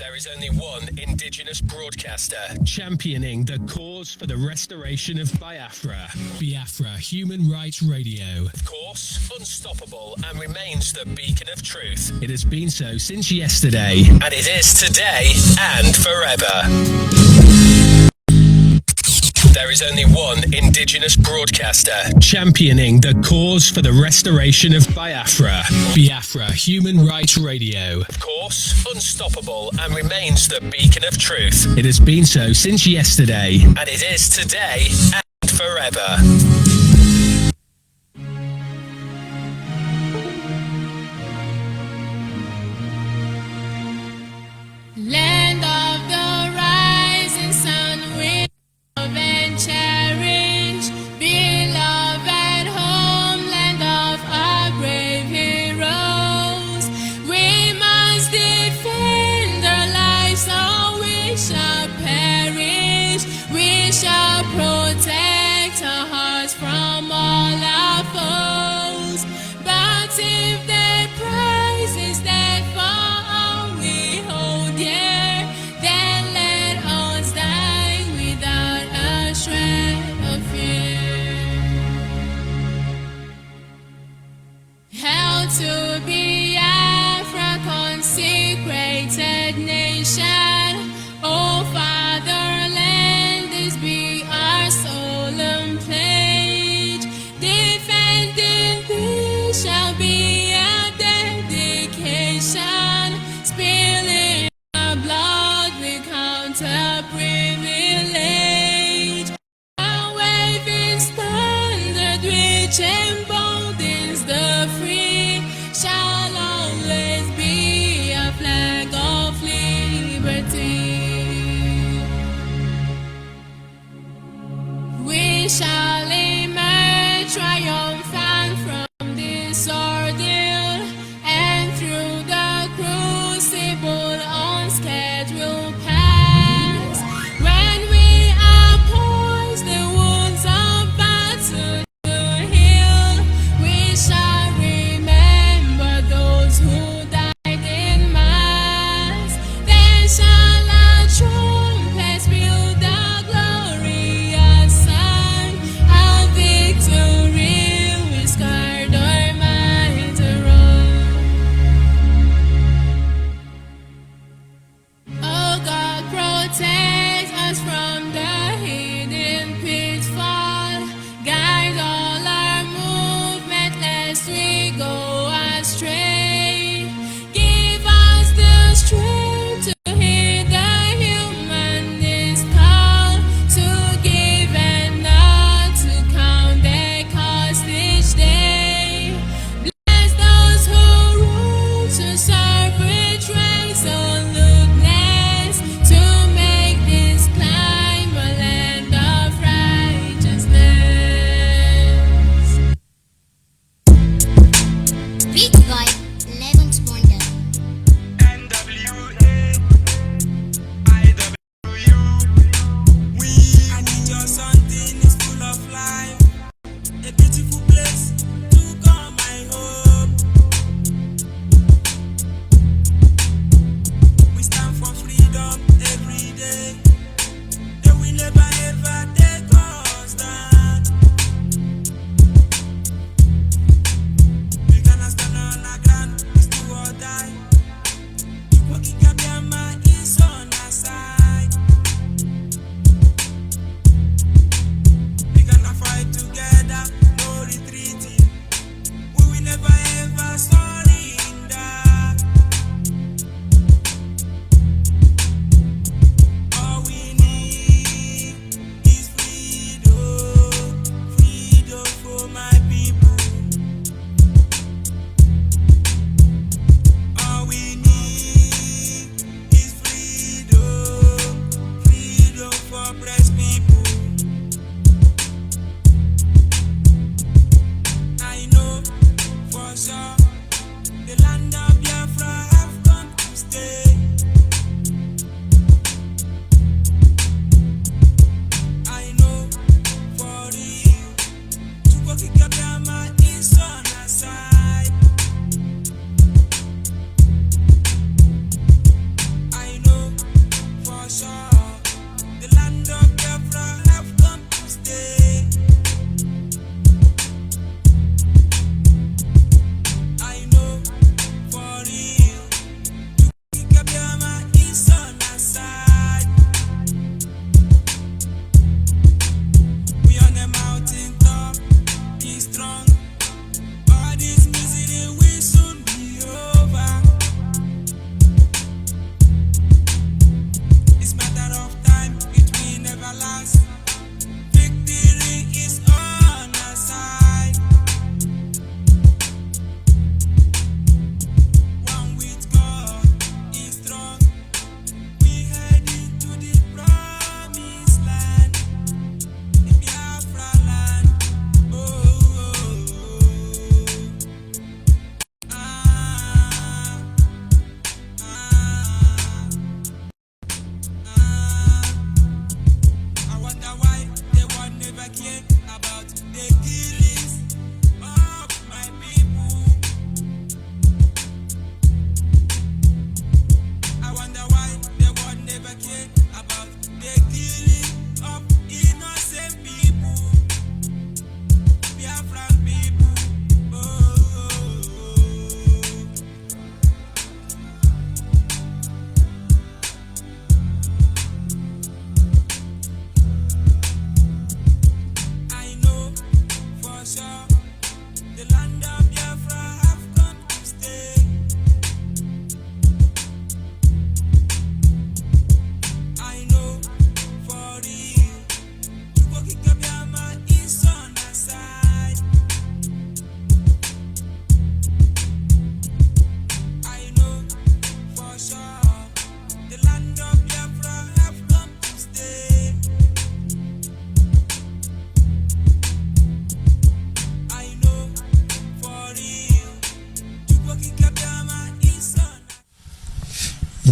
There is only one Indigenous broadcaster championing the cause for the restoration of Biafra. Biafra Human Rights Radio. Of course, unstoppable and remains the beacon of truth. It has been so since yesterday, and it is today and forever. There is only one Indigenous broadcaster championing the cause for the restoration of Biafra. Biafra Human Rights Radio. Of course, unstoppable and remains the beacon of truth. It has been so since yesterday, and it is today and forever. Land of the rising sun, we love and cherish, beloved homeland of our brave heroes. We must defend our lives, or we shall perish. We shall protect our hearts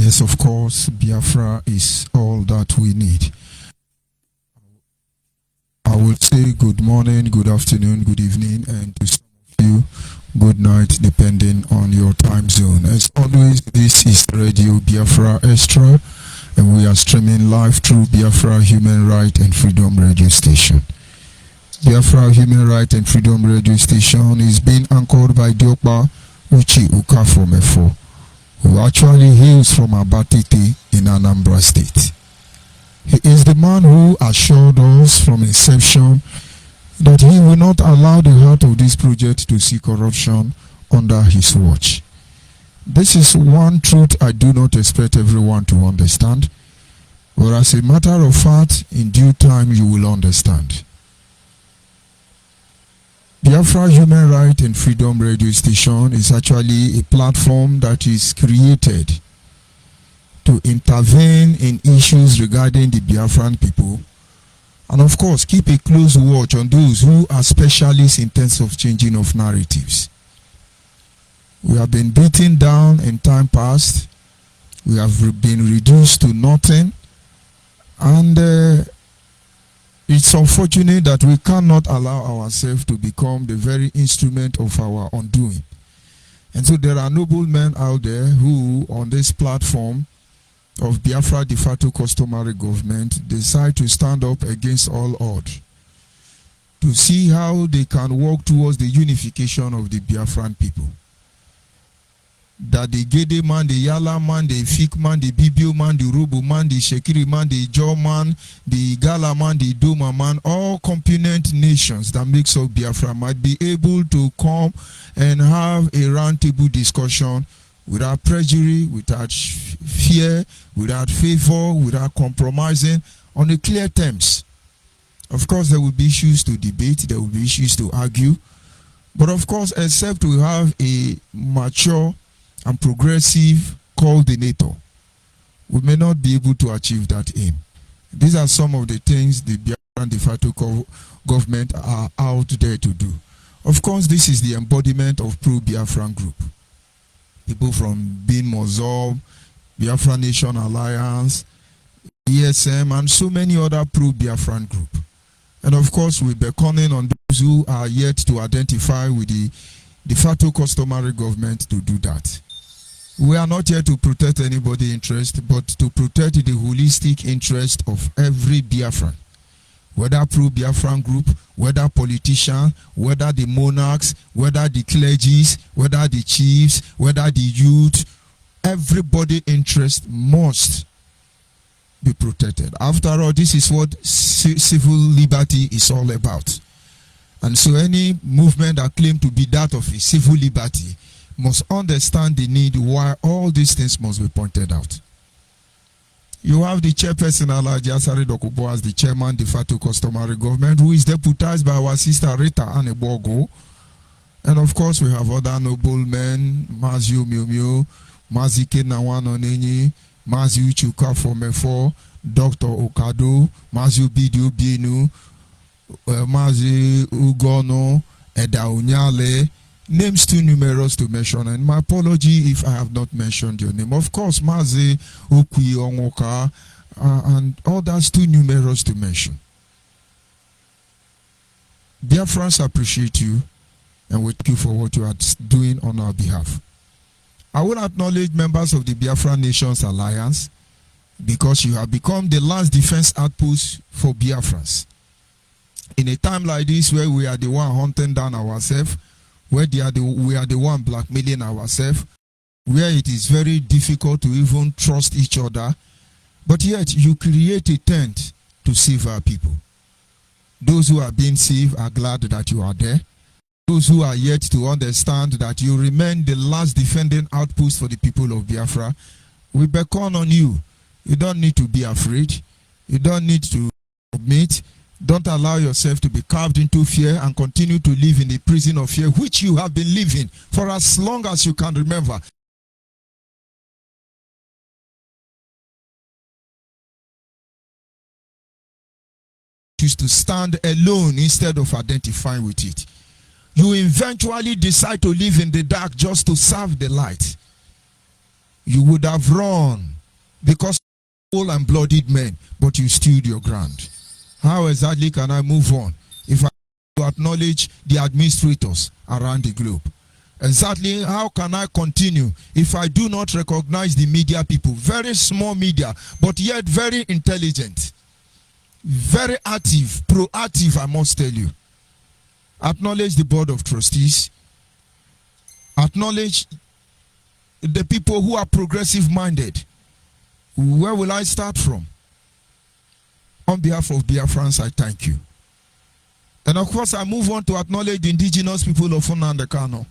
Yes, of course, Biafra is all that we need. I will say good morning, good afternoon, good evening, and to some of you, good night, depending on your time zone. As always, this is Radio Biafra Extra, and we are streaming live through Biafra Human Right and Freedom Radio Station. Biafra Human Right and Freedom Radio Station is being anchored by Diokpa Uchi Ukafomefo, who actually hails from Abatete in Anambra State. He is the man who assured us from inception that he will not allow the heart of this project to see corruption under his watch. This is one truth I do not expect everyone to understand, but as a matter of fact, in due time you will understand. Biafra Human Right and Freedom Radio Station is actually a platform that is created to intervene in issues regarding the Biafran people, and of course keep a close watch on those who are specialists in terms of changing of narratives. We have been beaten down in time past, we have been reduced to nothing, and it's unfortunate that we cannot allow ourselves to become the very instrument of our undoing. And so there are noble men out there who, on this platform of Biafra de facto customary government, decide to stand up against all odds to see how they can work towards the unification of the Biafran people. That the Gede man, the Yala man, the Fik man, the Bibio man, the Rubu man, the Shekiri man, the Jaw man, the Gala man, the Doma man, all component nations that makes up Biafra might be able to come and have a roundtable discussion without prejudice, without fear, without favor, without compromising, on a clear terms. Of course, there will be issues to debate, there will be issues to argue, but of course, except we have a mature and progressive coordinator, we may not be able to achieve that aim. These are some of the things the Biafran de facto government are out there to do. Of course, this is the embodiment of pro-Biafran group. People from Bin Mozob, Biafra Nation Alliance, ESM, and so many other pro-Biafran group. And of course, we're beckoning on those who are yet to identify with the de facto customary government to do that. We are not here to protect anybody's interest, but to protect the holistic interest of every Biafran. Whether pro-Biafran group, whether politician, whether the monarchs, whether the clergies, whether the chiefs, whether the youth, everybody's interest must be protected. After all, this is what civil liberty is all about. And so any movement that claims to be that of a civil liberty must understand the need why all these things must be pointed out. You have the chairperson Alhaji Asare Dokubo as the chairman de facto customary government, who is deputized by our sister Rita Anebogo. And of course, we have other noblemen, Mazi Miumio, Mazi Kenawan Onenyi, Mazi Uchuka Fomefo, Dr. Okado, Mazi Bidio Bienu, Mazi Ugono, Eda Unyale, names too numerous to mention, and my apology if I have not mentioned your name. Of course, Mazi Ukwi Onwoka, and others too numerous to mention. Dear friends, I appreciate you, and we thank you for what you are doing on our behalf. I will acknowledge members of the Biafra Nations Alliance, because you have become the last defense outpost for Biafrans. In a time like this, where we are the one hunting down ourselves, where we are the one blackmailing ourselves, where it is very difficult to even trust each other, but yet you create a tent to save our people. Those who are being saved are glad that you are there. Those who are yet to understand that you remain the last defending outpost for the people of Biafra, we beckon on you. You don't need to be afraid. You don't need to submit. Don't allow yourself to be carved into fear and continue to live in the prison of fear, which you have been living for as long as you can remember. Choose to stand alone instead of identifying with it. You eventually decide to live in the dark just to serve the light. You would have run because whole and bloodied men, but you stood your ground. How exactly can I move on if I acknowledge the administrators around the globe? Exactly how can I continue if I do not recognize the media people? Very small media, but yet very intelligent, very active, proactive, I must tell you. Acknowledge the board of trustees. Acknowledge the people who are progressive minded. Where will I start from? On behalf of Biafrans, I thank you. And of course, I move on to acknowledge the indigenous people of Nnamdi Kanu.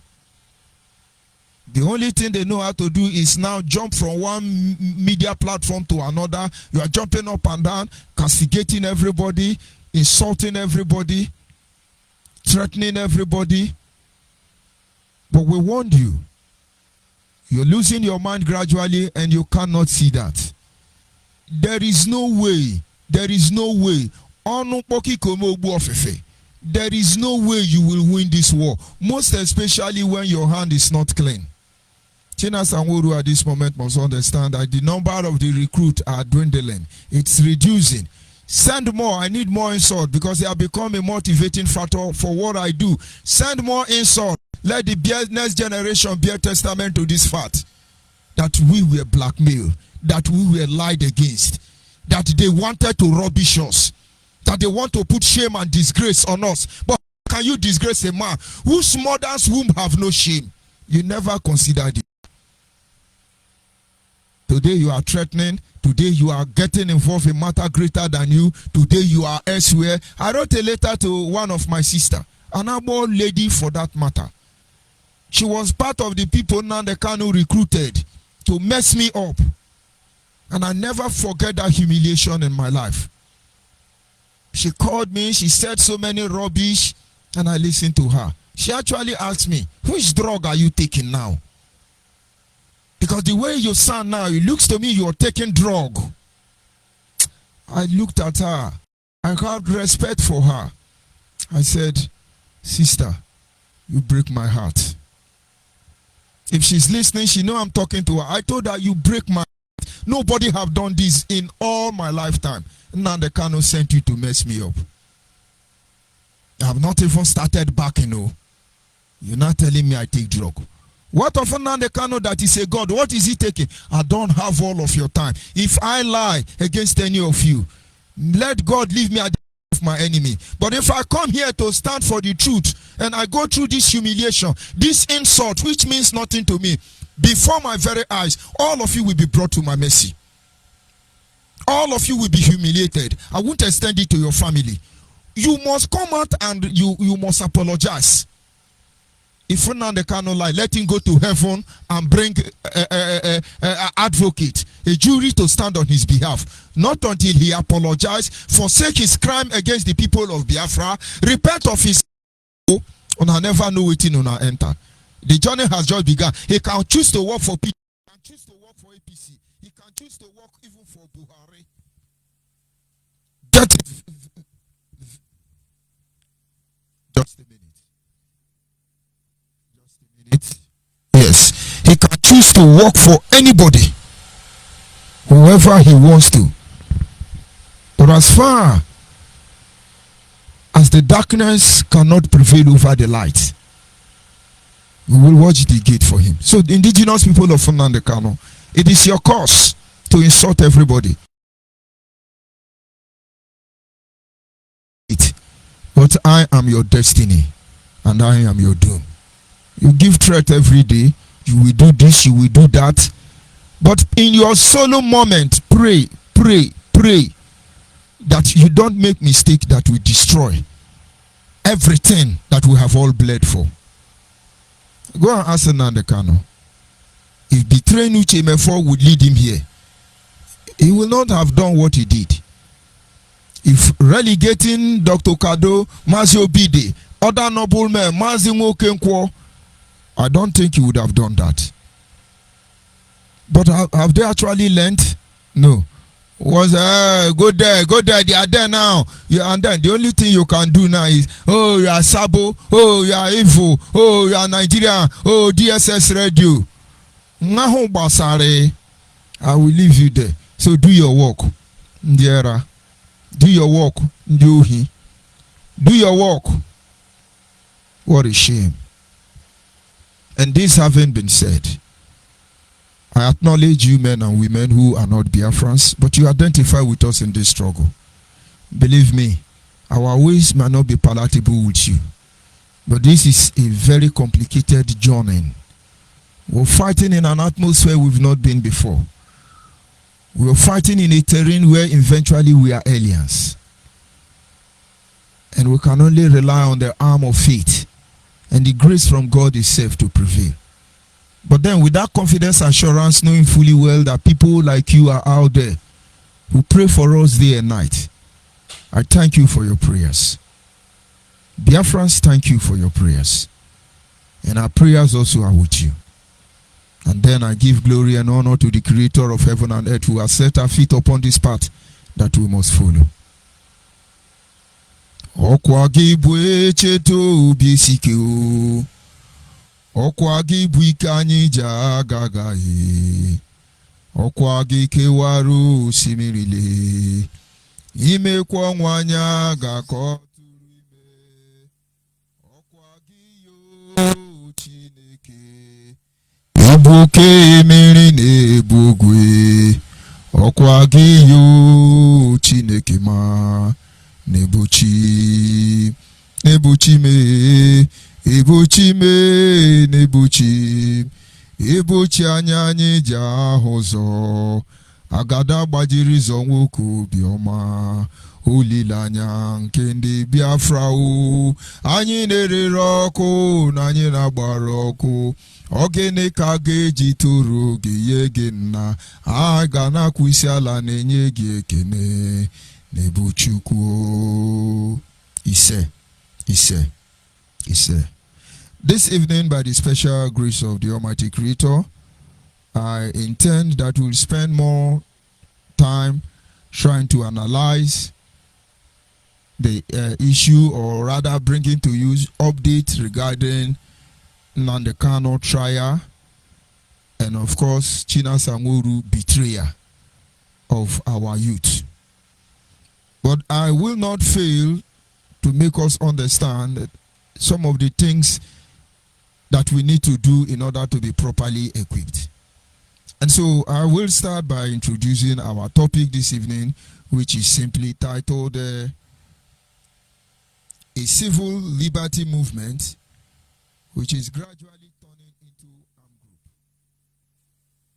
The only thing they know how to do is now jump from one media platform to another. You are jumping up and down, castigating everybody, insulting everybody, threatening everybody. But we warned you. You're losing your mind gradually and you cannot see that. There is no way. There is no way. There is no way you will win this war. Most especially when your hand is not clean. China Sanworu at this moment must understand that the number of the recruits are dwindling. It's reducing. Send more. I need more insult because they have become a motivating factor for what I do. Send more insult. Let the next generation bear testament to this fact that we were blackmailed, that we were lied against, that they wanted to rubbish us, that they want to put shame and disgrace on us. But can you disgrace a man whose mother's womb have no shame? You never considered it. Today you are threatening. Today you are getting involved in matter greater than you. Today you are elsewhere. I wrote a letter to one of my sister, an old lady for that matter. She was part of the people Nnamdi Kanu recruited to mess me up. And I never forget that humiliation in my life. She called me, she said so many rubbish, and I listened to her. She actually asked me, which drug are you taking now? Because the way you sound now, it looks to me you're taking drug. I looked at her. I had respect for her. I said, sister, you break my heart. If she's listening, she know I'm talking to her. I told her, you break my heart. Nobody have done this in all my lifetime. Nnamdi Kanu sent you to mess me up. I have not even started back, you know. You're not telling me I take drug. What of Nnamdi Kanu that is a God? What is he taking? I don't have all of your time. If I lie against any of you, let God leave me at the of my enemy. But if I come here to stand for the truth and I go through this humiliation, this insult, which means nothing to me, before my very eyes, all of you will be brought to my mercy. All of you will be humiliated. I won't extend it to your family. You must come out and you must apologize. If Nnamdi Kanu lie, let him go to heaven and bring an advocate, a jury to stand on his behalf. Not until he apologizes, forsake his crime against the people of Biafra, repent of his una never know it in una enter. The journey has just begun. He can choose to work for people, he can choose to work for APC, he can choose to work even for Buhari. Just a minute. Yes, he can choose to work for anybody, whoever he wants to. But as far as the darkness cannot prevail over the light, we will watch the gate for him. So the indigenous people of Nnamdi Kanu, it is your cause to insult everybody. But I am your destiny and I am your doom. You give threat every day. You will do this, you will do that. But in your solo moment, pray that you don't make mistake that will destroy everything that we have all bled for. Go and ask Nnamdi Kanu. If the train which MF4 would lead him here, he will not have done what he did. If relegating Dr. Kado, Mazi Obide, other noblemen, Mazi Nwokenkwo, I don't think he would have done that. But have they actually learned? No. Was go there, they are there now. Yeah, and then the only thing you can do now is, oh, you are Sabo, oh, you are evil, oh, you are Nigeria, oh, DSS radio. I will leave you there. So do your work, Ndiera. Do your work, Nduhi. Do your work. What a shame. And this having been said, I acknowledge you men and women who are not Biafrans, but you identify with us in this struggle. Believe me, our ways might not be palatable with you, but this is a very complicated journey. We're fighting in an atmosphere we've not been before. We're fighting in a terrain where eventually we are aliens. And we can only rely on the arm of faith and the grace from God itself to prevail. But then with that confidence, assurance, knowing fully well that people like you are out there who pray for us day and night, I thank you for your prayers. Biafrans, thank you for your prayers. And our prayers also are with you. And then I give glory and honor to the Creator of heaven and earth who has set our feet upon this path that we must follow. Okwa gibu echeto bisike o. Okwa gibu ikanyi jagaga ye. Okwa gikewaru simirile. Ime kwa nwanya gako turu ime. Okwa giyo Chineke. Ebuke emiri nebugwe. Okwa giyo Chineke ma. Nebuchi me, Ebuchi me, Ebuchi anyanye jahozo, Agada bajiri zonwoku bioma, Olilanya nkende Biafra o, Anyi nere roko, Nanyi na baroko, Ogene kage jituru giyege na, Agana kwisiala nenye giekene, Nebuchukwu. Ise. This evening, by the special grace of the Almighty Creator, I intend that we'll spend more time trying to analyze the issue, or rather bringing to you updates regarding Nnamdi Kanu trial, and of course, China Samuru betrayal of our youth. But I will not fail to make us understand some of the things that we need to do in order to be properly equipped. And so I will start by introducing our topic this evening, which is simply titled A Civil Liberty Movement, which is gradually turning into armed group.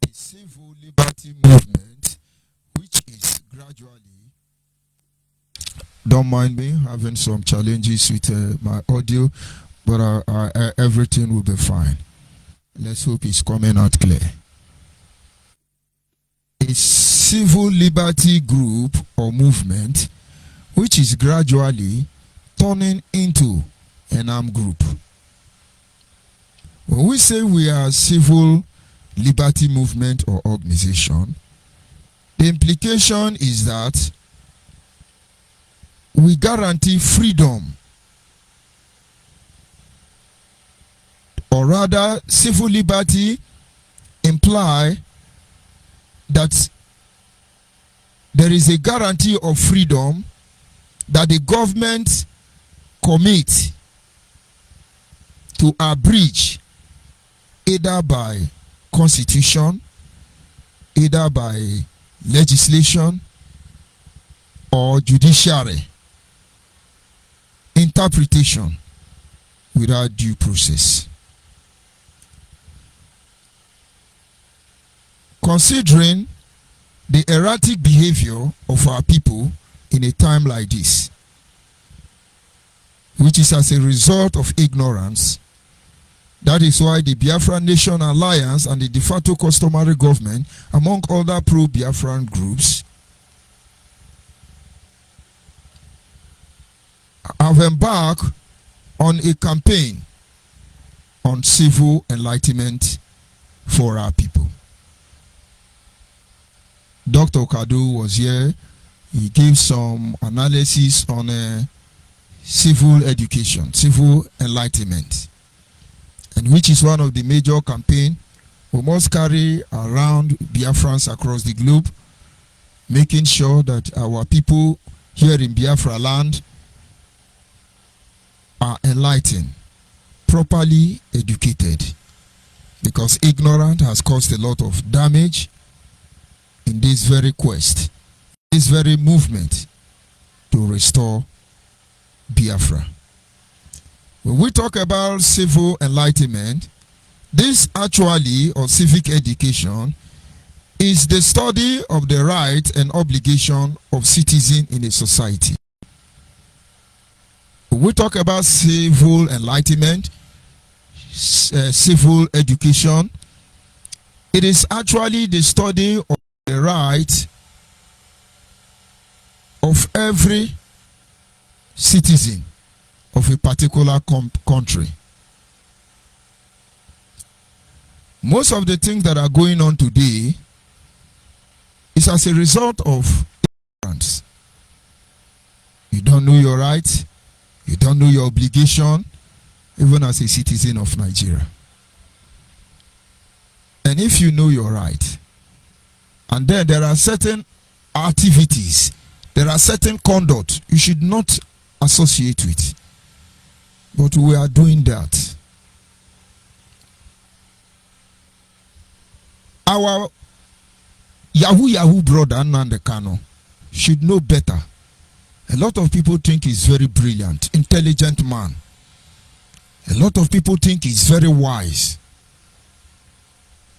A civil liberty movement, which is gradually, don't mind me having some challenges with my audio, but everything will be fine. Let's hope it's coming out clear. A civil liberty group or movement which is gradually turning into an armed group. When we say we are a civil liberty movement or organization, the implication is that we guarantee freedom, or rather civil liberty imply that there is a guarantee of freedom that the government commit to abridge either by constitution, either by legislation or judiciary interpretation without due process. Considering the erratic behavior of our people in a time like this, which is as a result of ignorance, that is why the Biafra Nation Alliance and the de facto customary government, among other pro-Biafran groups, have embarked on a campaign on civil enlightenment for our people. Dr. Kadu was here. He gave some analysis on civil education, civil enlightenment, and which is one of the major campaigns we must carry around Biafrans across the globe making sure that our people here in Biafra land are enlightened, properly educated, because ignorance has caused a lot of damage in this very quest, this very movement to restore Biafra. When we talk about civil enlightenment, this actually, or civic education, is the study of the rights and obligation of citizens in a society. When we talk about civil enlightenment, civil education, it is actually the study of the rights of every citizen of a particular country. Most of the things that are going on today is as a result of ignorance. You don't know your rights, you don't know your obligation, even as a citizen of Nigeria. And if you know your right, and then there are certain activities, there are certain conduct you should not associate with. But we are doing that. Our Yahoo brother Nnamdi Kanu should know better. A lot of people think he's very brilliant, intelligent man. A lot of people think he's very wise.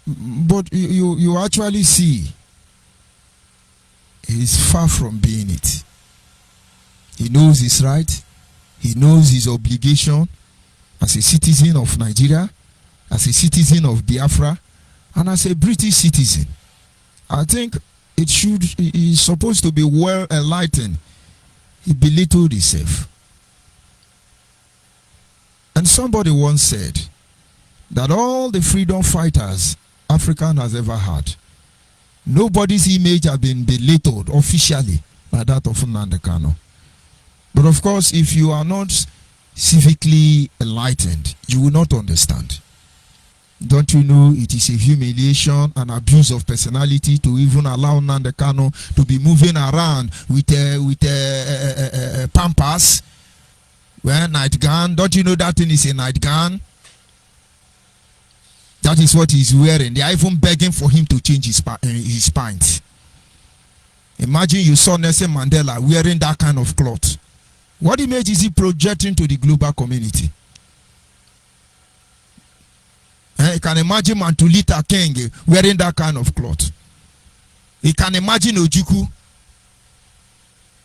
But you actually see he's far from being it. He knows his right. He knows his obligation as a citizen of Nigeria, as a citizen of Biafra, and as a British citizen. I think he's supposed to be well enlightened. He belittled himself. And somebody once said that all the freedom fighters Africa has ever had, nobody's image has been belittled officially like that of Nnamdi Kanu. But of course, if you are not civically enlightened, you will not understand. Don't you know it is a humiliation and abuse of personality to even allow Nnamdi Kanu to be moving around with a pampers, nightgown? Don't you know that thing is a nightgown? That is what he's wearing. They are even begging for him to change his pants. Imagine you saw Nelson Mandela wearing that kind of cloth. What image is he projecting to the global community? You can imagine Mantulita King wearing that kind of cloth. You can imagine Ojukwu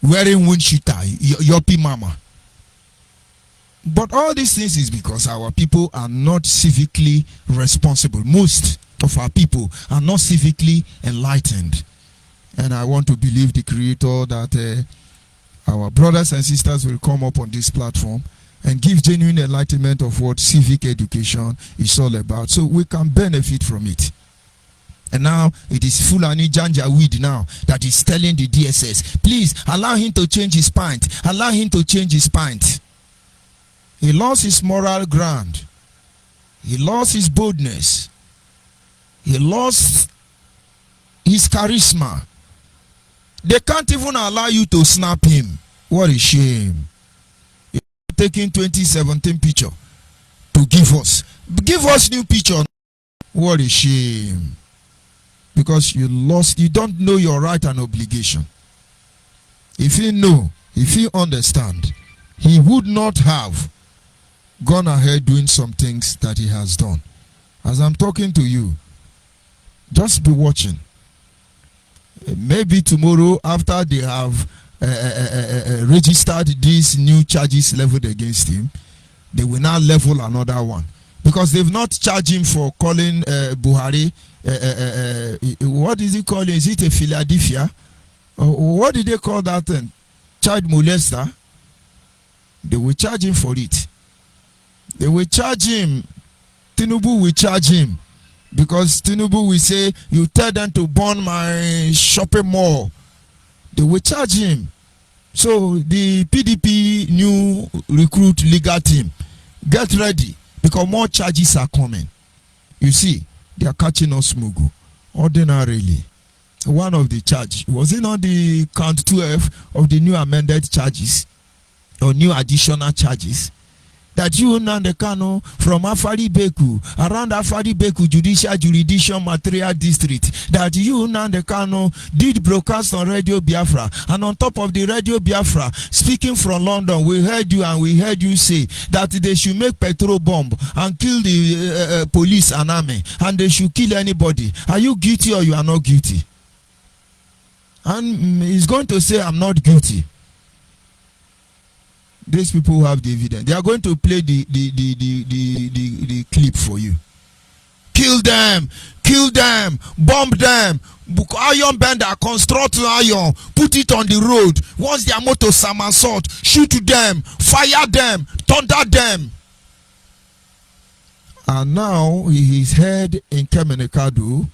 wearing windshita, Yopi Mama. But all these things is because our people are not civically responsible. Most of our people are not civically enlightened. And I want to believe the Creator that our brothers and sisters will come up on this platform and give genuine enlightenment of what civic education is all about, so we can benefit from it. And now it is Fulani Janjaweed now that is telling the DSS, please allow him to change his pint. Allow him to change his pint. He lost his moral ground. He lost his boldness. He lost his charisma. They can't even allow you to snap him. What a shame. You're taking 2017 picture to give us. Give us new picture. What a shame. Because you don't know your right and obligation. If you know, if you understand, he would not have gone ahead doing some things that he has done. As I'm talking to you, just be watching. Maybe tomorrow, after they have registered these new charges leveled against him, they will now level another one. Because they've not charged him for calling Buhari, what is he calling? Is it a Philadelphia? What did they call that thing? Child molester? They will charge him for it. They will charge him. Tinubu will charge him. Because Tinubu will say, you tell them to burn my shopping mall. They will charge him. So the PDP new recruit legal team, get ready, because more charges are coming. You see, they are catching us mugu. Ordinarily, one of the charge. Was it not the count 12 of the new amended charges or new additional charges? That you Nnamdi Kanu from Afari Beku, around Afari Beku Judicial Jurisdiction Material District, that you Nnamdi Kanu did broadcast on Radio Biafra, and on top of the Radio Biafra, speaking from London, we heard you and we heard you say that they should make petrol bomb and kill the police and army, and they should kill anybody. Are you guilty or you are not guilty? And he's going to say, I'm not guilty. These people who have the evidence, they are going to play the clip for you. Kill them, bomb them, iron bender, construct iron, put it on the road. Once their motor somersault, shoot them, fire them, thunder them. And now he is heard in Kemenekadu.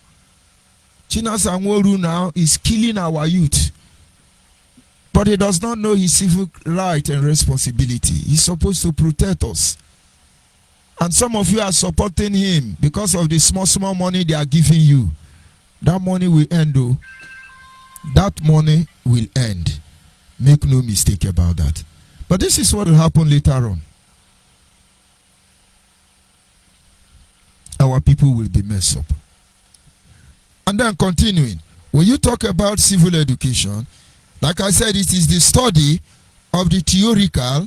Chinasa Nworu now is killing our youth. But he does not know his civic right and responsibility. He's supposed to protect us. And some of you are supporting him because of the small money they are giving you. That money will end, though. That money will end. Make no mistake about that. But this is what will happen later on. Our people will be messed up. And then continuing, when you talk about civil education, like I said, it is the study of the theoretical,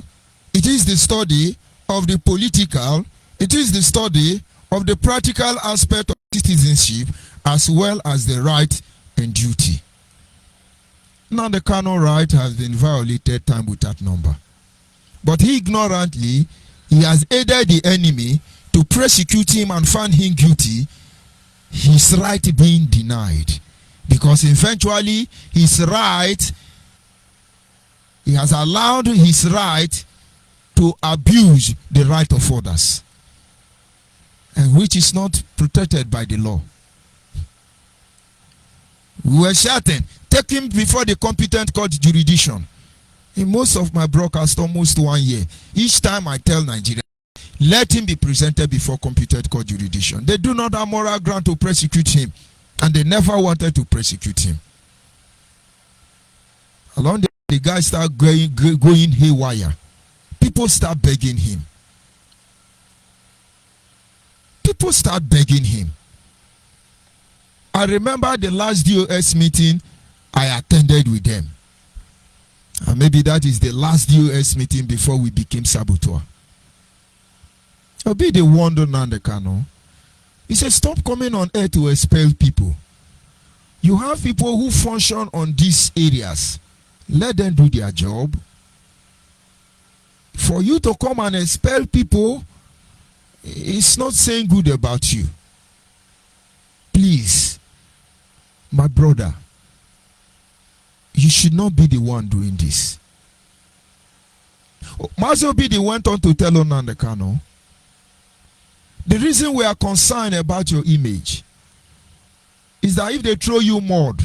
it is the study of the political, it is the study of the practical aspect of citizenship, as well as the right and duty. Now the Kanu right has been violated time without number. But he ignorantly, he has aided the enemy to persecute him and find him guilty, his right being denied. Because eventually his right, he has allowed his right to abuse the right of others, and which is not protected by the law. We were shouting, take him before the competent court jurisdiction. In most of my broadcasts, almost 1 year, each time I tell Nigeria, let him be presented before competent court jurisdiction. They do not have moral ground to prosecute him, and they never wanted to prosecute him. Along the guy start going haywire. People start begging him. People start begging him. I remember the last DOS meeting I attended with them. And maybe that is the last DOS meeting before we became saboteur. I'll be the wonder Nnamdi Kanu. He said, stop coming on air to expel people. You have people who function on these areas. Let them do their job. For you to come and expel people, it's not saying good about you. Please, my brother, you should not be the one doing this. Mazobi went on to tell Nnamdi Kanu, the reason we are concerned about your image is that if they throw you mud,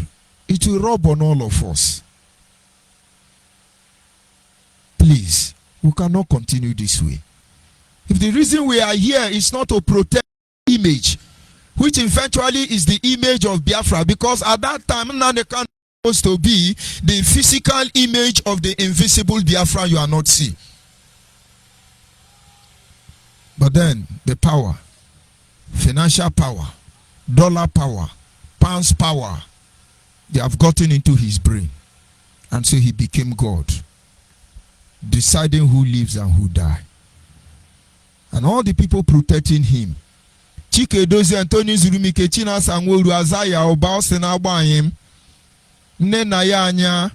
it will rub on all of us. Please, we cannot continue this way. If the reason we are here is not to protect image, which eventually is the image of Biafra, because at that time Nnamdi Kanu was supposed to be the physical image of the invisible Biafra you are not seeing. But then the power, financial power, dollar power, pounds power, they have gotten into his brain, and so he became God, deciding who lives and who dies. And all the people protecting him, Chike Dozie, Anthony Zurumike, China Sangworu, Azaya, Obao Senagbayim, Nenaya Anya,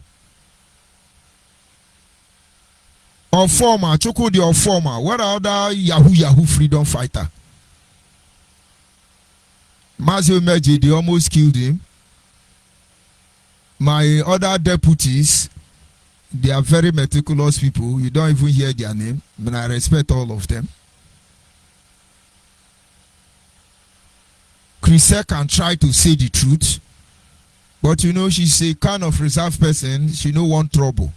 or former, Chukudi or former, what other Yahoo freedom fighter? Mazio Meji, they almost killed him. My other deputies, they are very meticulous people. You don't even hear their name, but I respect all of them. Chriselle can try to say the truth, but you know, she's a kind of reserved person. She don't want trouble.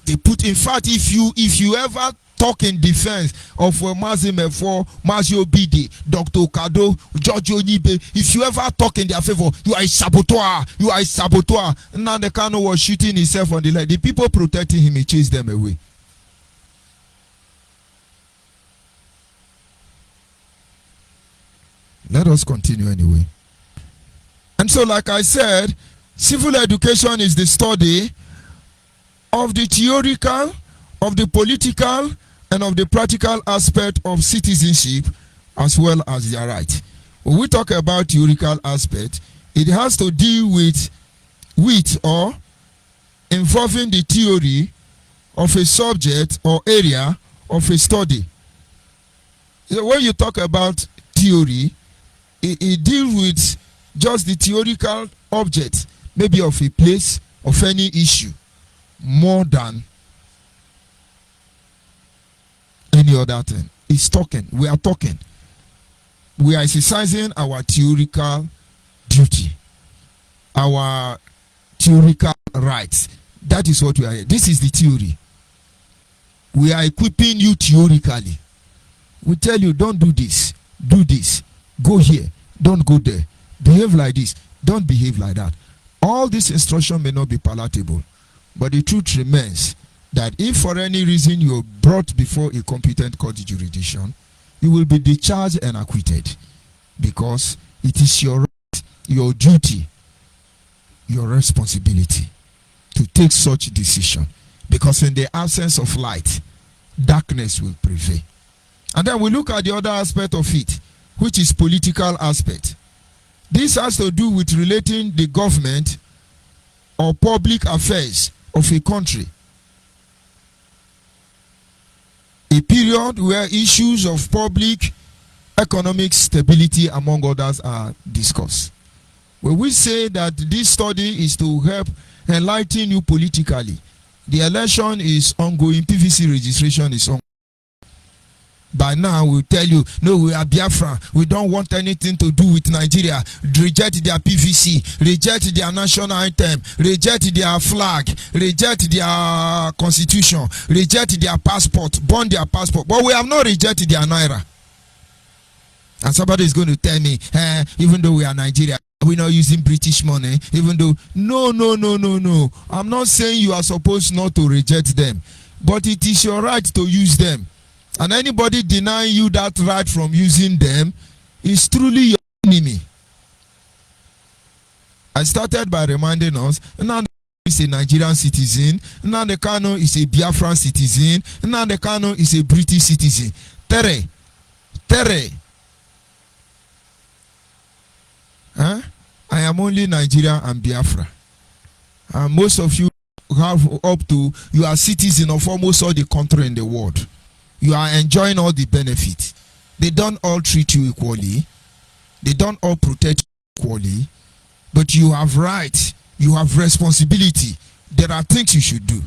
They put, in fact, if you ever talk in defense of Mazimefo, Mazio Bidi, Dr. Okado, George ONYIBE, if you ever talk in their favor, you are a saboteur. You are a saboteur. Now the Kano was shooting himself on the leg. The people protecting him, he chased them away. Let us continue anyway. And so, like I said, civil education is the study of the theoretical, of the political, and of the practical aspect of citizenship as well as their right. When we talk about theoretical aspect, it has to deal with or involving the theory of a subject or area of a study. So when you talk about theory, it deals with just the theoretical object, maybe of a place, of any issue, more than any other thing. It's talking. We are talking. We are exercising our theoretical duty, our theoretical rights. That is what we are. This is the theory. We are equipping you theoretically. We tell you, don't do this, go here, don't go there, behave like this, don't behave like that. All this instruction may not be palatable, but the truth remains that if for any reason you are brought before a competent court jurisdiction, you will be discharged and acquitted, because it is your right, your duty, your responsibility to take such decision, because in the absence of light, darkness will prevail. And then we look at the other aspect of it, which is political aspect. This has to do with relating the government or public affairs of a country. A period where issues of public economic stability, among others, are discussed. When we say that this study is to help enlighten you politically, the election is ongoing, PVC registration is ongoing. By now, we'll tell you, no, we are Biafra. We don't want anything to do with Nigeria. Reject their PVC. Reject their national anthem. Reject their flag. Reject their constitution. Reject their passport. Burn their passport. But we have not rejected their Naira. And somebody is going to tell me, even though we are Nigeria, we're not using British money. Even though, no. I'm not saying you are supposed not to reject them. But it is your right to use them. And anybody denying you that right from using them is truly your enemy. I started by reminding us, Nnamdi is a Nigerian citizen, Nnamdi Kanu is a Biafran citizen, Nnamdi Kanu is a British citizen. Tere. I am only Nigeria and Biafra. And most of you you are citizen of almost all the country in the world. You are enjoying all the benefits. They don't all treat you equally. They don't all protect you equally. But you have rights. You have responsibility. There are things you should do.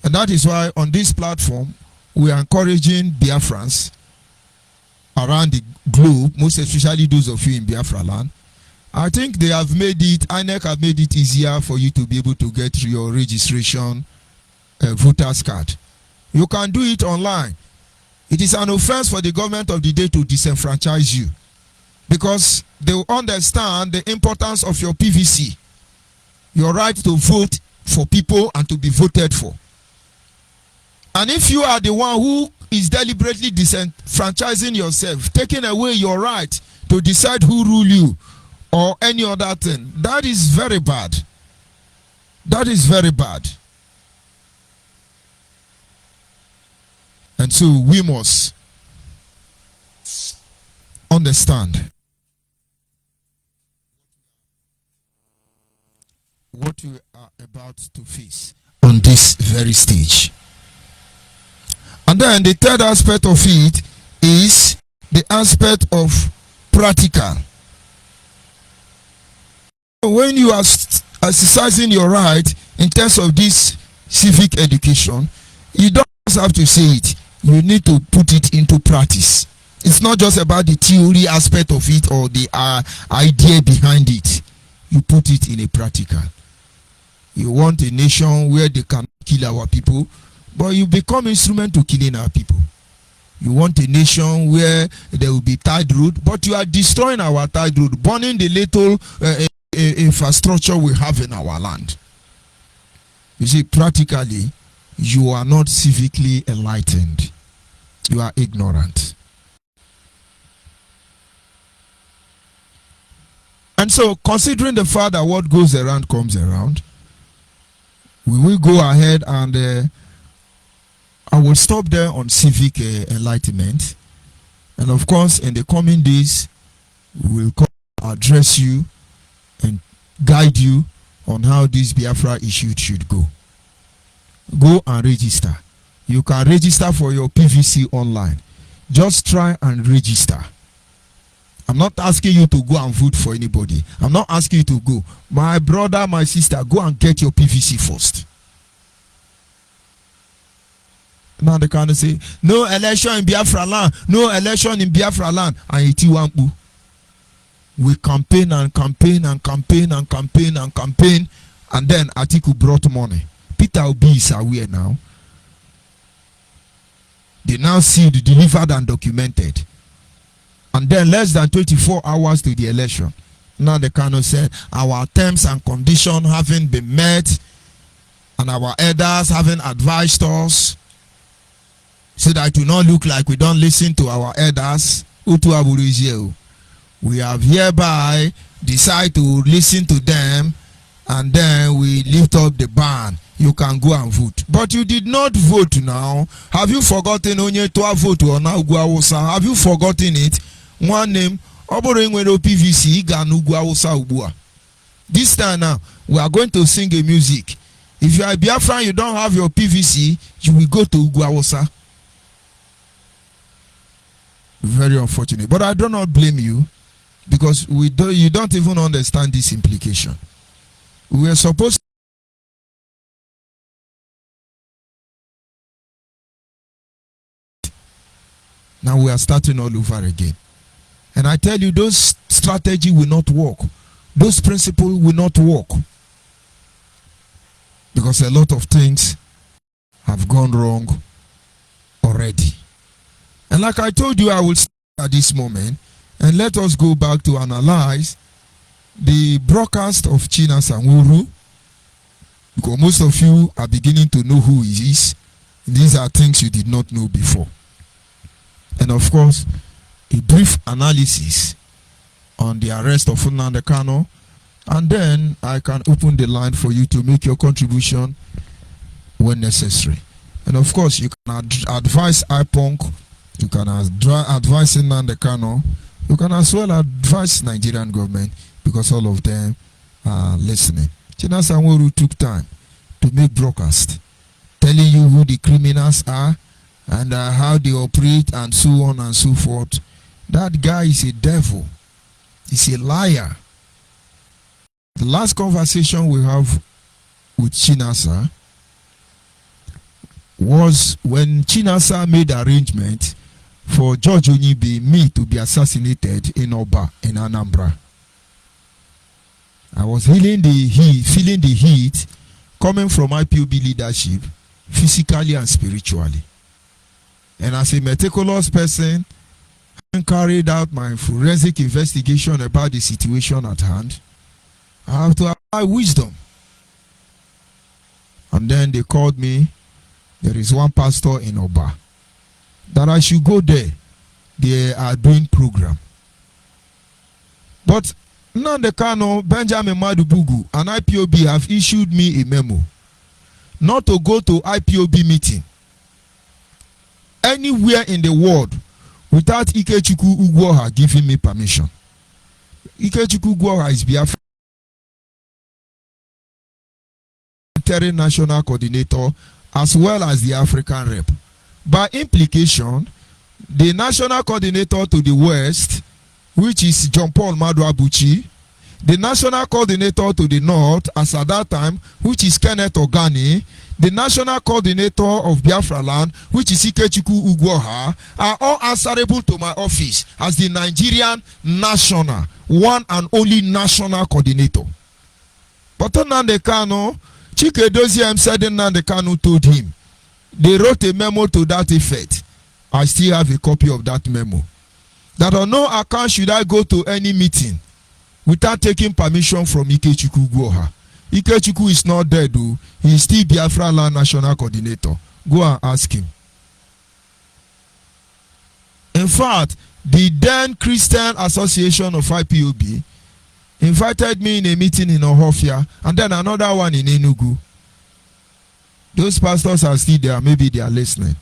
And that is why on this platform, we are encouraging Biafrans around the globe, most especially those of you in Biafra land. I think they have made it, INEC have made it easier for you to be able to get your registration voter's card. You can do it online. It is an offense for the government of the day to disenfranchise you, because they will understand the importance of your PVC, your right to vote for people and to be voted for. And if you are the one who is deliberately disenfranchising yourself, taking away your right to decide who rule you or any other thing, that is very bad. That is very bad. And so we must understand what we are about to face on this very stage. And then the third aspect of it is the aspect of practical. When you are exercising your right in terms of this civic education, you don't just have to say it. You need to put it into practice. It's not just about the theory aspect of it or the idea behind it. You put it in a practical. You want a nation where they can kill our people, But you become instrument to killing our people. You want a nation where there will be tide road, but you are destroying our tide road, burning the little infrastructure we have in our land. You see, practically, you are not civically enlightened. You are ignorant. And so, considering the fact that what goes around comes around, we will go ahead and I will stop there on civic enlightenment. And of course, in the coming days, we will address you and guide you on how this Biafra issue should go. Go and register. You can register for your PVC online. Just try and register. I'm not asking you to go and vote for anybody. I'm not asking you to go. My brother, my sister, go and get your PVC first. Now they can't say, no election in Biafra land, no election in Biafra land. And it wampu. We campaign and campaign and campaign and campaign and campaign, and then Atiku brought money. Peter Obi is aware now. They now see the delivered and documented. And then less than 24 hours to the election. Now the Kano said, our terms and conditions haven't been met, and our elders haven't advised us, so that it will not look like we don't listen to our elders. We have hereby decided to listen to them, and then we lift up the ban. You can go and vote. But you did not vote now. Have you forgotten onye to vote or now Guawusa? Have you forgotten it? One name, PVC, this time now, we are going to sing a music. If you are a Biafran, you don't have your PVC, you will go to Guawusa. Very unfortunate. But I do not blame you, because you don't even understand this implication. We were supposed to now we are starting all over again. And I tell you, those strategy will not work. Those principles will not work. Because a lot of things have gone wrong already. And like I told you, I will start at this moment. And let us go back to analyze the broadcast of China Sanwuru. Because most of you are beginning to know who he is. These are things you did not know before. And of course, a brief analysis on the arrest of Nnamdi Kanu, and then I can open the line for you to make your contribution when necessary. And of course, you can advise IPONC, you can advise Nnamdi Kanu, you can as well advise Nigerian government, because all of them are listening. China Sanwo-Olu took time to make broadcast, telling you who the criminals are, and how they operate, and so on and so forth. That guy is a devil. He's a liar. The last conversation we have with Chinasa was when Chinasa made arrangement for George ONYIBE, me, to be assassinated in Oba, in Anambra. I was feeling the heat coming from IPOB leadership, physically and spiritually. And as a meticulous person, I carried out my forensic investigation about the situation at hand. I have to apply wisdom. And then they called me. There is one pastor in Oba that I should go there. They are doing program. But Nnamdi Kanu, Benjamin Madubugu, and IPOB have issued me a memo not to go to IPOB meeting anywhere in the world without Ikechukwu Ugwoha giving me permission. Ikechukwu Ugwoha is Biafra national coordinator as well as the African rep. By implication, the national coordinator to the west, which is John Paul Maduabuchi, the national coordinator to the north, as at that time, which is Kenneth Ogani, the national coordinator of Biafra land, which is Ikechukwu Ugwoha, are all answerable to my office as the Nigerian national, one and only national coordinator. But Nnamdi Kanu, Chike Doziem said Nnamdi Kanu told him They wrote a memo to that effect. I still have a copy of that memo. That on no account should I go to any meeting without taking permission from Ikechukwu Gwoha. Ikechukwu is not dead, though. He is still Biafra Land National Coordinator. Go and ask him. In fact, the then Christian Association of IPOB invited me in a meeting in Ohofia and then another one in Enugu. Those pastors are still there. Maybe they are listening.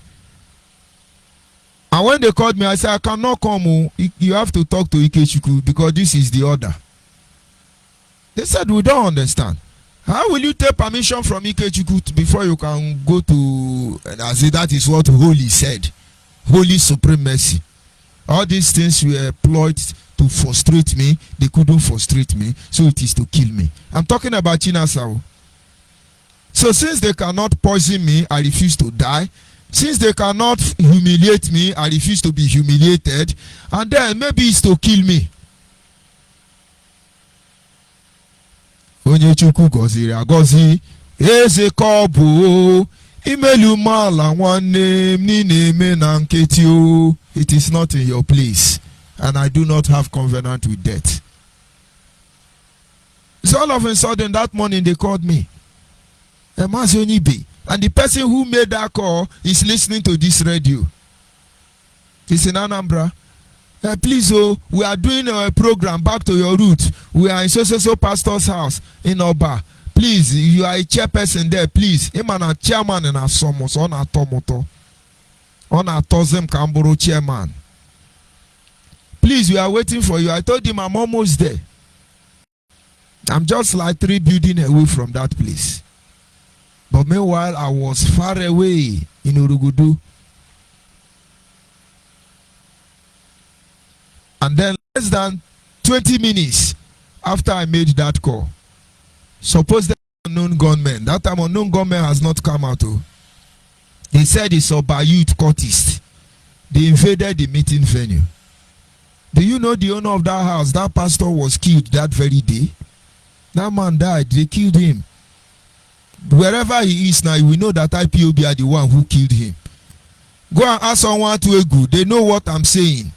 And when they called me, I said, I cannot come. You have to talk to Ikechukwu because this is the order. They said, we don't understand. How will you take permission from Ikechukwu before you can go to, and I said, that is what Holy said. Holy supremacy. All these things were employed to frustrate me. They couldn't frustrate me, so it is to kill me. I'm talking about Chinasao. So since they cannot poison me, I refuse to die. Since they cannot humiliate me, I refuse to be humiliated. And then maybe it's to kill me. Onyechukwu goziri agozi eze kobu imelu mala nwanne m na-eme na nketi o. It is not in your place, and I do not have covenant with death. So all of a sudden that morning they called me. ONYIBE. And the person who made that call is listening to this radio. It's in Anambra. Please, we are doing a program back to your roots. We are in so pastor's house in Oba. Please, you are a chairperson there. Please, him and a chairman and a somos on a tomoto. On a Tozem Kamboro chairman. Please, we are waiting for you. I told him I'm almost there. I'm just like 3 buildings away from that place. But meanwhile, I was far away in Urugudu. And then less than 20 minutes after I made that call, suppose the unknown gunman, that time unknown gunman has not come out. They said it's a Bayut cultist. They invaded the meeting venue. Do you know the owner of that house? That pastor was killed that very day. That man died. They killed him. Wherever he is now, we know that IPOB are the one who killed him. Go and ask someone to Egu. They know what I'm saying.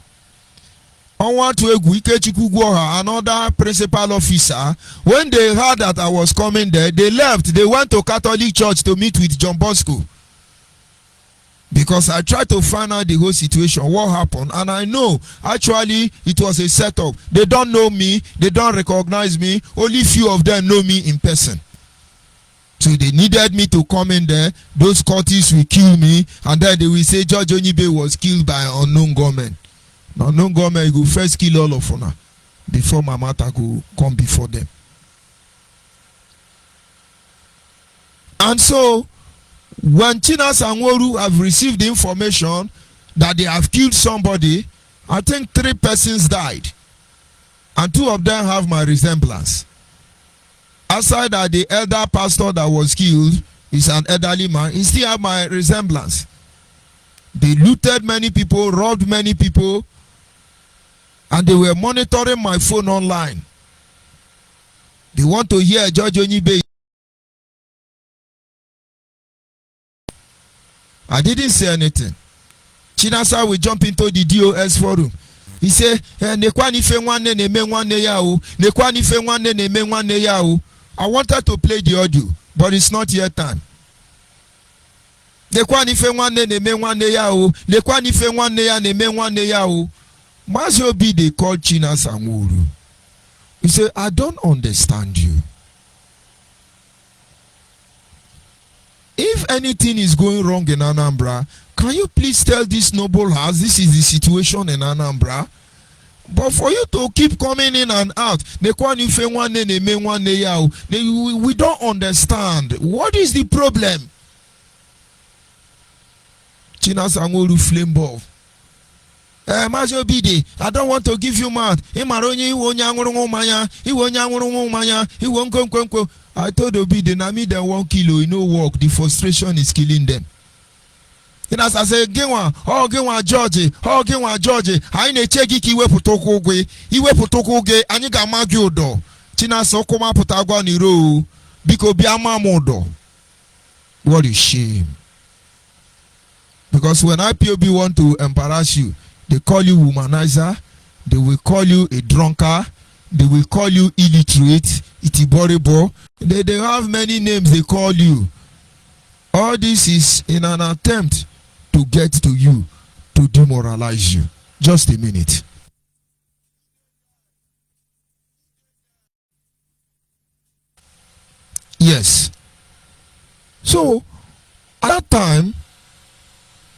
On to Egu, Ikechukwu Gwoha, another principal officer, when they heard that I was coming there, they left. They went to Catholic Church to meet with John Bosco. Because I tried to find out the whole situation, what happened, and I know actually it was a setup. They don't know me, they don't recognize me, only few of them know me in person. So they needed me to come in there. Those cultists will kill me, and then they will say George ONYIBE was killed by unknown gunmen. Now, unknown gunmen will first kill all of us before my matter go come before them. And so, when Chinas and Woru have received the information that they have killed somebody, I think 3 persons died, and 2 of them have my resemblance. Aside that the elder pastor that was killed is an elderly man, he still have my resemblance. They looted many people, robbed many people, and they were monitoring my phone online. They want to hear George ONYIBE. I didn't say anything. Chinasa will jump into the DOS forum. He said, I wanted to play the audio, but it's not yet time. Mazobi, they called Chinas and Woru. He said, I don't understand you. If anything is going wrong in Anambra, can you please tell this noble house this is the situation in Anambra? But for you to keep coming in and out, we don't understand. What is the problem? Chinas and Woru flame bulb. Mazobide, I don't want to give you mouth. I told Obide, Nami them 1 kilo, you know work. The frustration is killing them. And as I say, George, I ne cheki kiwe putokoge, iwe putokoge, aniga magyodo. China sokoma putagwa niro, biko biama modo. What a shame. Because when IPOB want to embarrass you, they call you womanizer, they will call you a drunkard, they will call you illiterate, itiboribo. They have many names they call you. All this is in an attempt to get to you, to demoralize you. Just a minute. Yes. So, at that time,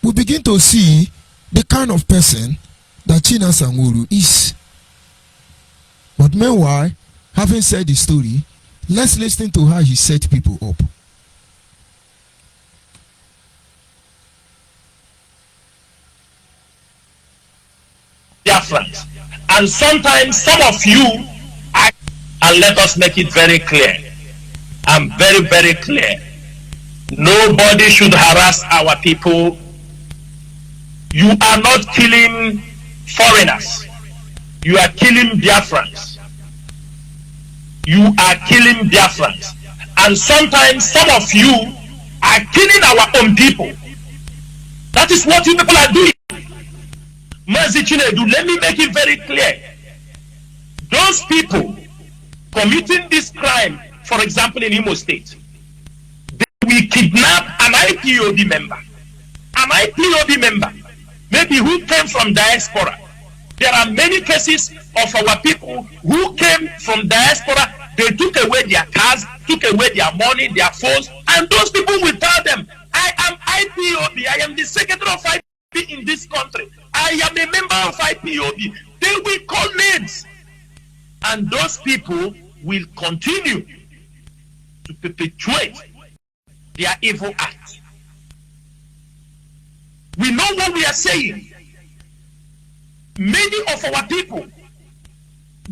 we begin to see the kind of person that Chinasa Nworu is. But meanwhile, having said the story, let's listen to how he set people up. BIAFRA. And sometimes some of you, and let us make it very clear, and very, very clear, nobody should harass our people. You are not killing foreigners. You are killing Biafrans. You are killing Biafrans. And sometimes some of you are killing our own people. That is what you people are doing. Let me make it very clear. Those people committing this crime, for example, in Imo State, they will kidnap an IPOB member. An IPOB member, maybe who came from diaspora. There are many cases of our people who came from diaspora. They took away their cars, took away their money, their phones, and those people will tell them, I am IPOB, I am the secretary of IPOB in this country. I am a member of IPOB. They will call names. And those people will continue to perpetuate their evil acts. We know what we are saying. Many of our people,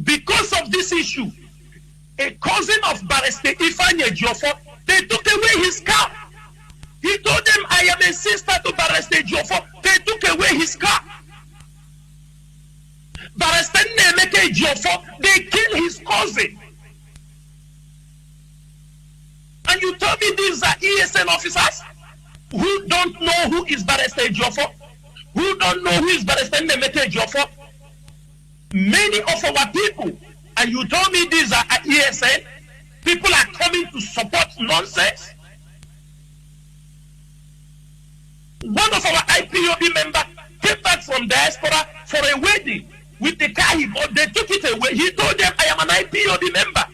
because of this issue, a cousin of Barrister Ifeanyi Ejiofor, they took away his car. He told them, I am a sister to Barrister Ejiofor. They took away his car. Barrister Nemeke Ejiofor, they killed his cousin. And you tell me these are ESN officers who don't know who is Barrister Ejiofor, who don't know who is Barrister Nemeke Ejiofor. Many of our people, and you told me these are ESN, people are coming to support nonsense. One of our IPOB members came back from diaspora for a wedding with the car he bought. They took it away. He told them, I am an IPOB member.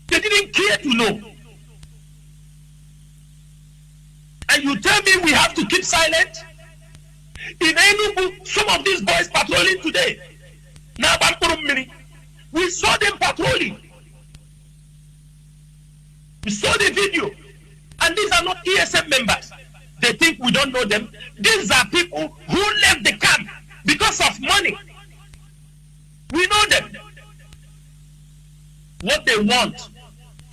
They didn't care to know. And you tell me we have to keep silent? In Enugu, some of these boys patrolling today. Now, we saw them patrolling. We saw the video. And these are not ESM members. They think we don't know them. These are people who left the camp because of money. We know them. What they want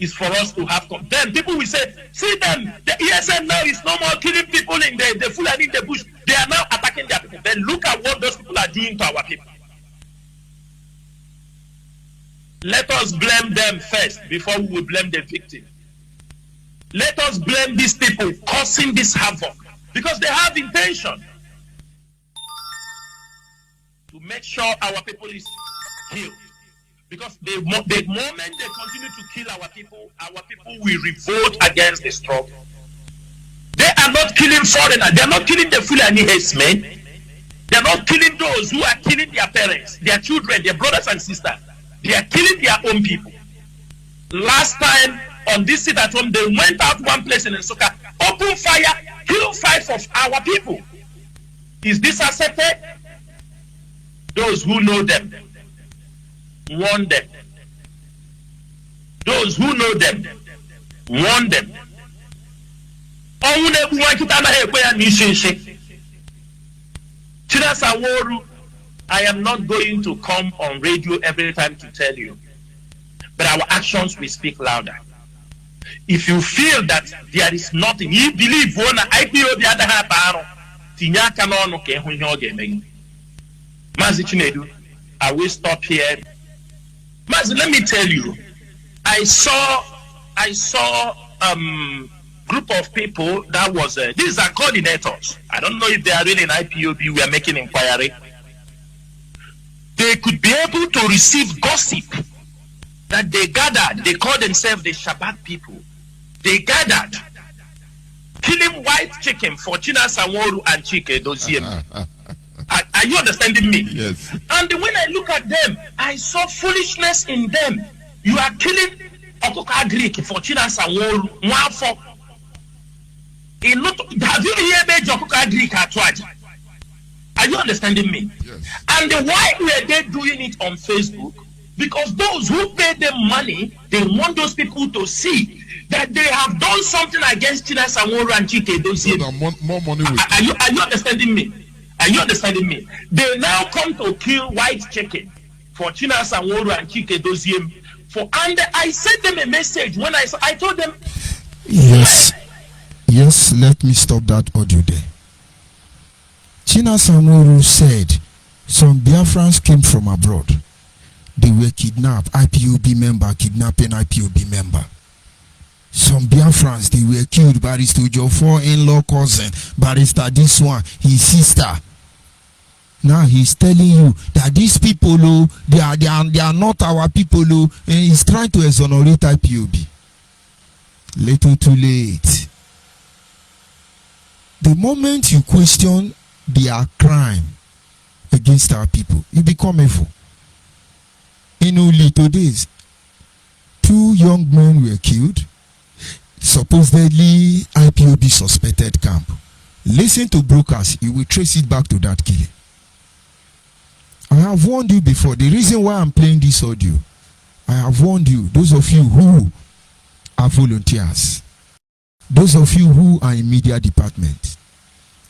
is for us to have. Then people will say, see them, the ESM now is no more killing people in the Fulani in the bush. They are now attacking their people. Then look at what those people are doing to our people. Let us blame them first before we will blame the victim. Let us blame these people causing this havoc because they have intention to make sure our people is killed. Because the moment they continue to kill our people will revolt against the struggle. They are not killing foreigners. They are not killing the Fulani herdsmen. They are not killing those who are killing their parents, their children, their brothers and sisters. They are killing their own people. Last time on this sit at home, they went out one place in Nsukka, open fire, kill 5 of our people. Is this accepted? Those who know them, warn them. Those who know them, warn them. Chinasa Nworu, I am not going to come on radio every time to tell you, but our actions will speak louder. If you feel that there is nothing, you believe one IPO the other half baro, Tinyaka no ke hunyoge. Mazi Chinedu, I will stop here. Mazi, let me tell you, I saw group of people that was, these are coordinators. I don't know if they are really in IPOB, we are making inquiry. They could be able to receive gossip that they gathered. They call themselves the Shabbat people. They gathered, killing white chicken for China Sanworu and Chike Doziem. Are you understanding me? Yes. And when I look at them, I saw foolishness in them. You are killing Okoka Greek for China Sanworu. Have you heard Okoka Greek at what? Are you understanding me? Yes. And why were they doing it on Facebook? Because those who pay them money, they want those people to see that they have done something against China Sanworu and Chike Doziem. So more money will Are you understanding me? Are you understanding me? They now come to kill white chicken for China Sanworu and Chike Doziem. And I sent them a message when I told them. Yes, let me stop that audio there. China Sanworu said some Biafrans came from abroad. They were kidnapped, IPOB member kidnapping IPOB member. Some Biafrans, they were killed. Barrister Jofor, in-law cousin, Barrister this one, his sister. Now he's telling you that these people, they are not our people, and he's trying to exonerate IPOB. Little too late. The moment you question their crime against our people, you become evil. In only 2 days, 2 young men were killed, supposedly IPOB suspected camp. Listen to brokers, you will trace it back to that killing. I have warned you before. The reason why I'm playing this audio, I have warned you, those of you who are volunteers, those of you who are in media department,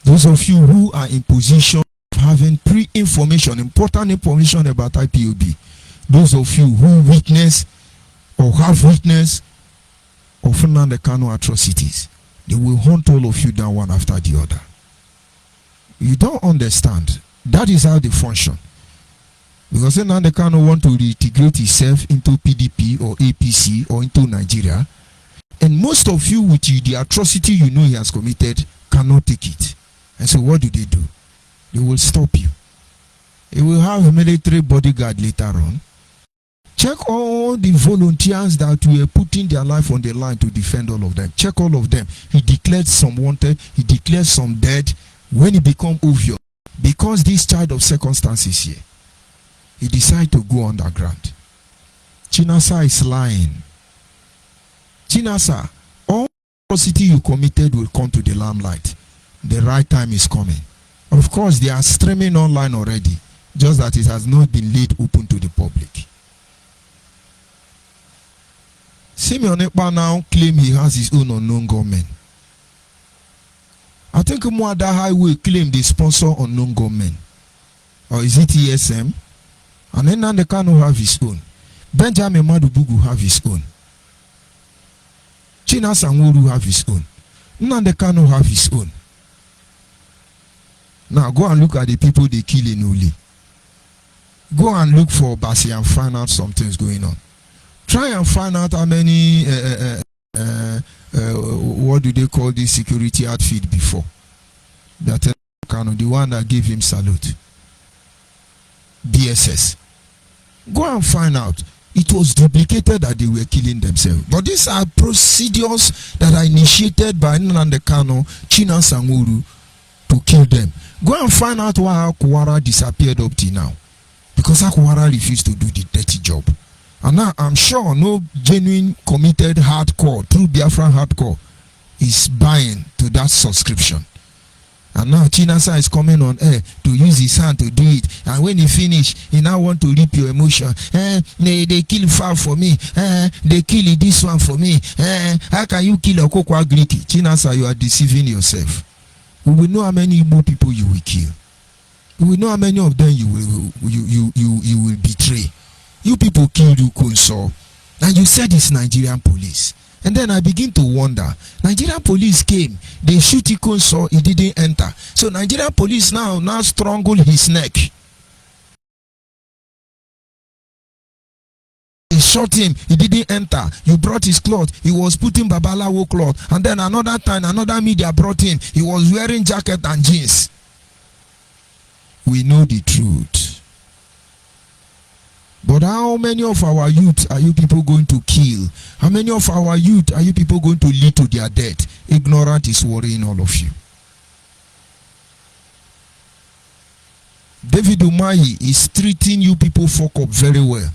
those of you who are in position of having pre-information, important information about IPOB, those of you who witness or have witnessed of Nnamdi Kanu atrocities, they will hunt all of you down one after the other. You don't understand. That is how they function. Because Nnamdi Kanu want to reintegrate himself into PDP or APC or into Nigeria, and most of you with the atrocity you know he has committed cannot take it. And so what do? They will stop you. They will have a military bodyguard later on. Check all the volunteers that were putting their life on the line to defend all of them. Check all of them. He declared some wanted, he declared some dead. When it become obvious, because this child of circumstances here, he decided to go underground. Chinasa is lying. Chinasa, all atrocity you committed will come to the limelight. The right time is coming. Of course, they are streaming online already, just that it has not been laid open to the public. Simeon Ekpa now claims he has his own unknown gunmen. I think Muada Highway claimed they sponsor unknown gunmen. Or is it ESM? And then Nnamdi Kanu have his own. Benjamin Madubugu have his own. China Sanworu have his own. Nnamdi Kanu have his own. Now go and look at the people they kill in Uli. Go and look for Basi and find out something's going on. Try and find out how many what do they call this security outfit before that Kanu, the one that gave him salute, BSS. Go and find out. It was duplicated that they were killing themselves. But these are procedures that are initiated by Nnamdi Kanu, China Sanworu to kill them. Go and find out why Akwara disappeared up to now. Because Akwara refused to do the dirty job. And now I'm sure no genuine committed hardcore, true Biafran hardcore is buying to that subscription. And now Chinasa is coming on air to use his hand to do it. And when he finish, he now want to reap your emotion. They kill far for me. They kill this one for me. How can you kill Okokwa Greeky? Chinasa, you are deceiving yourself. We will know how many Igbo people you will kill. We will know how many of them you will betray. You people killed Ukonso, and you said it's Nigerian police. And then I begin to wonder. Nigerian police came, they shoot Ukonso, he didn't enter. So Nigerian police now strangle his neck. They shot him, he didn't enter. You brought his cloth, he was putting Babalawo cloth. And then another time, another media brought him, he was wearing jacket and jeans. We know the truth. But how many of our youth are you people going to kill? How many of our youth are you people going to lead to their death? Ignorant is worrying all of you. David Umahi is treating you people fuck up very well.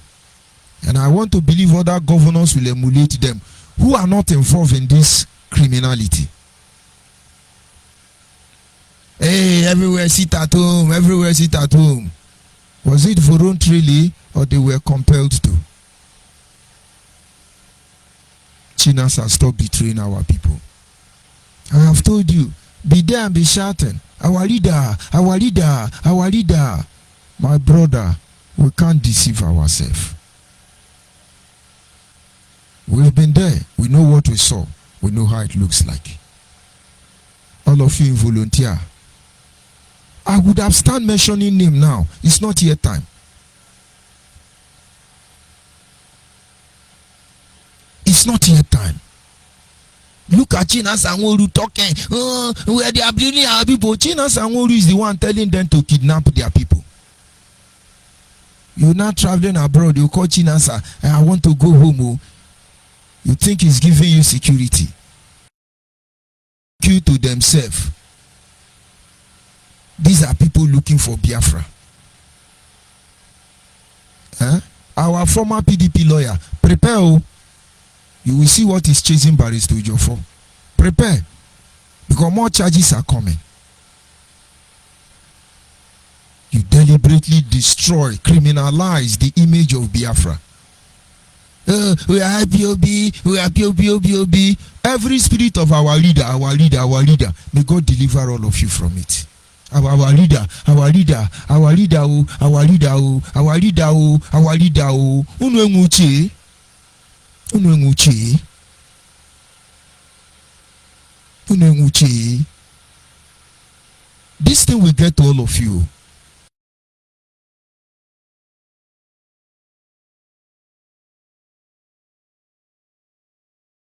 And I want to believe other governors will emulate them who are not involved in this criminality. Hey, everywhere sit at home, everywhere sit at home. Was it voluntarily or they were compelled to? Chinas have stopped betraying our people. I have told you, be there and be shouting, our leader, our leader, our leader. My brother, we can't deceive ourselves. We've been there. We know what we saw. We know how it looks like. All of you volunteer. I would have started mentioning name now. It's not yet time. It's not yet time. Look at China Sanwo-Olu talking. Where they are bringing our people. China Sanwo-Olu is the one telling them to kidnap their people. You're not traveling abroad. You call China Sa, I want to go home. Oh. You think he's giving you security. Due to themselves. These are people looking for Biafra. Our former PDP lawyer, prepare. Oh. You will see what is chasing Barrister Ujo for. Prepare. Because more charges are coming. You deliberately destroy, criminalize the image of Biafra. We are IPOB, we are POB. Every spirit of our leader, our leader, our leader. May God deliver all of you from it. Our leader, our leader, our leader, our leader, our leader, our leader, Unwenguchi. Unwenguchi. Unwenguchi. This thing will get to all of you.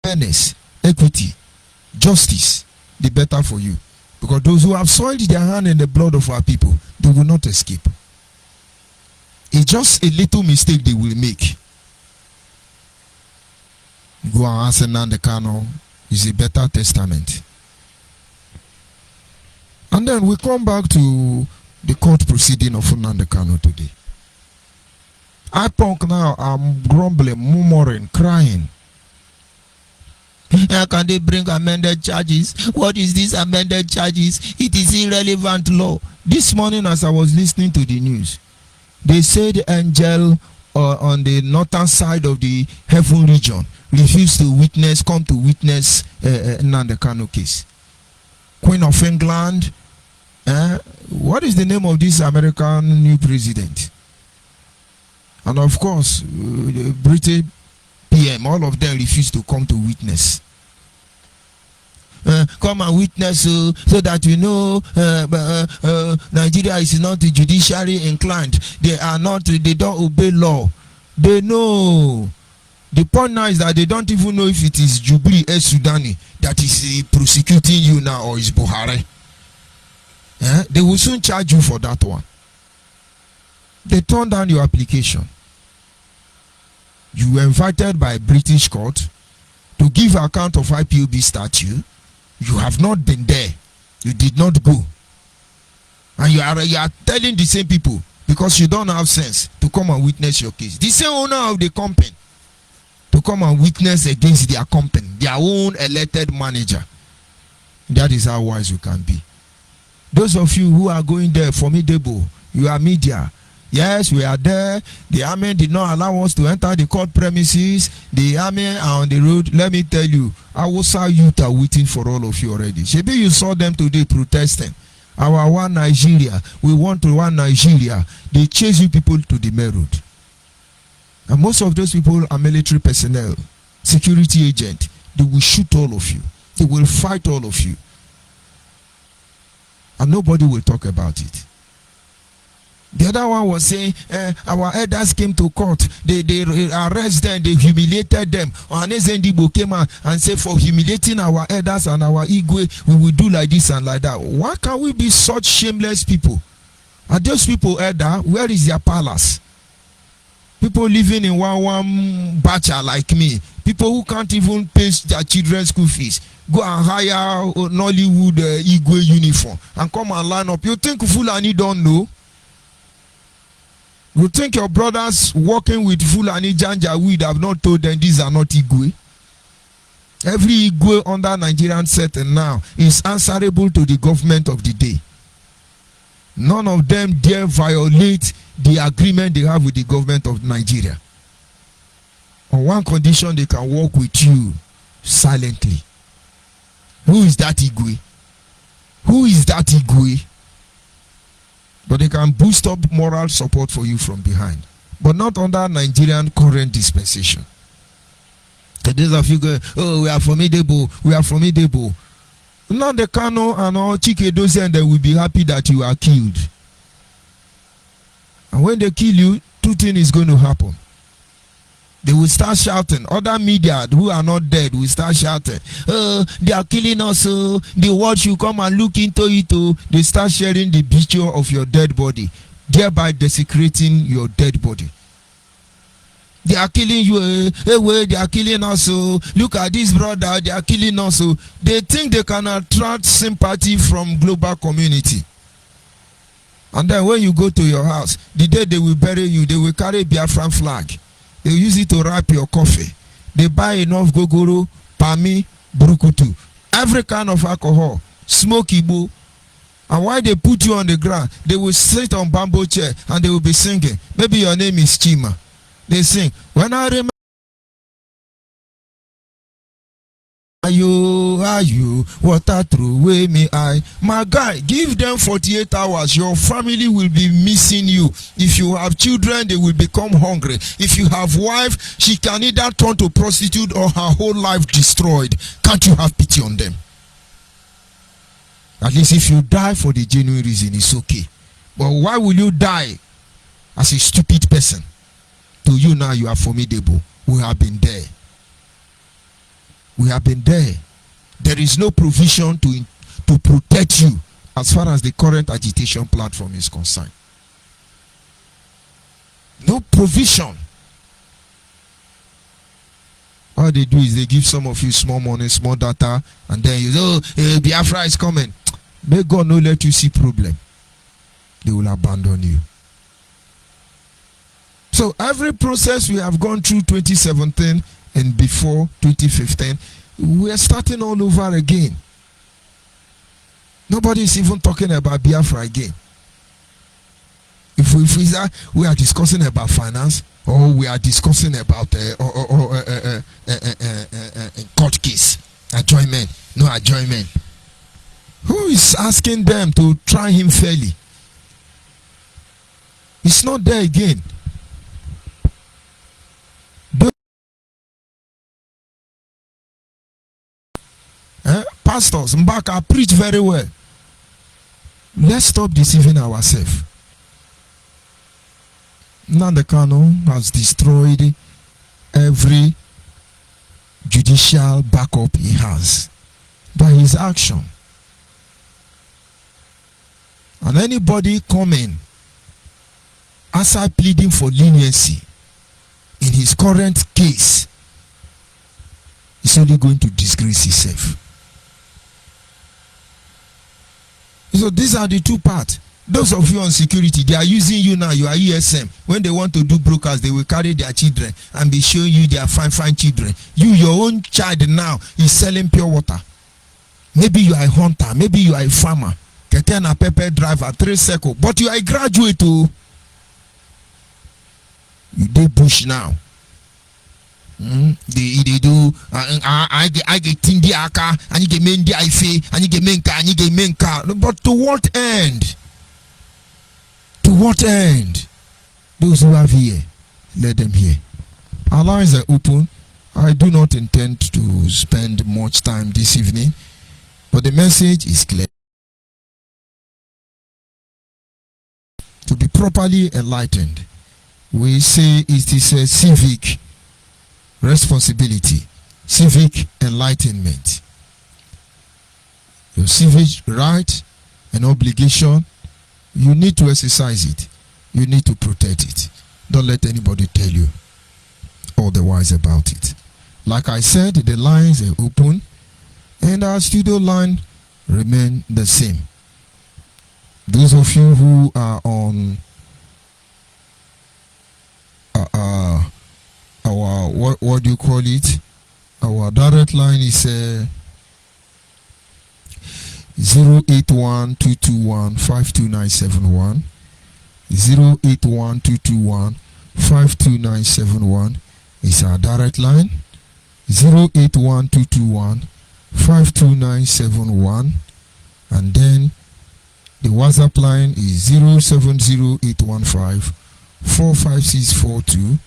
Fairness, equity, justice, the better for you. Because those who have soiled their hand in the blood of our people, they will not escape. It's just a little mistake they will make. Go and ask Nnamdi Kanu is a better testament. And then we come back to the court proceeding of Nnamdi Kanu today. IPONC now are grumbling, murmuring, crying. How can they bring amended charges? What is this amended charges? It is irrelevant law. This morning as I was listening to the news, they said Angel on the northern side of the heaven region refused to witness, come to witness Nnamdi Kanu case. Queen of England, what is the name of this American new president? And of course, British PM, all of them refused to come to witness. Come and witness so that you know Nigeria is not the judiciary inclined. They are not, they don't obey law. They know. The point now is that they don't even know if it is Jubilee Sudani that is prosecuting you now or is Buhari. They will soon charge you for that one. They turned down your application. You were invited by a British court to give account of IPOB statute. You have not been there. You did not go. And you are telling the same people, because you don't have sense, to come and witness your case. The same owner of the company to come and witness against their company, their own elected manager. That is how wise you can be. Those of you who are going there, formidable, you are media. Yes, we are there. The army did not allow us to enter the court premises. The army are on the road. Let me tell you, Hausa youth are waiting for all of you already. Maybe you saw them today protesting. Our one Nigeria, we want to one Nigeria. They chase you people to the main road. And most of those people are military personnel, security agent. They will shoot all of you. They will fight all of you. And nobody will talk about it. The other one was saying, our elders came to court. They arrested them, they humiliated them. Ohanezendibo came out and said, for humiliating our elders and our Igwe, we will do like this and like that. Why can we be such shameless people? Are those people elder? Where is their palace? People living in one bacha like me. People who can't even pay their children's school fees. Go and hire Nollywood Igwe uniform and come and line up. You think Fulani don't know? You think your brothers working with Fulani Janjaweed have not told them these are not Igwe? Every Igwe under Nigerian setting now is answerable to the government of the day. None of them dare violate the agreement they have with the government of Nigeria. On one condition, they can work with you silently. Who is that Igwe? Who is that Igwe? But they can boost up moral support for you from behind. But not under Nigerian current dispensation. The days of you go, oh, we are formidable, we are formidable. Now the Kano and all Chikedozi, and they will be happy that you are killed. And when they kill you, two things is going to happen. They will start shouting. Other media who are not dead will start shouting. Oh, they are killing us. Oh, the world should come and look into it. Oh. They start sharing the picture of your dead body, thereby desecrating your dead body. They are killing you. Hey, they are killing us. Oh. Look at this brother. They are killing us. Oh. They think they can attract sympathy from global community. And then when you go to your house, the day they will bury you, they will carry Biafran flag. They use it to wrap your coffee. They buy enough gogoro, pami, brukutu, every kind of alcohol, smoke Igbo. And while they put you on the ground, they will sit on bamboo chair and they will be singing. Maybe your name is Chima. They sing, when I remember you, water through away me I. My guy, give them 48 hours. Your family will be missing you. If you have children, they will become hungry. If you have wife, she can either turn to prostitute or her whole life destroyed. Can't you have pity on them? At least if you die for the genuine reason, it's okay. But why will you die as a stupid person? To you now, you are formidable. We have been there. We have been there. There is no provision to protect you as far as the current agitation platform is concerned. No provision. All they do is they give some of you small money, small data, and then you know, Biafra is coming. May God not let you see problem. They will abandon you. So every process we have gone through 2017 and before 2015, we are starting all over again. Nobody is even talking about Biafra again. If we are discussing about finance, or we are discussing about court case, adjournment, no adjournment. Who is asking them to try him fairly? It's not there again. Pastors, Mbaka preach very well. Let's stop deceiving ourselves. Nnamdi Kanu has destroyed every judicial backup he has by his action. And anybody coming outside pleading for leniency in his current case is only going to disgrace himself. So these are the two parts. Those of you on security, they are using you now. You are ESM. When they want to do brokers, they will carry their children and be showing you their fine children. You, your own child now, is selling pure water. Maybe you are a hunter. Maybe you are a farmer. Ketena pepper driver, 3 circle. But you are a graduate too. You do bush now. They do I get tindi aka and you get mendi ife and you get menka and you get menka. But to what end? To what end? Those who have here, let them hear. Our lines are open. I do not intend to spend much time this evening, but the message is clear. To be properly enlightened. We say it is a civic responsibility, civic enlightenment. Your civic right and obligation, you need to exercise it. You need to protect it. Don't let anybody tell you otherwise about it. Like I said, the lines are open and our studio line remain the same. Those of you who are on our what do you call it? Our direct line is 081-221-52971. 081-221-52971 is our direct line. 081-221-52971, and then the WhatsApp line is 070-815-45642.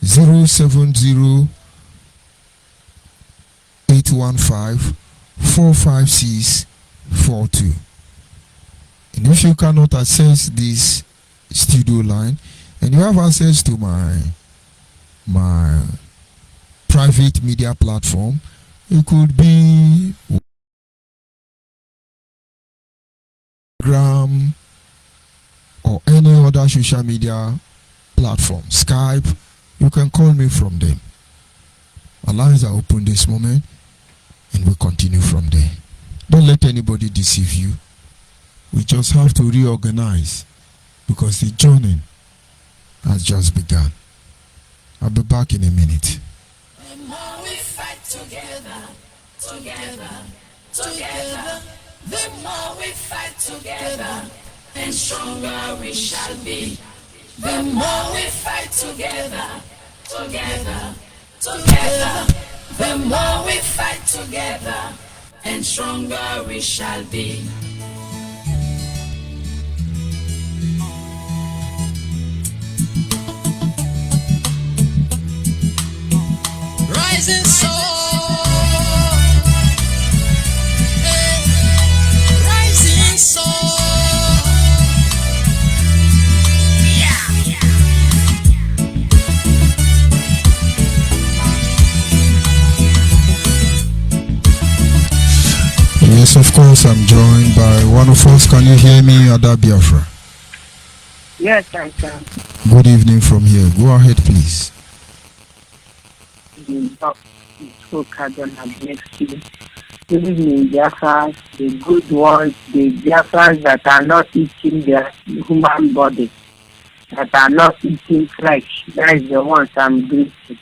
070-815-45642. And if you cannot access this studio line and you have access to my private media platform, it could be Instagram or any other social media platform, Skype. You can call me from them. Our lines are open this moment and we'll continue from there. Don't let anybody deceive you. We just have to reorganize because the journey has just begun. I'll be back in a minute. The more we fight together, the more we fight together, and stronger we shall be. The more we fight together, the more we fight together, and stronger we shall be. Rising sun, rising sun. Yes, of course, I'm joined by one of us. Can you hear me, Ada Biafra? Yes, I can. Good evening from here. Go ahead, please. Good evening, Biafras, the good ones, the Biafras that are not eating their human body, that are not eating flesh. That is the ones I'm greeting.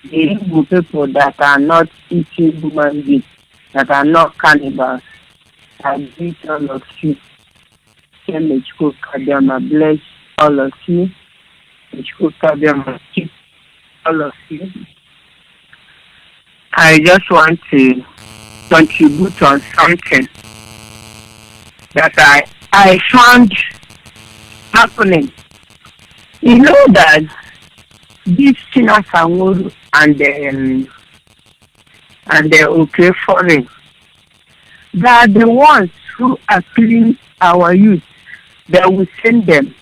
The Igbo people that are not eating human beings, that are not cannibals. I greet all of you. Bless all of you. Keep all of you. I just want to contribute on something that I found happening. You know that this China Samuru and the OK foreign, they are the ones who are killing our youth. They will send them.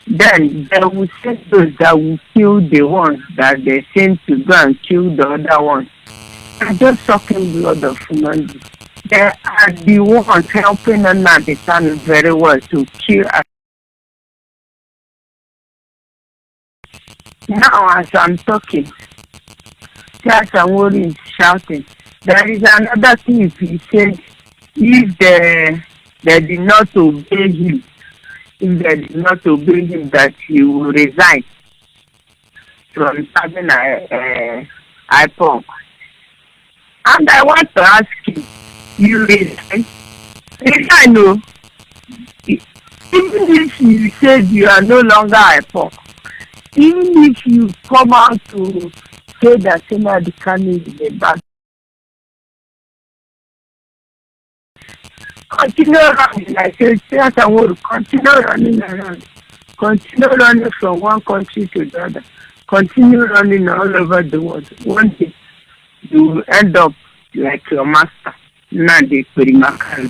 Then they will send those that will kill the ones that they send to go and kill the other ones. They're just sucking blood of human beings. They are the ones helping and understand very well to kill us. Now as I'm talking, Samori is shouting. There is another thing if he said, if they did not obey him, that he will resign from having IPOC. And I want to ask you, you resign? If I know, even if you said you are no longer IPOC, even if you come out to say that somebody can is the bad, continue running. I said, continue running around. Continue running from one country to the other. Continue running all over the world. One day, you will end up like your master, Nadi Perimakari.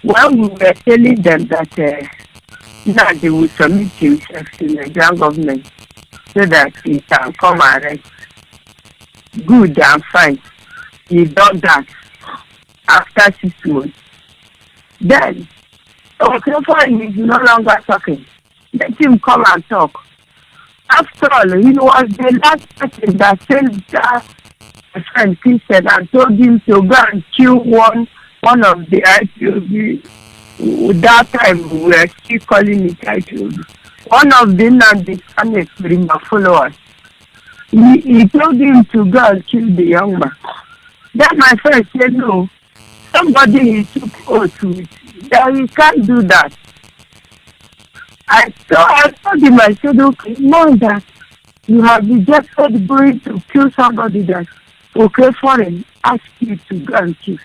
When we were telling them that Now they will submit himself to the Nigerian government so that he can come and rest. Good and fine. He done that after 6 months. Then, fine is no longer talking. Let him come and talk. After all, he was the last person that sent that friend Christian and told him to go and kill one of the IPOB. That time we were still calling it IPOB. One of them and the Spanish followers. He told him to go and kill the young man. Then my friend said, no, somebody he took oath with, that he can't do that. I told him, I said, okay, know that you have rejected going to kill somebody that, okay, foreign, ask you to go and kill.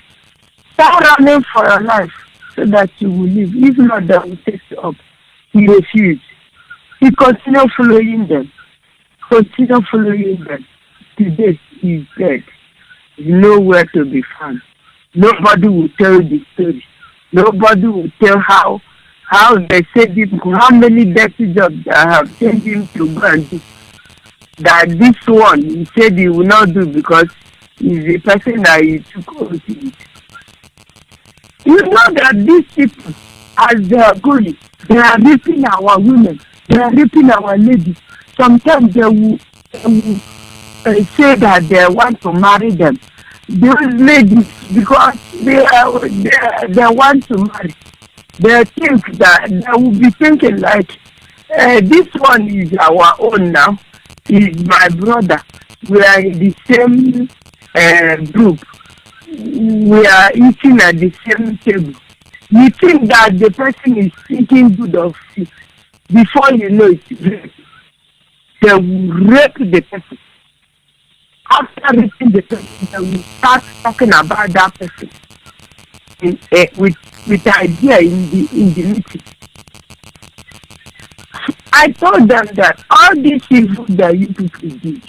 Start running for your life so that you will live. If not, that will take you up. He refused. He continued following them. Today, he's dead. He's nowhere to be found. Nobody will tell the story. Nobody will tell how they said him, how many dirty jobs that have sent him to go and do. That this one, he said he will not do because he's a person that he took oath with. You know that these people, as they are going, they are raping our women, they are raping our ladies. Sometimes they will say that they want to marry them. Those ladies, because they want to marry, they think that they will be thinking like, this one is our own now, is my brother. We are in the same group. We are eating at the same table. You think that the person is thinking good of you. Before you know it, they will rape the person. After raping the person, they will start talking about that person with idea in the meeting. I told them that all these evil that you people did,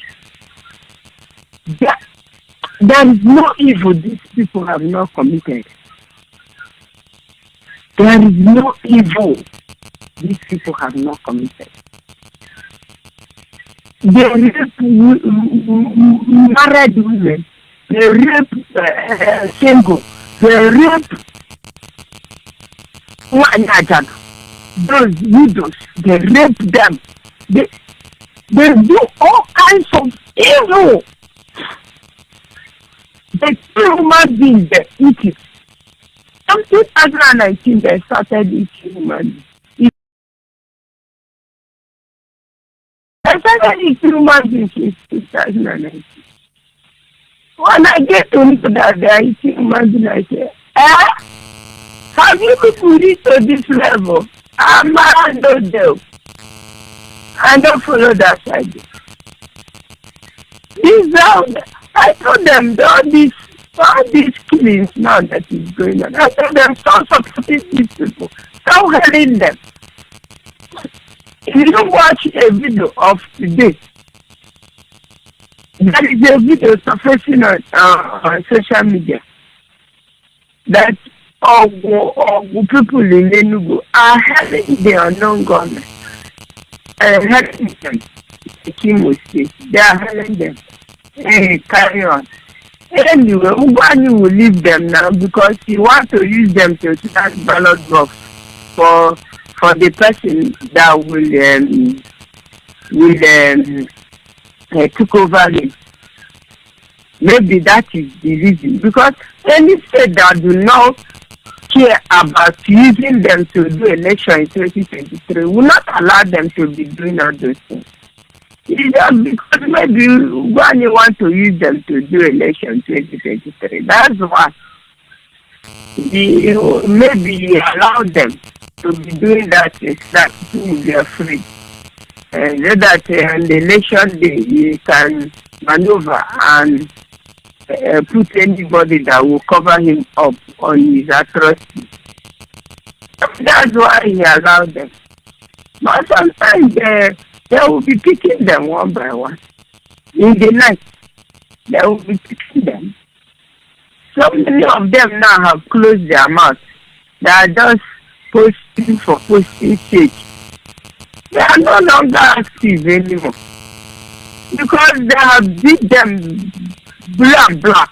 there is no evil these people have not committed. There is no evil these people have not committed. They rape married women, they rape single, they rape those widows, they rape them. They do all kinds of evil. They kill human beings, they eat it. From 2019, they started eating human beings. They started eating human beings in 2019. When I get to know that they are eating human beings, I say, have you people reached to this level? I don't know. I don't follow that side. I told them all these killings now that is going on. I told them, stop supporting these people. Stop hurting them. If you watch a video of today, there is a video surfacing on social media that all people in Enugu are having the unknown government and helping them. They are helping them. Hey, carry on. Anyway, Ugani will leave them now because he wants to use them to start ballot box for the person that will took over him. Maybe that is the reason. Because any state that do not care about using them to do election in 2023 will not allow them to be doing all those things. It's just because maybe Ugani want to use them to do election in 2023. That's why maybe he allowed them to be doing that people will be afraid. And so that on the election day he can maneuver and put anybody that will cover him up on his atrocities. That's why he allowed them. But sometimes they will be picking them one by one. In the night, they will be picking them. So many of them now have closed their mouths. They are just posting for posting sake. They are no longer active anymore because they have beat them black.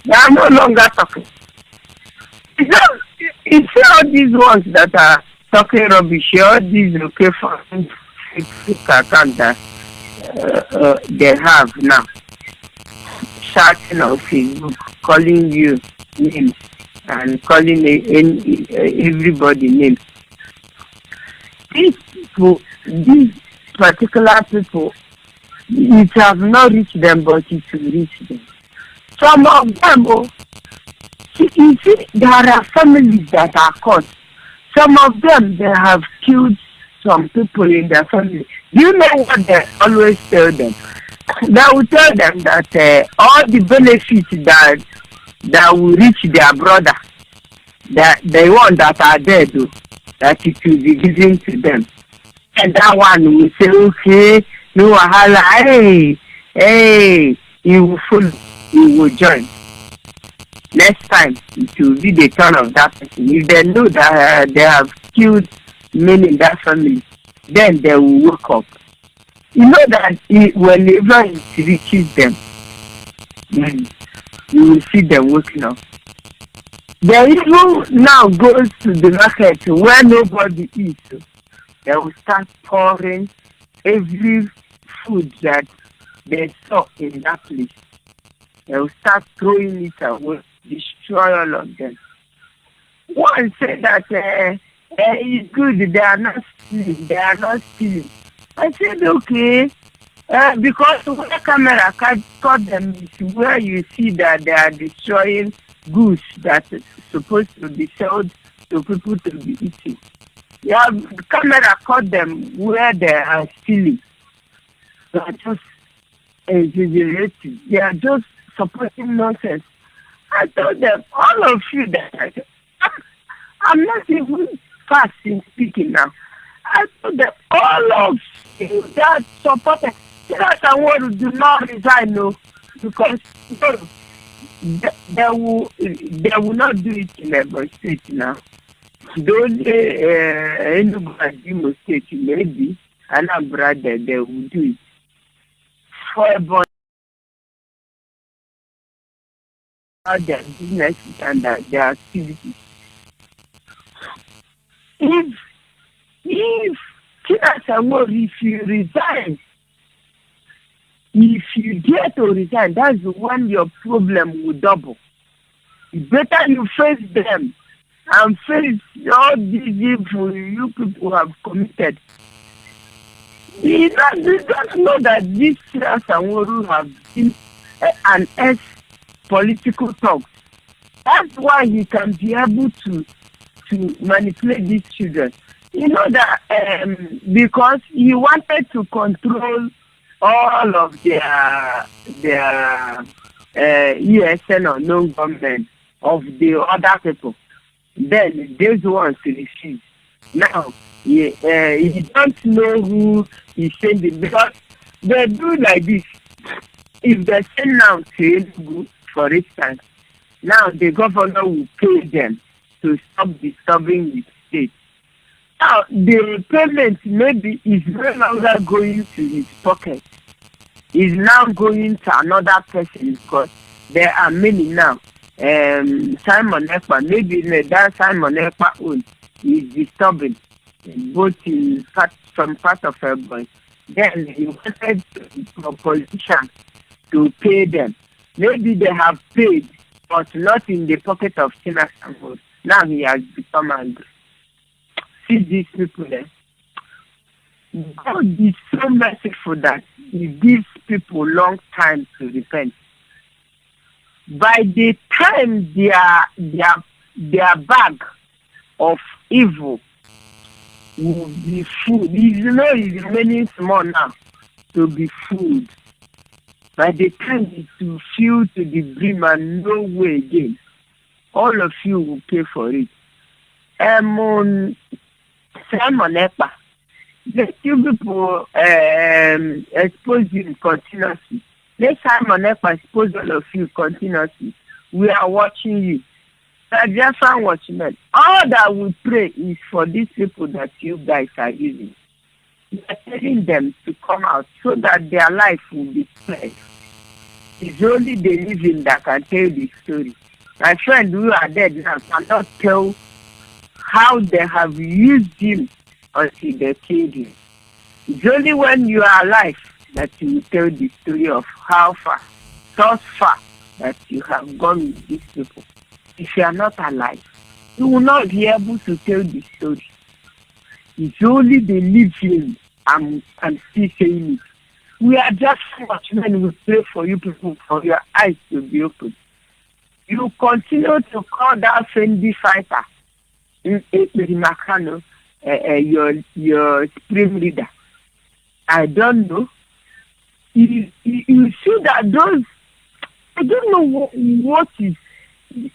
They are no longer talking. You see all these ones that are talking rubbish, all these okay for Facebook account that they have now, shouting on Facebook, calling you names and calling everybody names. These people, these particular people, it has not reached them, but it will reach them. Some of them, you see, there are families that are caught. Some of them, they have killed some people in their family. Do you know what they always tell them? They will tell them that all the benefits that will reach their brother, that the one that are dead, that it will be given to them. And that one will say, okay, no wahala, hey, you will follow, you will join. Next time, it will be the turn of that person. If they know that they have killed many in that family, then they will wake up. You know that whenever it reaches them, then you will see them waking up. They even now go to the market where nobody eats. They will start pouring every food that they saw in that place. They will start throwing it away, destroy all of them. One said that it's good, they are not stealing. I said, okay, because when the camera caught them, is where you see that they are destroying goods that is supposed to be sold to people to be eating. Yeah, the camera caught them where they are stealing. They are just exaggerating. They are just supporting nonsense. I told them, all of you that I'm not even fast in speaking now. I told them, all of you that supported, that I want to do not resign, no, because they will not do it in Lagos State now. Those Enugu State maybe, and I'm brother, they will do it for about their business and their activities. If you resign, if you dare to resign, that's when your problem will double. It's better you face them and face all these evil you people have committed. You don't know that this Sanwo-Olu have been an ex-political talk. That's why he can be able to manipulate these children. You know that because he wanted to control all of their ESN or non-government of the other people. Then these ones refuse. Now he don't know who is sending, because they do like this. If they send now to Enugu, for instance, now the governor will pay them to stop disturbing the state. Now the payment maybe is no longer going to his pocket. Is now going to another person, because there are many now. Simon Ekpa, maybe that Simon Ekpa own is disturbing both in some part of her voice. Then he wanted for politicians to pay them. Maybe they have paid, but not in the pocket of Tina Sanwo. Now he has become angry. See these people there. God is so merciful that he gives people long time to repent. By the time their bag of evil will be full, it's remaining small now to be full. By the time it will fill to the brim and no way again, all of you will pay for it. Simon Ekpa, let you people expose him continuously. Let Simon Ekpa expose all of you continuously. We are watching you. Biafran watchmen, all that we pray is for these people that you guys are using. We are telling them to come out so that their life will be spared. It's only the living that can tell the story. My friend who are dead now cannot tell how they have used him until they killed him. It's only when you are alive that you will tell the story of how far, thus far, that you have gone with these people. If you are not alive, you will not be able to tell the story. It's only the living. I'm still saying it. We are just watchmen. We pray for you people for your eyes to be open. You continue to call that friendly fighter Makano, your supreme leader. I don't know. You see that those, I don't know what is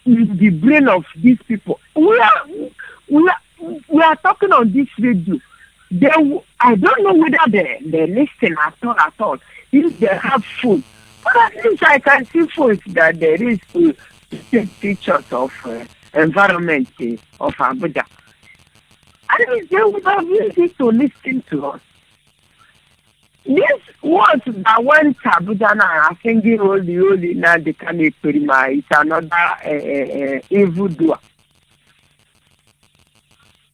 the brain of these people. We are talking on this radio. I don't know whether they listen at all. If they have phone, but at least I can see phones that there is to take pictures of environment of Abuja. At least they would have used it to listen to us. This was that went to Abuja now, I think holy now they can experiment. It's another evil doer.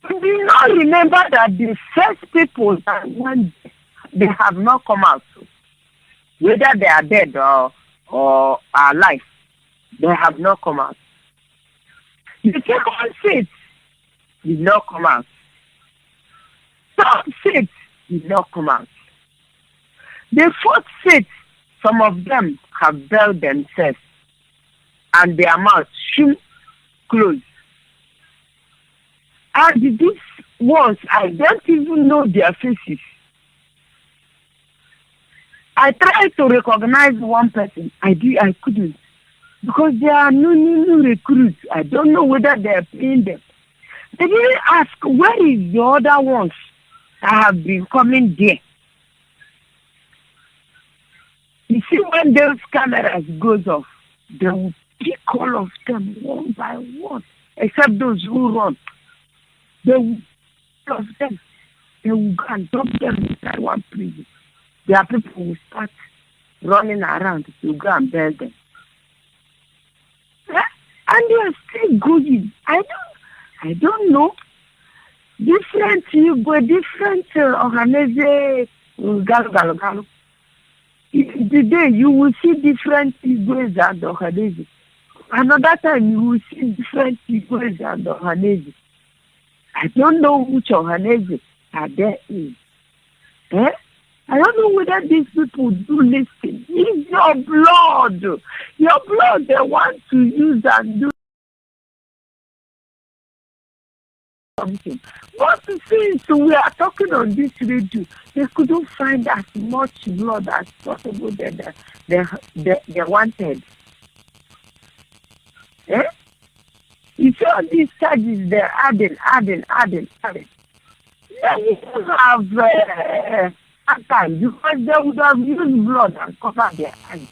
Do you not remember that the first people that when they have not come out, whether they are dead or are alive, they have not come out. The second seat did not come out. Third seat did not come out. The fourth seat, some of them have veiled themselves and their mouths closed. And these ones, I don't even know their faces. I tried to recognize one person. I couldn't. Because they are new recruits. I don't know whether they are paying them. They didn't ask, where is the other ones that have been coming there? You see, when those cameras goes off, they will pick all of them one by one, except those who run. They will pick all of them. They will go and dump them inside one prison. Their people will start running around to go and bury them. And they are still going. I don't know. Different organization. Today you will see different Igwes and Ohanese. Another time you will see different Igwes and Ohanese. I don't know which Ohanese are there in. I don't know whether these people do listen. It's your blood. Your blood they want to use and do something. But since we are talking on this radio, they couldn't find as much blood as possible that they wanted. You see all these charges they're adding. They wouldn't have time because they would have used blood and covered their eyes.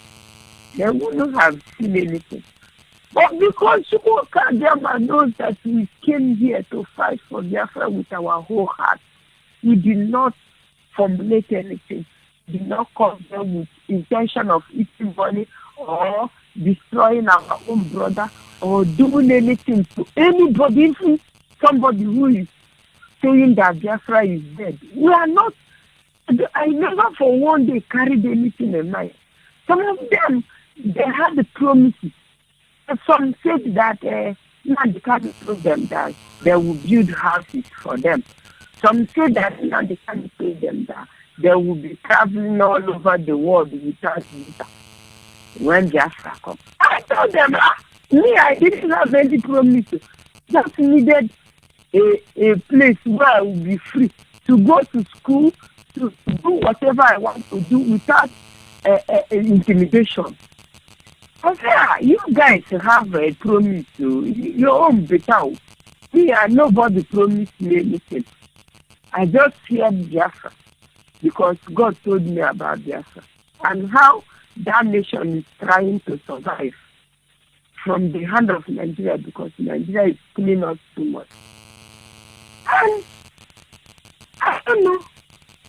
They wouldn't have seen anything. But because Chukwukadiyama knows that we came here to fight for Biafra with our whole heart, we did not formulate anything. We did not come here with intention of eating money or destroying our own brother or doing anything to anybody, even somebody who is saying that Biafra is dead. We are not. I never for one day carried anything in mind. Some of them, they had the promises. Some said that Nandikari told them that they will build houses for them. Some said that Nandikari told them that they will be traveling all over the world without visa when Biafra comes. I told them, I didn't have any promises. Just needed a place where I will be free to go to school, to do whatever I want to do without intimidation. I said, you guys have a promise to your own better. Nobody promised me anything. I just heard Biafra because God told me about Biafra and how that nation is trying to survive from the hand of Nigeria because Nigeria is killing us too much. And I don't know,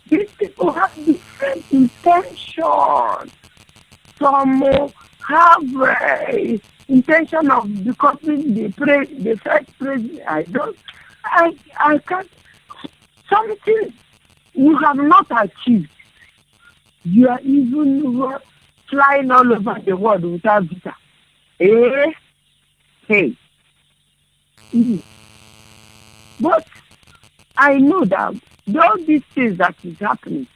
these people have different intentions. Some have intention of becoming the first president. I can't. Something you have not achieved. You are even flying all over the world without visa. Hey. But I know that all these things that is happening,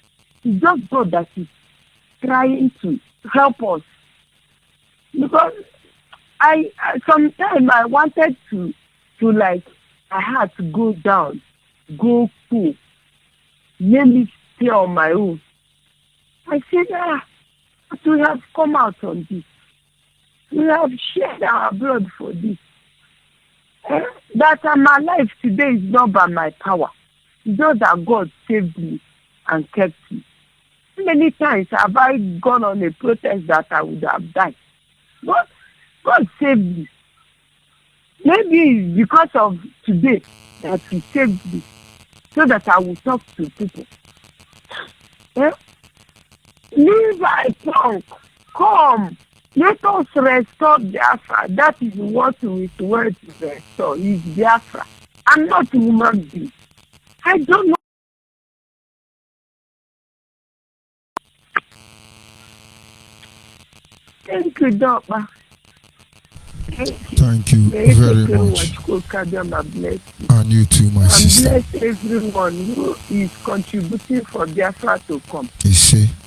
it's just God that is trying to help us. Because sometimes I wanted to like, I had to go down, go cool, let me stay on my own. I said, but we have come out on this. We have shared our blood for this. That I'm alive today is not by my power. It's just that God saved me and kept me. Many times have I gone on a protest that I would have died. But God saved me. Maybe it's because of today that He saved me, so that I will talk to people. Leave thy tongue, come, let us restore Biafra. That is what we want to restore, is Biafra. I'm not a human being. I don't know. Thank you, Doctor. Thank you very much. And you too, my sister. Bless everyone who is contributing for Biafra to come.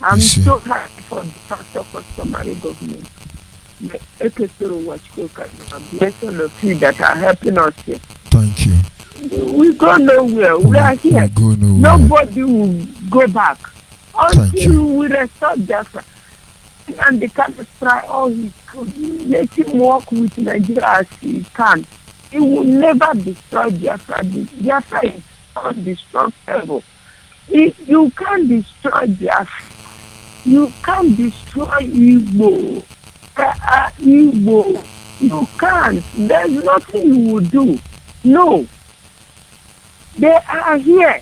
I'm so happy for the pastor customary government. Bless all of you that are helping us here. Thank you. We go nowhere. We are here. We go nowhere. Nobody will go back until we restore Biafra. And they can try all he could. Let him work with Nigeria as he can. He will never destroy Biafra. Biafra is undestructible. You can't destroy Biafra. You can't destroy Igbo. Igbo. You can't. There's nothing you will do. No. They are here.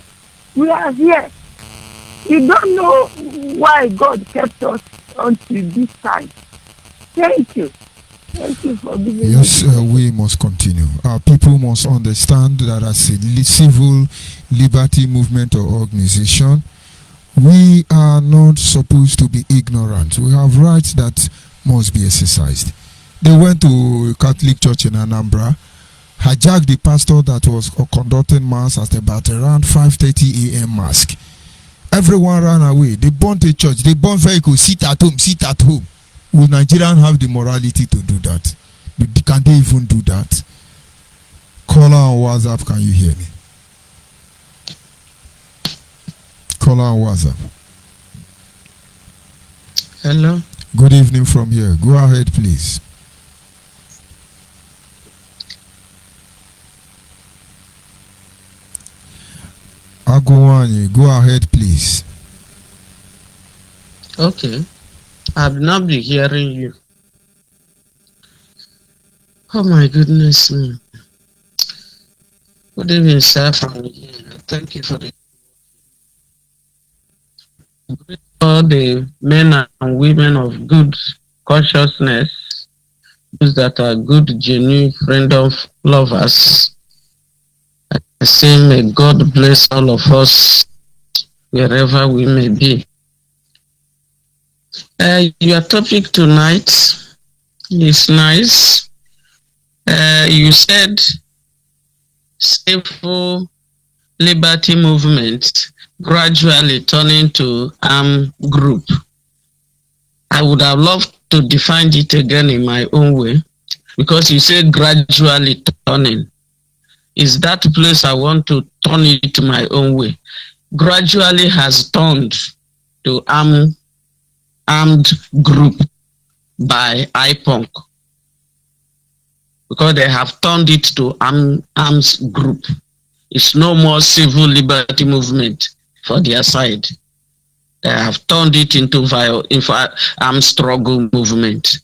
We are here. You don't know why God kept us until this time. Thank you. Thank you for giving me. Yes, we must continue. Our people must understand that as a civil liberty movement or organization, we are not supposed to be ignorant. We have rights that must be exercised. They went to a Catholic church in Anambra, hijacked the pastor that was conducting mass at about around 5:30 a.m. mass. Everyone ran away. They burnt a church. They burnt vehicles. Sit at home. Sit at home. Will Nigerians have the morality to do that? Can they even do that? Caller on WhatsApp, can you hear me? Caller on WhatsApp. Hello. Good evening from here. Go ahead, please. Agowani, go ahead, please. Okay. I've not been hearing you. Oh my goodness me. Good evening, sir, from here. Thank you for the all the men and women of good consciousness, those that are good, genuine freedom lovers. I say may God bless all of us wherever we may be. Your topic tonight is nice. You said civil liberty movement gradually turning to armed group. I would have loved to define it again in my own way, because you said gradually turning. Is that place I want to turn it my own way. Gradually has turned to armed group by IPONC, because they have turned it to arms group. It's no more civil liberty movement for their side. They have turned it into armed struggle movement.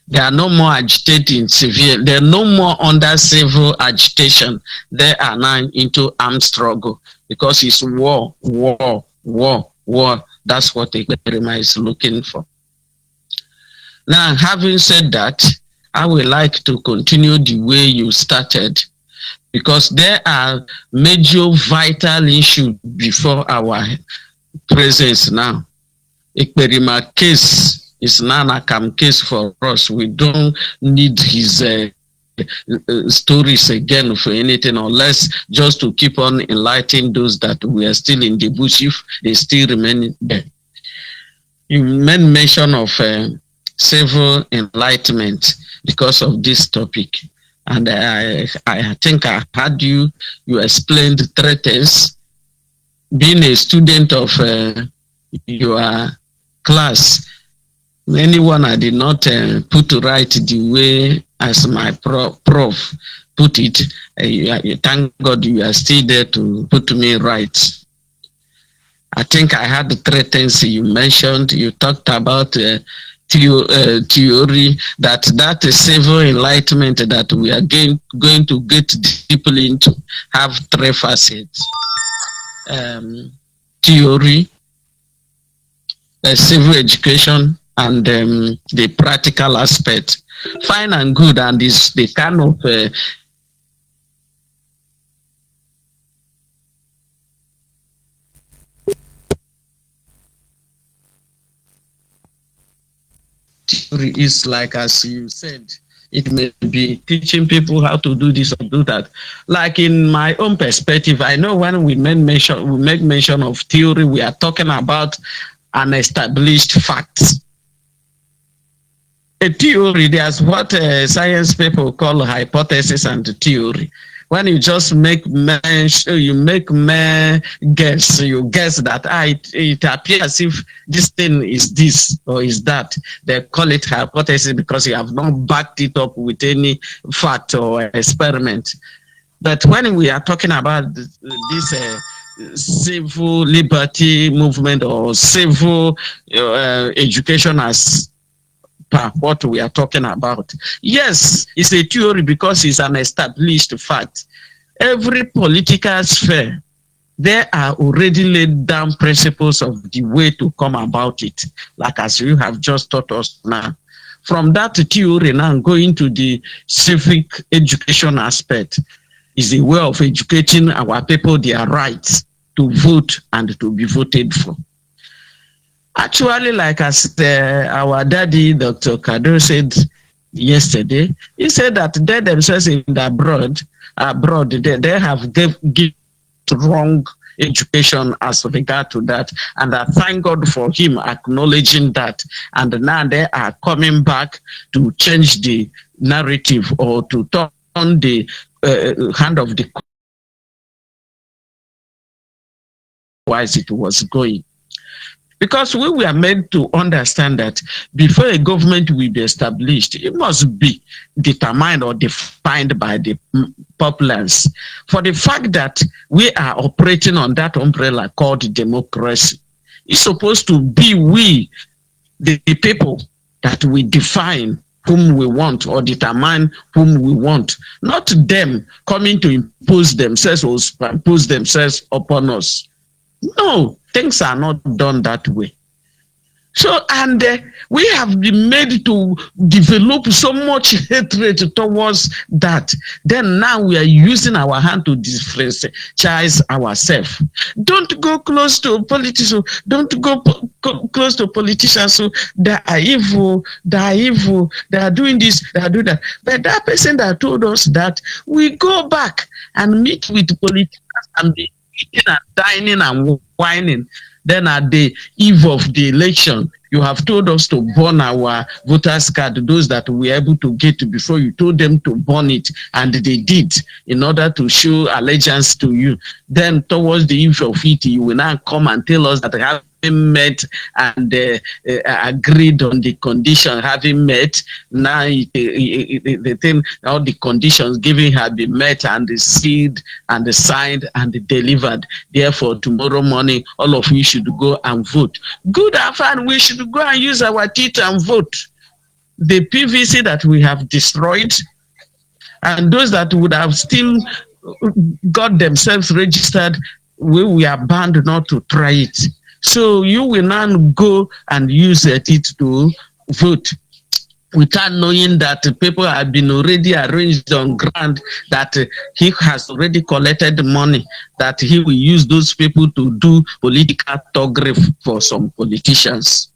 They are no more agitating civil. They are no more under civil agitation. They are now into armed struggle because it's war, war, war, war. That's what Ekperima is looking for. Now, having said that, I would like to continue the way you started, because there are major vital issues before our presence now. Ekperima case is not a case for us. We don't need his stories again for anything, unless just to keep on enlightening those that we are still in the bush if they still remain there. You made mention of civil enlightenment because of this topic, and I think I heard you explained three things. Being a student of your class, anyone I did not put right the way as my prof put it, thank God you are still there to put me right. I think I had the three things you mentioned. You talked about theory that civil enlightenment that we are going to get deeply into have three facets. Theory, civil education, and the practical aspect. Fine and good, and is the kind of theory is like, as you said, it may be teaching people how to do this or do that. Like in my own perspective, I know when we make mention of theory, we are talking about an established fact. A theory, there's what science people call hypothesis and theory. When you just make guess, you guess that it appears if this thing is this or is that. They call it hypothesis because you have not backed it up with any fact or experiment. But when we are talking about this civil liberty movement or civil education as what we are talking about, yes, it's a theory because it's an established fact. Every political sphere, there are already laid down principles of the way to come about it, like as you have just taught us now. From that theory now going to the civic education aspect is a way of educating our people their rights to vote and to be voted for. Actually, like as our daddy, Dr. Kado, said yesterday, he said that they themselves in the abroad, they have given wrong education as regard to that. And I thank God for him acknowledging that. And now they are coming back to change the narrative or to turn the hand of the wise it was going. Because we were meant to understand that before a government will be established, it must be determined or defined by the populace. For the fact that we are operating on that umbrella called democracy, it's supposed to be we, the people, that we define whom we want or determine whom we want, not them coming to impose themselves or impose themselves upon us. No, things are not done that way. So, and we have been made to develop so much hatred towards that. Then now we are using our hand to differentiate ourselves. Don't go close to politicians. Don't go close to politicians. So they are evil. They are evil. They are doing this. They are doing that. But that person that told us that, we go back and meet with politicians and be eating and dining and whining. Then at the eve of the election, you have told us to burn our voters' card, those that we were able to get before. You told them to burn it, and they did in order to show allegiance to you. Then towards the eve of it, you will now come and tell us that having met and agreed on the condition, having met, now the thing, all the conditions given have been met and sealed and signed and delivered. Therefore, tomorrow morning, all of you should go and vote. Good and fine, we should go and use our teeth and vote. the PVC that we have destroyed, and those that would have still got themselves registered, we are bound not to try it. So you will now go and use it to vote without knowing that people have been already arranged on ground, that he has already collected money, that he will use those people to do political thuggery for some politicians.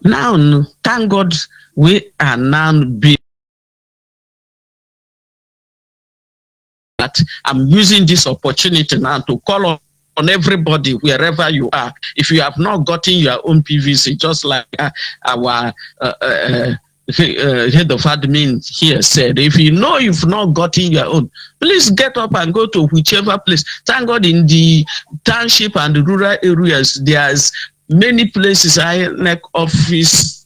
Now, thank God, we are now being that. I'm using this opportunity now to call on everybody, wherever you are. If you have not gotten your own PVC, just like our head of admin here said, if you know you've not gotten your own, please get up and go to whichever place. Thank God, in the township and the rural areas, there's many places like officers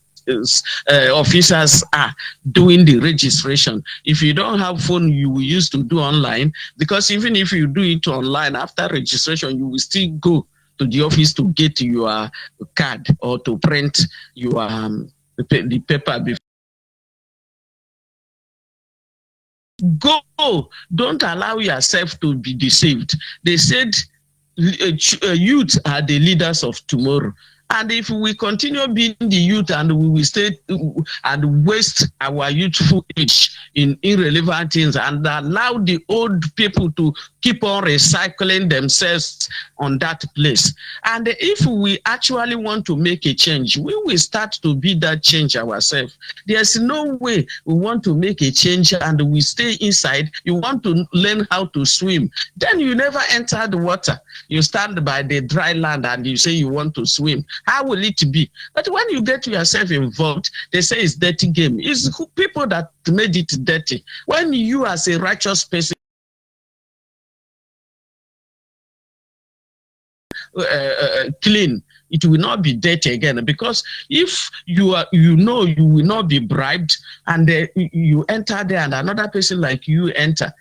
are doing the registration. If you don't have phone, you will use to do online, because even if you do it online, after registration, you will still go to the office to get your card or to print your the paper before. Go, don't allow yourself to be deceived. They said youth are the leaders of tomorrow. And if we continue being the youth and we will stay and waste our youthful age in irrelevant things and allow the old people to keep on recycling themselves on that place. And if we actually want to make a change, we will start to be that change ourselves. There's no way we want to make a change and we stay inside. You want to learn how to swim, then you never enter the water. You stand by the dry land and you say you want to swim. How will it be? But when you get yourself involved, they say it's dirty game. It's people that made it dirty. When you as a righteous person clean, it will not be dirty again. Because if you are, you know, you will not be bribed, and you enter there and another person like you enter,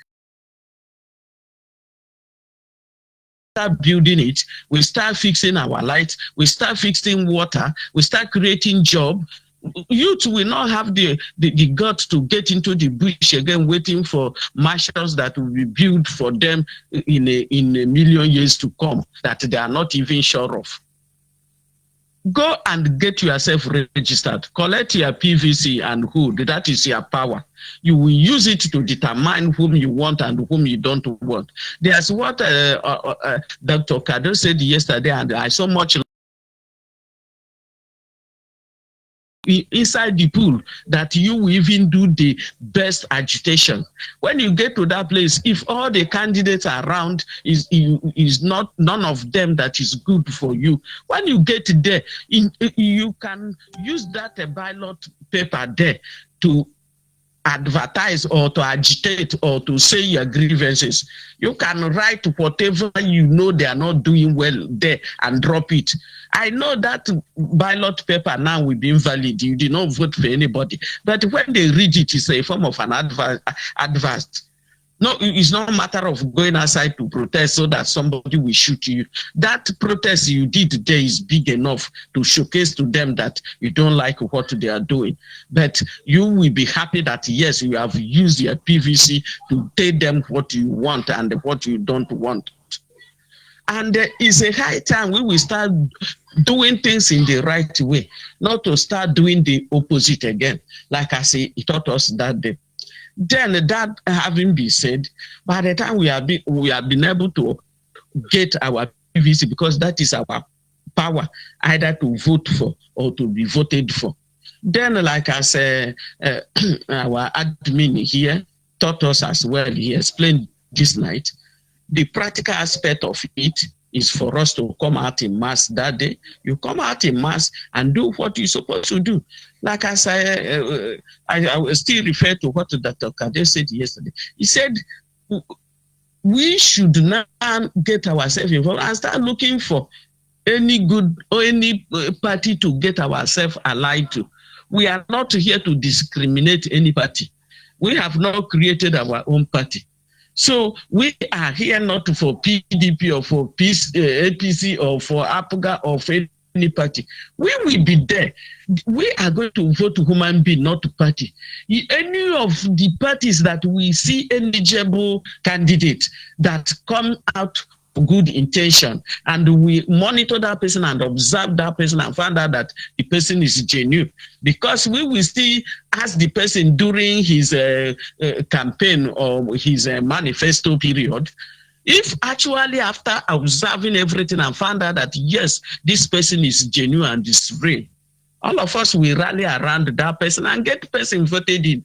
start building it, we start fixing our lights, we start fixing water, we start creating job. Youth will not have the guts to get into the bush again, waiting for marshals that will be built for them in a million years to come, that they are not even sure of. Go and get yourself registered. Collect your PVC and hood. That is your power. You will use it to determine whom you want and whom you don't want. There's what Dr. Kado said yesterday, and I so much inside the pool, that you will even do the best agitation. When you get to that place, if all the candidates around is not none of them that is good for you, when you get there, you can use that ballot paper there to advertise or to agitate or to say your grievances. You can write whatever you know they are not doing well there and drop it. I know that ballot paper now will be invalid. You did not vote for anybody. But when they read it, it's a form of an advance. No, it's not a matter of going outside to protest so that somebody will shoot you. That protest you did there is big enough to showcase to them that you don't like what they are doing. But you will be happy that, yes, you have used your PVC to tell them what you want and what you don't want. And it's a high time we will start doing things in the right way, not to start doing the opposite again. Like I say, it taught us that day. Then that having been said, by the time we have been able to get our PVC, because that is our power, either to vote for or to be voted for. Then, like I said, our admin here taught us as well, he explained this night, the practical aspect of it is for us to come out in mass that day. You come out in mass and do what you're supposed to do. Like I said, I still refer to what Dr. Kade said yesterday. He said, we should now get ourselves involved and start looking for any good or any party to get ourselves allied to. We are not here to discriminate any party. We have not created our own party. So we are here not for PDP or for APC or for APGA or for any party. We will be there. We are going to vote human being, not party. Any of the parties that we see eligible candidates that come out good intention, and we monitor that person and observe that person and find out that the person is genuine, because we will still ask the person during his campaign or his manifesto period, if actually after observing everything and found out that yes, this person is genuine and is real, all of us will rally around that person and get the person voted in,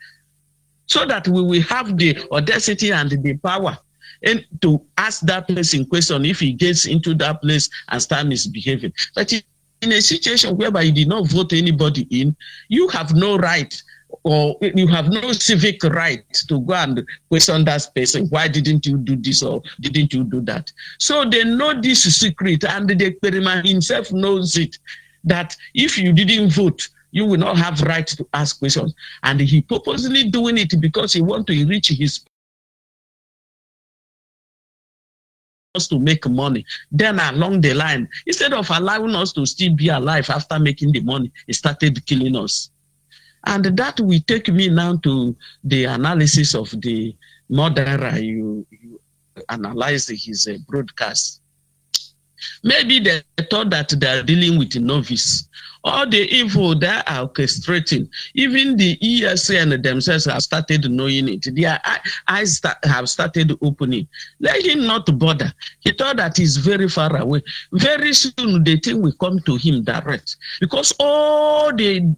so that we will have the audacity and the power and to ask that person question if he gets into that place and start misbehaving. But in a situation whereby you did not vote anybody in, you have no right, or you have no civic right to go and question that person. Why didn't you do this or didn't you do that? So they know this secret, and the experiment himself knows it, that if you didn't vote, you will not have right to ask questions. And he purposely doing it because he wants to enrich his to make money. Then along the line, instead of allowing us to still be alive after making the money, he started killing us. And that will take me now to the analysis of the murderer. You analyze his broadcast. Maybe they thought that they are dealing with a novice. All the evil they are orchestrating, even the ESN themselves have started knowing it. Their eyes have started opening. Let him not bother. He thought that he's very far away. Very soon the thing will come to him direct, because all the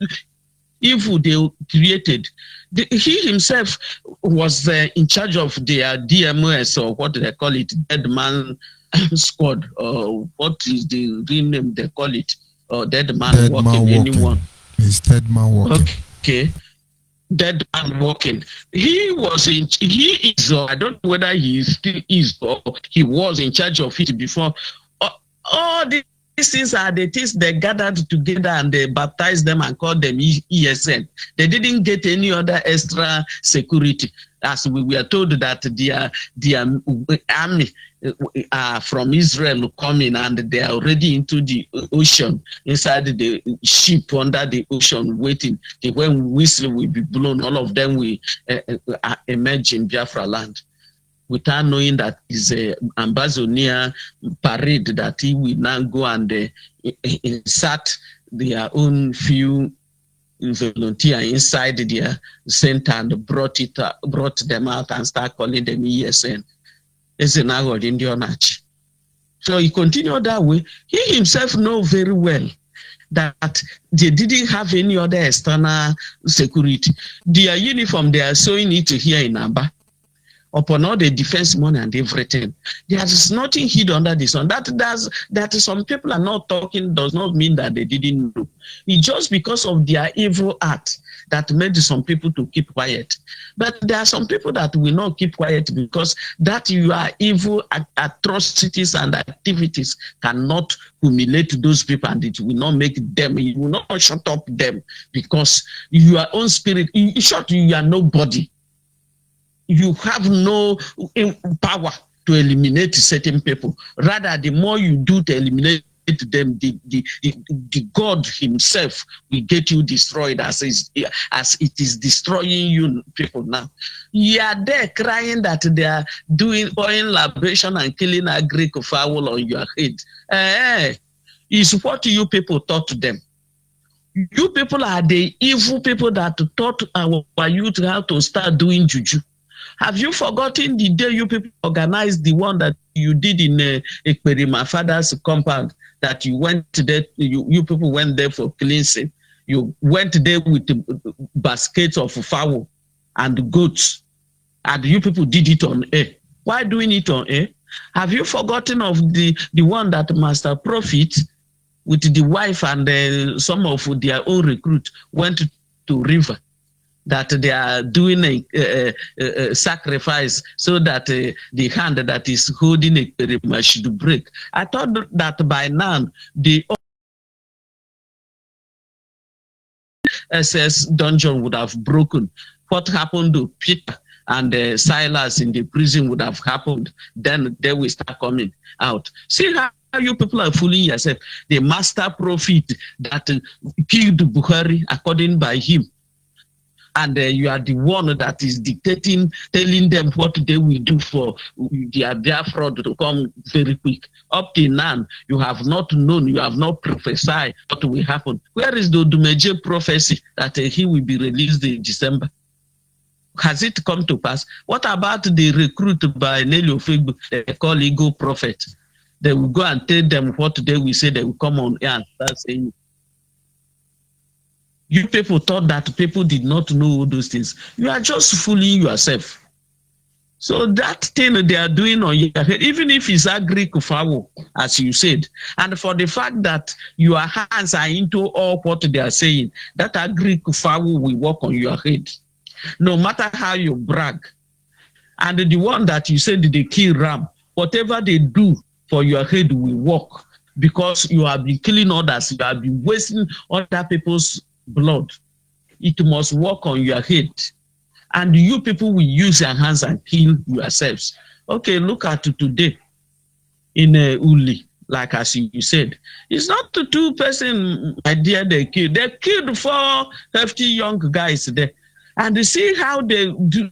evil they created, he himself was in charge of their DMS, or what do they call it, Dead Man Squad, or what is the real name they call it, or Dead Man Walking, anyone. It's Dead Man Walking. Okay. Dead Man Walking. He is, I don't know whether he still is, or he was in charge of it before. All these things are the things they gathered together and they baptized them and called them ESN. They didn't get any other extra security, as we were told that their army from Israel coming, and they are already into the ocean, inside the ship under the ocean, waiting. When whistle will be blown, all of them will emerge in Biafra land, without knowing that is a Ambazonia parade that he will now go and insert their own few volunteer inside their center and brought them out and start calling them ESN. So he continued that way. He himself knows very well that they didn't have any other external security. Their uniform, they are sewing it here in Aba, upon all the defense money and everything. There is nothing hid under the sun. That some people are not talking does not mean that they didn't know. It's just because of their evil act that made some people to keep quiet. But there are some people that will not keep quiet because that your evil atrocities and activities cannot humiliate those people, and it will not make them, it will not shut up them, because your own spirit, in short, you are nobody. You have no power to eliminate certain people. Rather, the more you do to eliminate them, the God himself will get you destroyed as it is destroying you people now. You are there crying that they are doing oil libation and killing a Greek fowl on your head. Is what you people taught them. You people are the evil people that taught our youth how to start doing juju. Have you forgotten the day you people organized the one that you did in Ekperi, my father's compound, that you went there, you people went there for cleansing. You went there with baskets of fowl and goats, and you people did it on air. Why doing it on air? Have you forgotten of the one that Master Prophet with the wife and some of their own recruits went to river, that they are doing a sacrifice so that the hand that is holding a should break? I thought that by now the SS dungeon would have broken. What happened to Peter and Silas in the prison would have happened. Then they will start coming out. See how you people are fooling yourself. The master prophet that killed Buhari, according by him. And you are the one that is dictating, telling them what they will do for their BIAFRA to come very quick. Up till now, you have not known, you have not prophesied what will happen. Where is the Odumeje prophecy that he will be released in December? Has it come to pass? What about the recruit by Nelly Ofegbu, they call Eagle Prophet? They will go and tell them what they will say, they will come on air and start saying. You people thought that people did not know all those things. You are just fooling yourself. So that thing they are doing on your head, even if it's agri-kufawo, as you said, and for the fact that your hands are into all what they are saying, that agri-kufawo will work on your head. No matter how you brag. And the one that you said they kill ram, whatever they do for your head will work, because you have been killing others, you have been wasting other people's blood. It must work on your head. And you people will use your hands and kill yourselves. Okay, look at today in Uli, like as you said. It's not the 2 person, my dear, they killed. They killed 4 hefty young guys there. And see how they do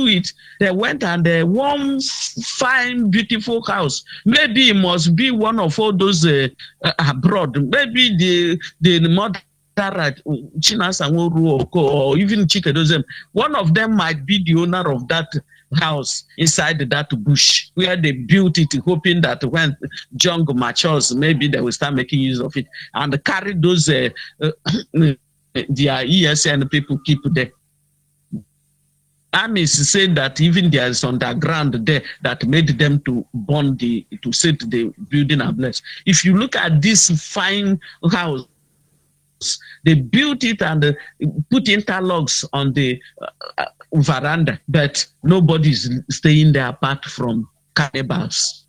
it. They went and they one fine, beautiful house. Maybe it must be one of all those abroad. Maybe the mother, or even Chikedozem, one of them might be the owner of that house inside that bush where they built it, hoping that when Jung matures, maybe they will start making use of it and carry those their ESN people keep there. Amis said that even there is underground there that made them to burn to set the building ablaze. If you look at this fine house, they built it and put interlocks on the veranda, but nobody's staying there apart from cannibals.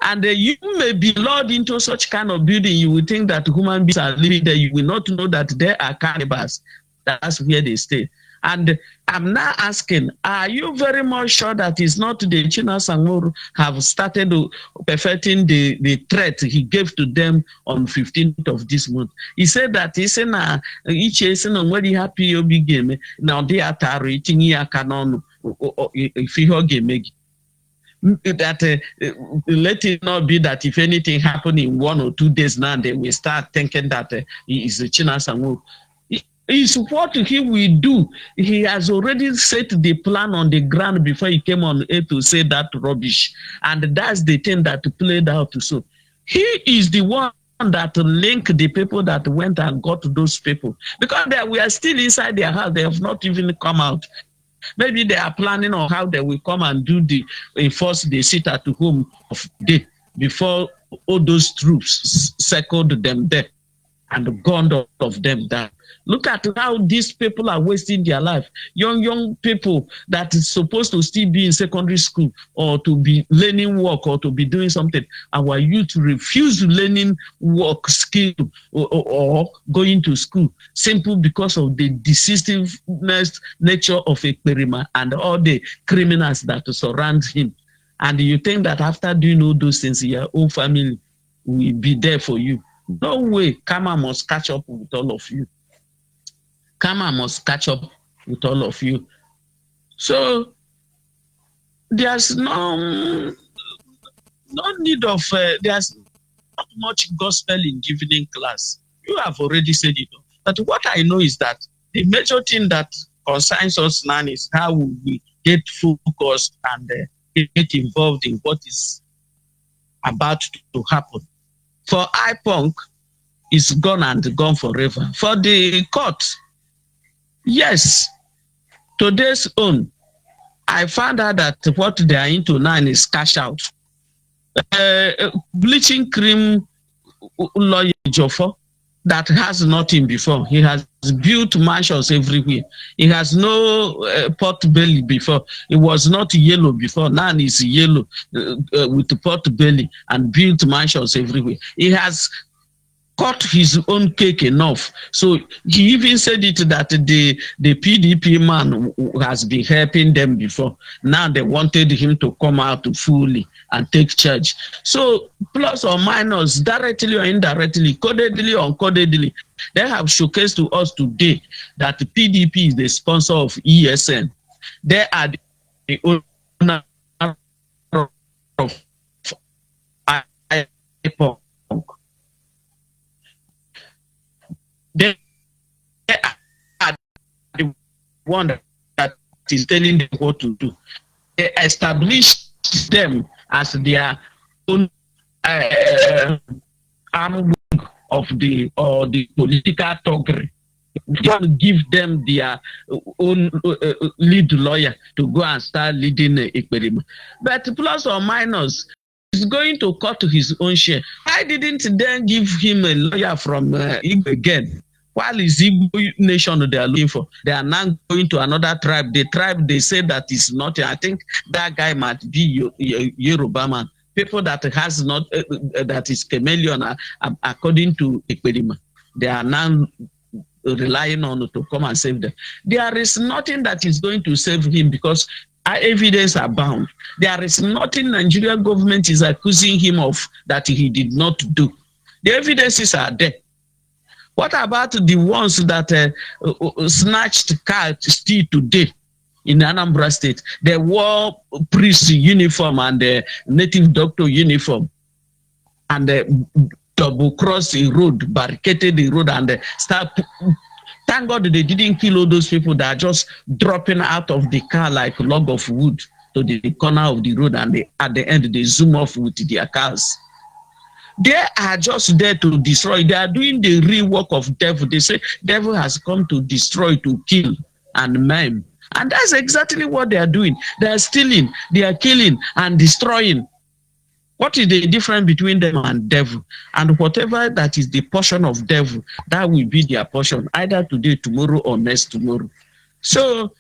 And you may be lured into such kind of building, you will think that human beings are living there. You will not know that there are cannibals. That's where they stay. And I'm now asking, are you very much sure that it's not the Chinas Sanguru have started perfecting the threat he gave to them on 15th of this month? He said that he's in each on very happy you'll be game. Now they are targeting ya canon if you game. That let it not be that if anything happen in 1 or 2 days now, they will start thinking that it's the Chinas Sanguru. Is what he will do. He has already set the plan on the ground before he came on air to say that rubbish. And that's the thing that played out. So he is the one that linked the people that went and got those people. Because we are still inside their house. They have not even come out. Maybe they are planning on how they will come and enforce the sit at home of day before all those troops circled them there and gunned all of them down. Look at how these people are wasting their life. Young people that is supposed to still be in secondary school or to be learning work or to be doing something. Our youth refuse learning work skill or going to school simply because of the decisiveness nature of a Ekperima and all the criminals that surround him. And you think that after doing all those things, your own family will be there for you. No way. Karma must catch up with all of you. Karma must catch up with all of you. So there's no need of, there's not much gospel in evening class. You have already said it. But what I know is that the major thing that concerns us now is how we get focused and get involved in what is about to happen. For IPONC, it's gone and gone forever. For the court, yes, today's own, I found out that what they are into now is cash out. Bleaching cream lawyer Joffo that has nothing before. He has built mansions everywhere. He has no pot belly before. It was not yellow before. Now it's yellow with pot belly and built mansions everywhere. He has cut his own cake enough. So he even said it that the PDP man has been helping them before. Now they wanted him to come out fully and take charge. So plus or minus, directly or indirectly, codedly or uncodedly, they have showcased to us today that the PDP is the sponsor of ESN. They are the owner of IPOC. They are the one that is telling them what to do. They established them as their own arm of the political thuggery. Just give them their own lead lawyer to go and start leading experiment. But plus or minus, he's going to cut his own share. Why didn't they give him a lawyer from Igbo again? While is Igbo nation they are looking for? They are now going to another tribe. The tribe they say that is not. I think that guy might be Yoruba man. People that has not that is chameleon according to Ekperima. They are now relying on to come and save them. There is nothing that is going to save him because our evidence abound. There is nothing Nigerian government is accusing him of that he did not do. The evidences are there. What about the ones that snatched cars still today in Anambra State? They wore priest uniform and native doctor uniform and double cross the road, barricaded the road and start. Thank God they didn't kill all those people that are just dropping out of the car like a log of wood to the corner of the road and at the end they zoom off with their cars. They are just there to destroy. They are doing the real work of devil. They say devil has come to destroy, to kill and maim. And that's exactly what they are doing. They are stealing, they are killing and destroying. What is the difference between them and devil? And whatever that is the portion of devil, that will be their portion, either today, tomorrow, or next tomorrow. So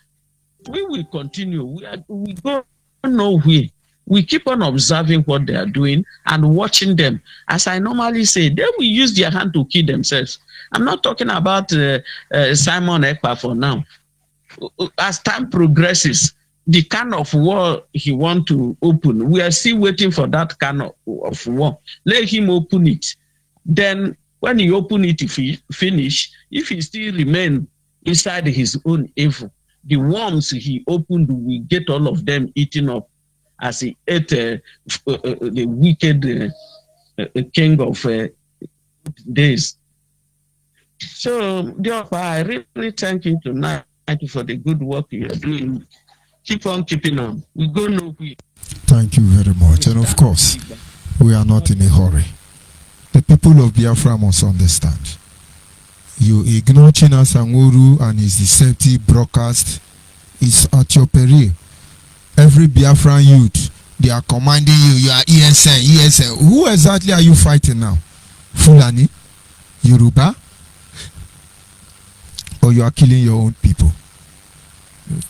we will continue. We go nowhere. We keep on observing what they are doing and watching them. As I normally say, they will use their hand to kill themselves. I'm not talking about Simon Ekpa for now. As time progresses, the kind of war he wants to open, we are still waiting for that kind of war. Let him open it. Then when he open it, if he finish, if he still remain inside his own evil, the worms he opened will get all of them eaten up as he ate the wicked king of days. So therefore, I really thank you tonight for the good work you are doing. Keep on keeping on. We go nowhere. Thank you very much. And of course, we are not in a hurry. The people of Biafra must understand. You ignore China Sanguru and his deceptive broadcast is at your peril. Every Biafran youth, they are commanding you, you are ESN. Who exactly are you fighting now? Fulani? Yoruba? Or you are killing your own people?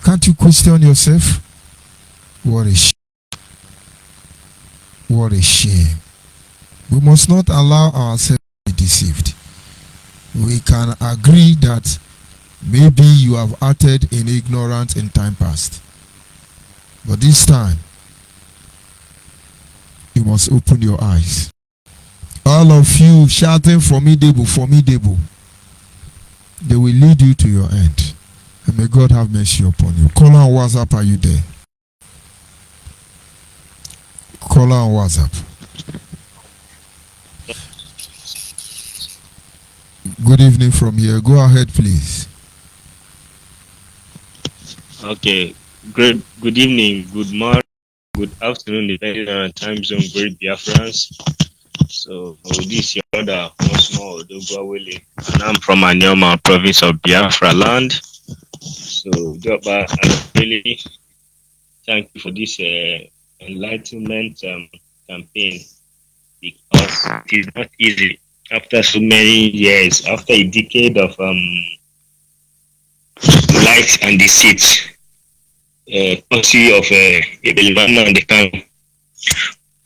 Can't you question yourself? What a shame. What a shame. We must not allow ourselves to be deceived. We can agree that maybe you have acted in ignorance in time past. But this time, you must open your eyes. All of you shouting formidable, formidable. They will lead you to your end. And may God have mercy upon you. Call on WhatsApp, are you there? Call on WhatsApp. Good evening from here. Go ahead, please. Okay. Good evening, good morning, good afternoon, depending on time zone, great Biafrans. So this is your other once more, Odogwawele, and I'm from Anyama province of Biafra land. So I really thank you for this enlightenment campaign, because it is not easy after so many years, after a decade of lies and deceit. Policy of Ebelivana and the camp,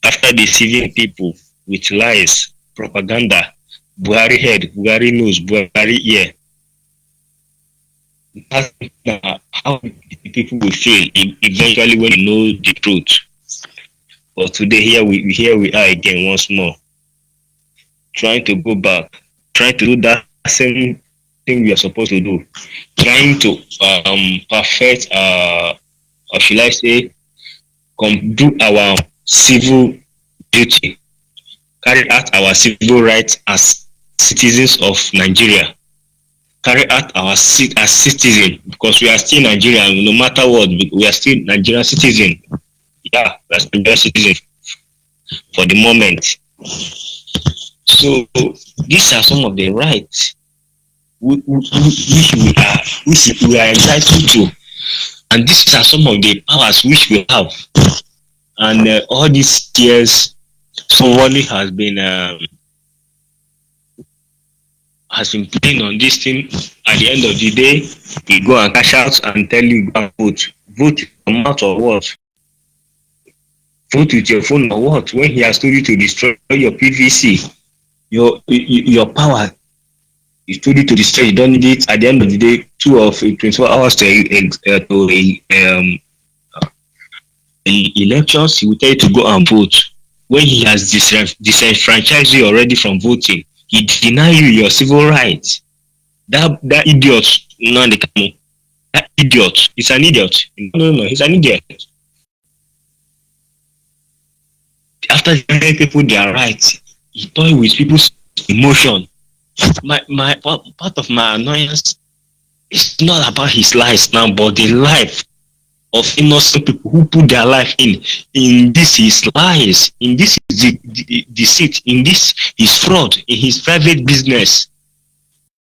after deceiving people with lies, propaganda, Buhari head, Buhari nose, Buhari ear. That's how people will feel eventually when you know the truth. But today here we are again once more, trying to go back, trying to do that same thing we are supposed to do, trying to perfect or should I say do our civil duty, carry out our civil rights as citizens of Nigeria, carry out our seat as citizens, because we are still Nigerian no matter what. We are still Nigerian citizen. Yeah, we are still Nigerian citizen for the moment. So these are some of the rights which we are entitled to, and these are some of the powers which we have. And all these years, somebody has been playing on this thing. At the end of the day, he go and cash out and tell you go and vote. Vote with your mouth or what? Vote with your phone or what? When he has told you to destroy your PVC, your power is told you to destroy. You don't need it. At the end of the day, 24 hours to elections, he will tell you to go and vote. When he has disenfranchised you already from voting, he deny you your civil rights. That idiot, that idiot, he's an idiot. No, he's an idiot. After giving people their rights, he toy with people's emotion. My part of my annoyance is not about his lies now, but the life of innocent people who put their life in this his lies, in this is deceit, in this his fraud, in his private business.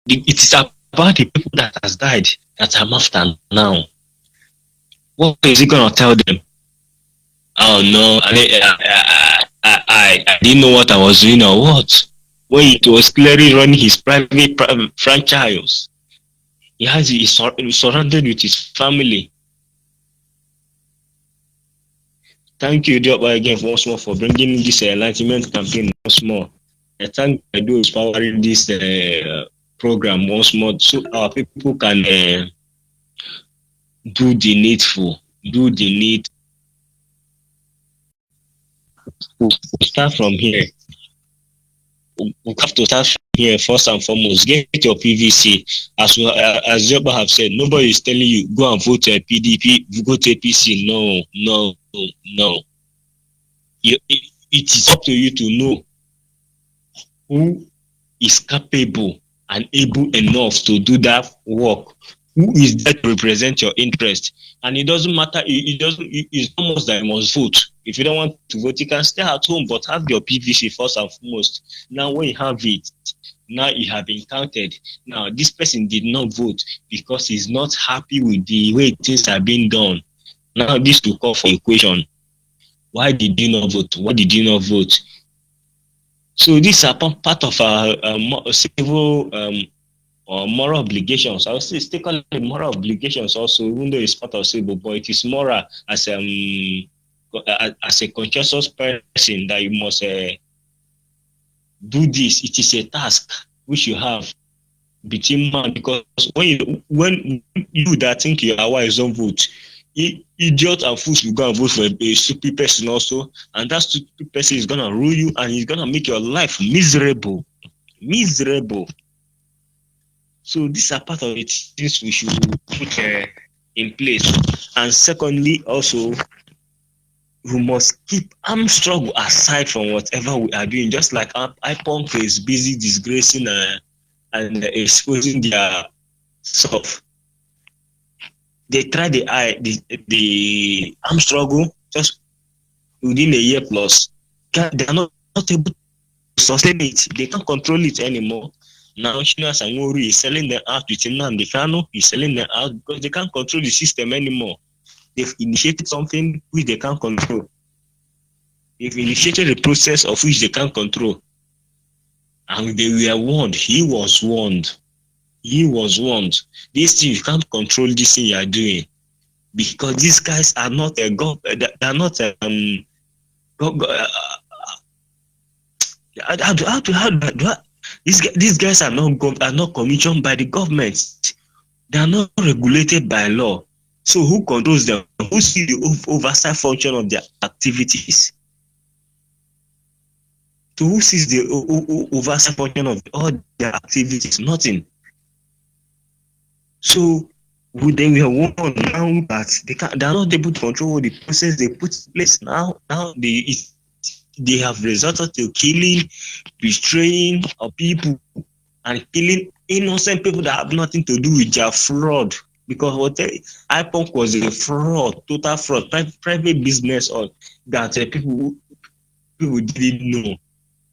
It is about the people that has died that I'm after now. What is he gonna tell them? Oh no, I didn't know what I was doing or what. When it was clearly running his private franchise, he's surrounded with his family. Thank you, Diop, again once more for bringing this enlightenment campaign once more. I thank those powering this program once more, so our people can do the needful, do the need. We'll start from here. We have to start from here first and foremost. Get your PVC. As Joba have said, nobody is telling you go and vote PDP, vote APC. No. It is up to you to know who is capable and able enough to do that work. Who is there to represent your interest? And it doesn't matter. It's almost that you must vote. If you don't want to vote, you can stay at home, but have your PVC first and foremost. Now, when you have it, now you have been counted. Now, this person did not vote because he's not happy with the way things are being done. Now, this will call for equation. Why did you not vote? Why did you not vote? So these are part of our civil or moral obligations. I would say still call it moral obligations also, even though it's part of civil, but it is moral as a conscious person that you must do this. It is a task which you have between man, because when you that think you are wise don't vote, idiot and fools will go and vote for a stupid person also, and that stupid person is gonna rule you and he's gonna make your life miserable. So these are part of the things we should put in place. And secondly, also, we must keep armed struggle aside from whatever we are doing. Just like IPONC is busy disgracing and exposing their stuff. They try the armed struggle just within a year plus. They are not able to sustain it. They can't control it anymore. Now, Shina Sangori is selling them out with Nnamdi Kanu. He's selling them out because they can't control the system anymore. They've initiated something which they can't control. They've initiated a process of which they can't control. And they were warned. He was warned. This thing, you can't control this thing you are doing. Because these guys are not a god. They are not These guys are not commissioned by the government. They are not regulated by law. So who controls them? Who sees the oversight function of their activities? So who sees the oversight function of all their activities? Nothing. So they were warned now that they are not able to control the process they put in place. Now they have resorted to killing, betraying of people, and killing innocent people that have nothing to do with their fraud. Because what IPOC was a fraud, total fraud, private business or that people didn't know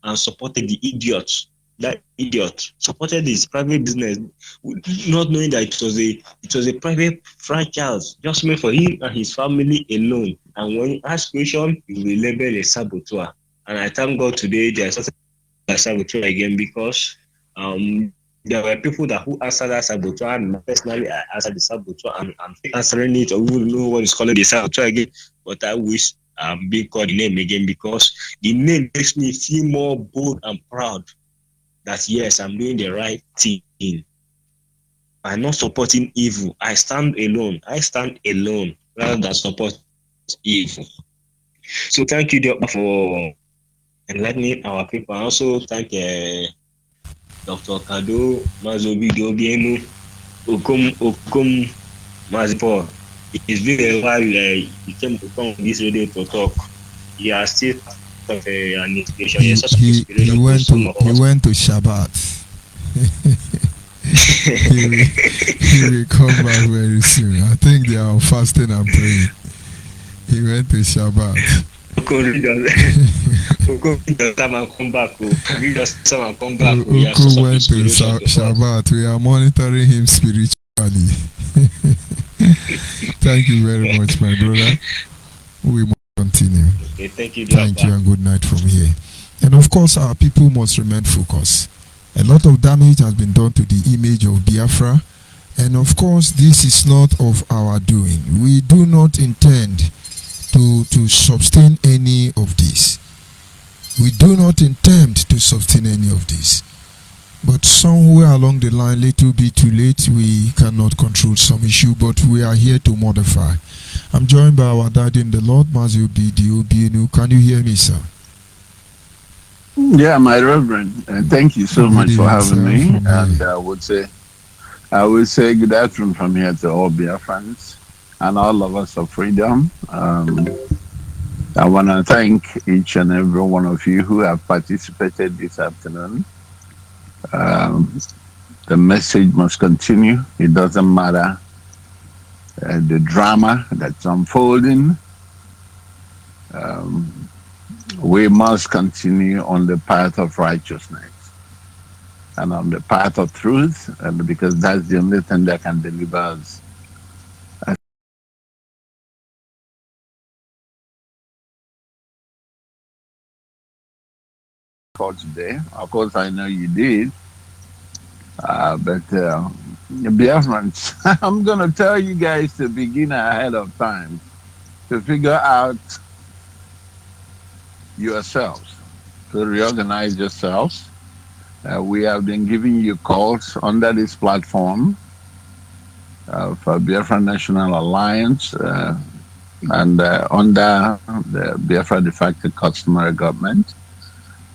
and supported the idiots. That idiot supported his private business, not knowing that it was a private franchise just made for him and his family alone. And when you ask question, you will label a saboteur. And I thank God today there is a saboteur again, because there were people who answered that saboteur, and personally I answered the saboteur, and I'm answering it, or we don't know what is calling the saboteur again. But I wish I'm being called the name again, because the name makes me feel more bold and proud that yes, I'm doing the right thing. I'm not supporting evil. I stand alone. Rather than support evil. So thank you for enlightening our people. I also thank Dr. Kado Mazobi Dobienu Okum Mazipo. It's been a while he came to come on this radio to talk. He has still an inspiration. He went to Shabbat. he will come back very soon. I think they are fasting and praying. He went to Shabbat. Come back. Uku went to Shabbat. We are monitoring him spiritually. Thank you very much, my brother. We must continue. Okay, thank you, and good night from here. And of course, our people must remain focused. A lot of damage has been done to the image of Biafra, and of course, this is not of our doing. We do not intend to sustain any of this. We do not intend to sustain any of this. But somewhere along the line, little bit too late, we cannot control some issue, but we are here to modify. I'm joined by our daddy in the Lord, Mazi Obienu. Can you hear me, sir? Yeah, my Reverend. Thank you so much for having me. And I would say good afternoon from here to all Biafrans and all of us of freedom. I want to thank each and every one of you who have participated this afternoon. The message must continue. It doesn't matter the drama that's unfolding. We must continue on the path of righteousness and on the path of truth, and because that's the only thing that can deliver us. For today, of course, I know you did, but Biafrans, I'm going to tell you guys to begin ahead of time to figure out yourselves, to reorganize yourselves. We have been giving you calls under this platform for Biafra National Alliance and under the Biafra de facto customary government,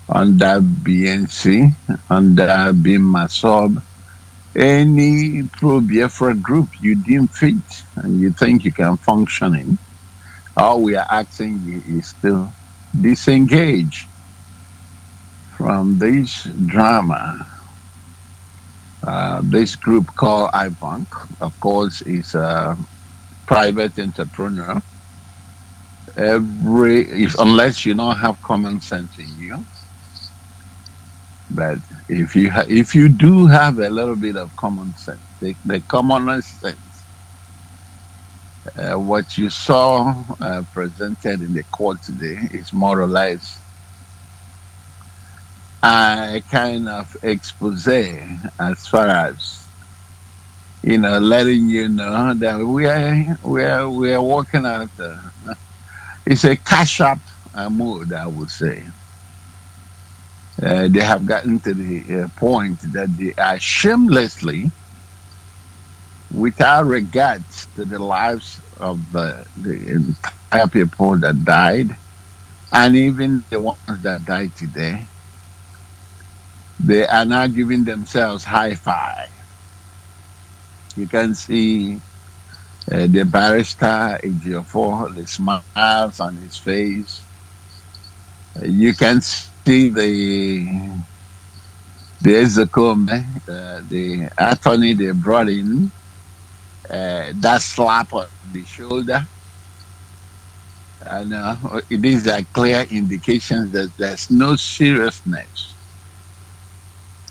under BNC, under BIMASOB, any pro-Biafra group you deem fit and you think you can function in. All we are asking you is to disengage from this drama. This group called IPOC, of course, is a private entrepreneur. Unless you don't have common sense in you, but if you do have a little bit of common sense, the commonest sense, what you saw presented in the court today is more or less a kind of expose as far as letting you know that we are working at it's a cash up mood, I would say. They have gotten to the point that they are shamelessly, without regard to the lives of the entire people that died, and even the ones that died today, they are now giving themselves high five. You can see the barrister Ejiofor, the smiles on his face. You can see the Ezekome, the attorney they brought in, that slap on the shoulder. And it is a clear indication that there's no seriousness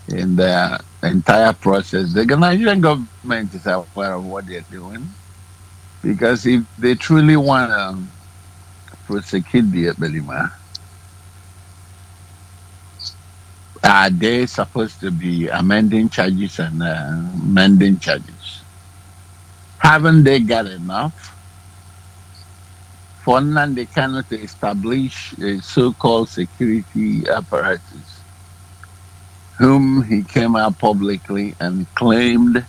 in the entire process. The Nigerian government is aware of what they're doing, because if they truly want to prosecute the Belima, are they supposed to be amending charges and amending charges? Haven't they got enough? For now, they cannot establish a so-called security apparatus, whom he came out publicly and claimed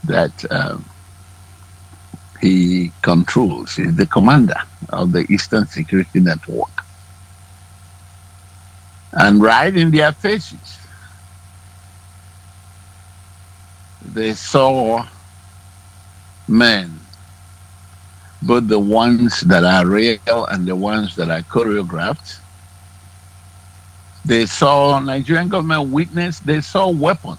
that he controls. He's the commander of the Eastern Security Network. And right in their faces, they saw men, both the ones that are real and the ones that are choreographed. They saw Nigerian government witness, they saw weapons,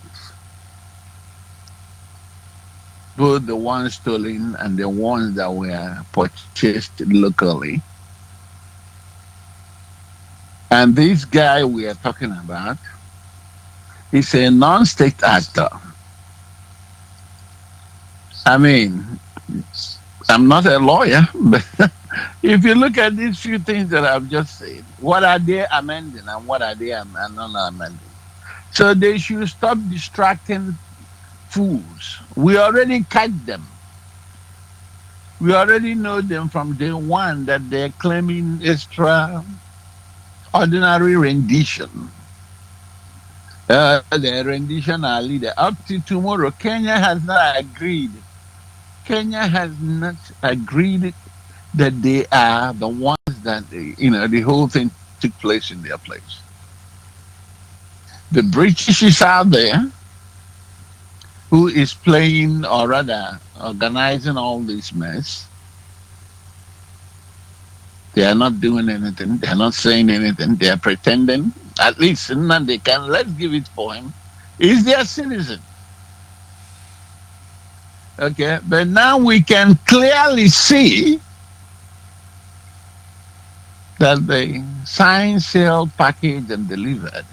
both the ones stolen and the ones that were purchased locally. And this guy we are talking about, he's a non-state actor. I mean, I'm not a lawyer, but if you look at these few things that I've just said, what are they amending and what are they not amending? So they should stop distracting fools. We already catch them. We already know them from day one that they're claiming extraordinary rendition. The rendition are leader. Up to tomorrow, Kenya has not agreed. Kenya has not agreed that they are the ones that, the whole thing took place in their place. The British is out there, who is playing, or rather organizing all this mess. They are not doing anything. They are not saying anything. They are pretending. At least they can. Let's give it for him. He's their citizen. Okay, but now we can clearly see that the signed, sealed, packaged, and delivered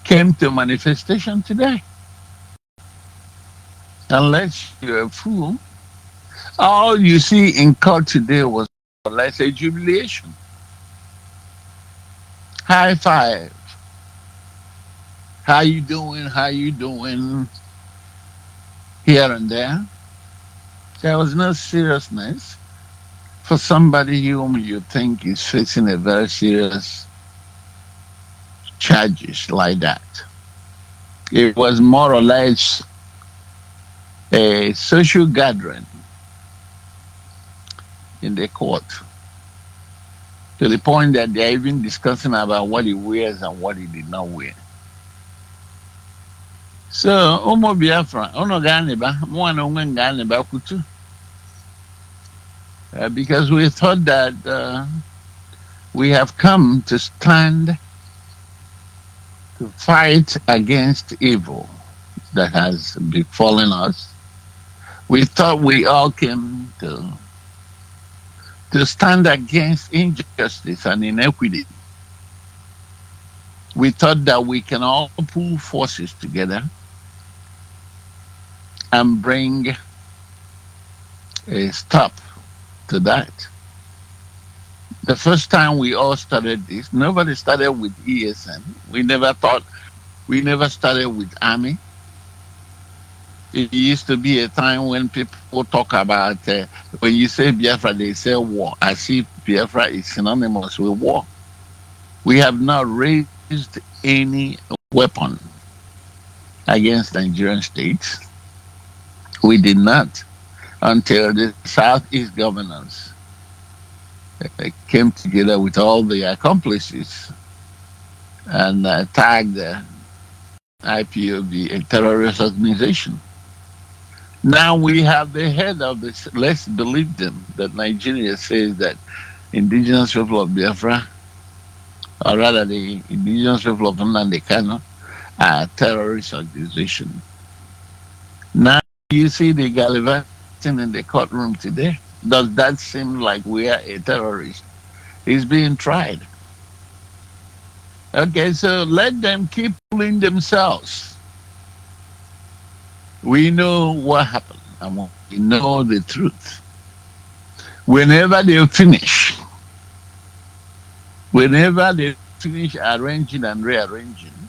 came to manifestation today. Unless you're a fool, all you see in court today was, let's say, jubilation. High five. How you doing? How you doing? Here and there. There was no seriousness for somebody whom you think is facing a very serious charges like that. It was more or less a social gathering in the court, to the point that they're even discussing about what he wears and what he did not wear. So, Omo Biafra, because we thought that we have come to stand to fight against evil that has befallen us. We thought we all came to stand against injustice and inequity. We thought that we can all pull forces together and bring a stop to that. The first time we all started this, nobody started with ESN. We never started with Army. It used to be a time when people talk about, when you say Biafra, they say war. I see Biafra is synonymous with war. We have not raised used any weapon against Nigerian states. We did not until the Southeast governors came together with all the accomplices and tagged IPOB a terrorist organization. Now we have the head of this. Let's believe them that Nigeria says that indigenous people of Biafra, or rather the indigenous people of Nnamdi Kanu, are a terrorist organization. Now you see the gallivanting in the courtroom today. Does that seem like we are a terrorist? He's being tried. Okay, so let them keep fooling themselves. We know what happened, and we know the truth. Whenever they finish arranging and rearranging,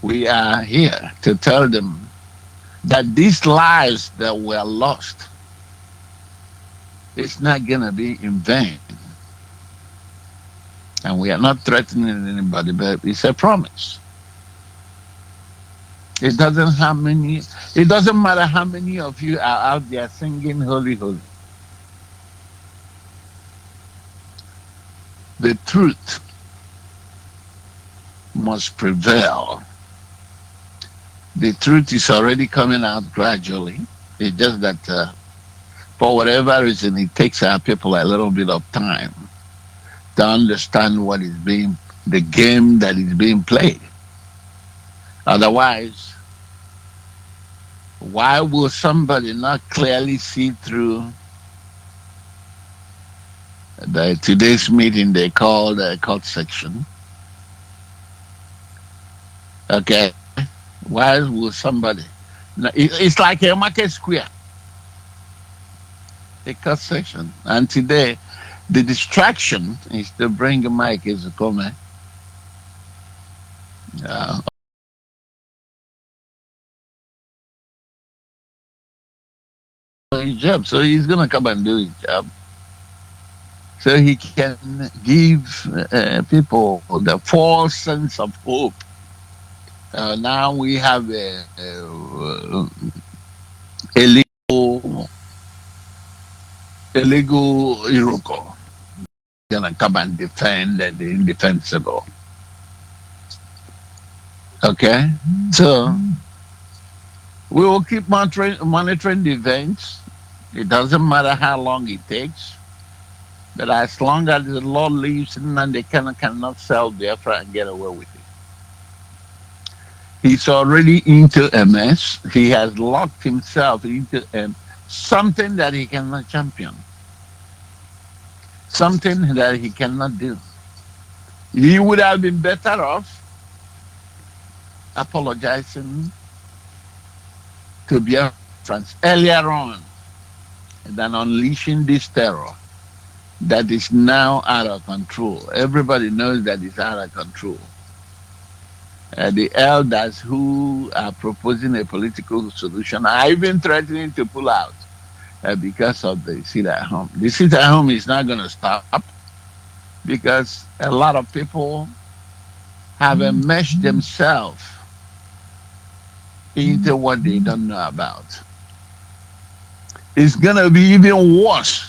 we are here to tell them that these lives that were lost, it's not going to be in vain. And we are not threatening anybody, but it's a promise. It doesn't matter how many of you are out there singing Holy, Holy. The truth must prevail. The truth is already coming out gradually. It's just that for whatever reason, it takes our people a little bit of time to understand the game that is being played. Otherwise, why will somebody not clearly see through today's meeting they called the court section? Okay. Why will somebody? It's like a market square, a court section. And today, the distraction is to bring Mike is coming. His job, so he's gonna come and do his job, so he can give people the false sense of hope. Now we have a legal Iroko gonna come and defend the indefensible. Okay, so we will keep monitoring the events. It doesn't matter how long it takes, but as long as the law lives, and they cannot sell Biafra and get away with it. He's already into a mess. He has locked himself into something that he cannot champion, something that he cannot do. He would have been better off apologizing to Biafrans earlier on than unleashing this terror that is now out of control. Everybody knows that it's out of control. The elders who are proposing a political solution are even threatening to pull out because of the sit at home. The sit at home is not going to stop because a lot of people have enmeshed themselves into what they don't know about. It's going to be even worse.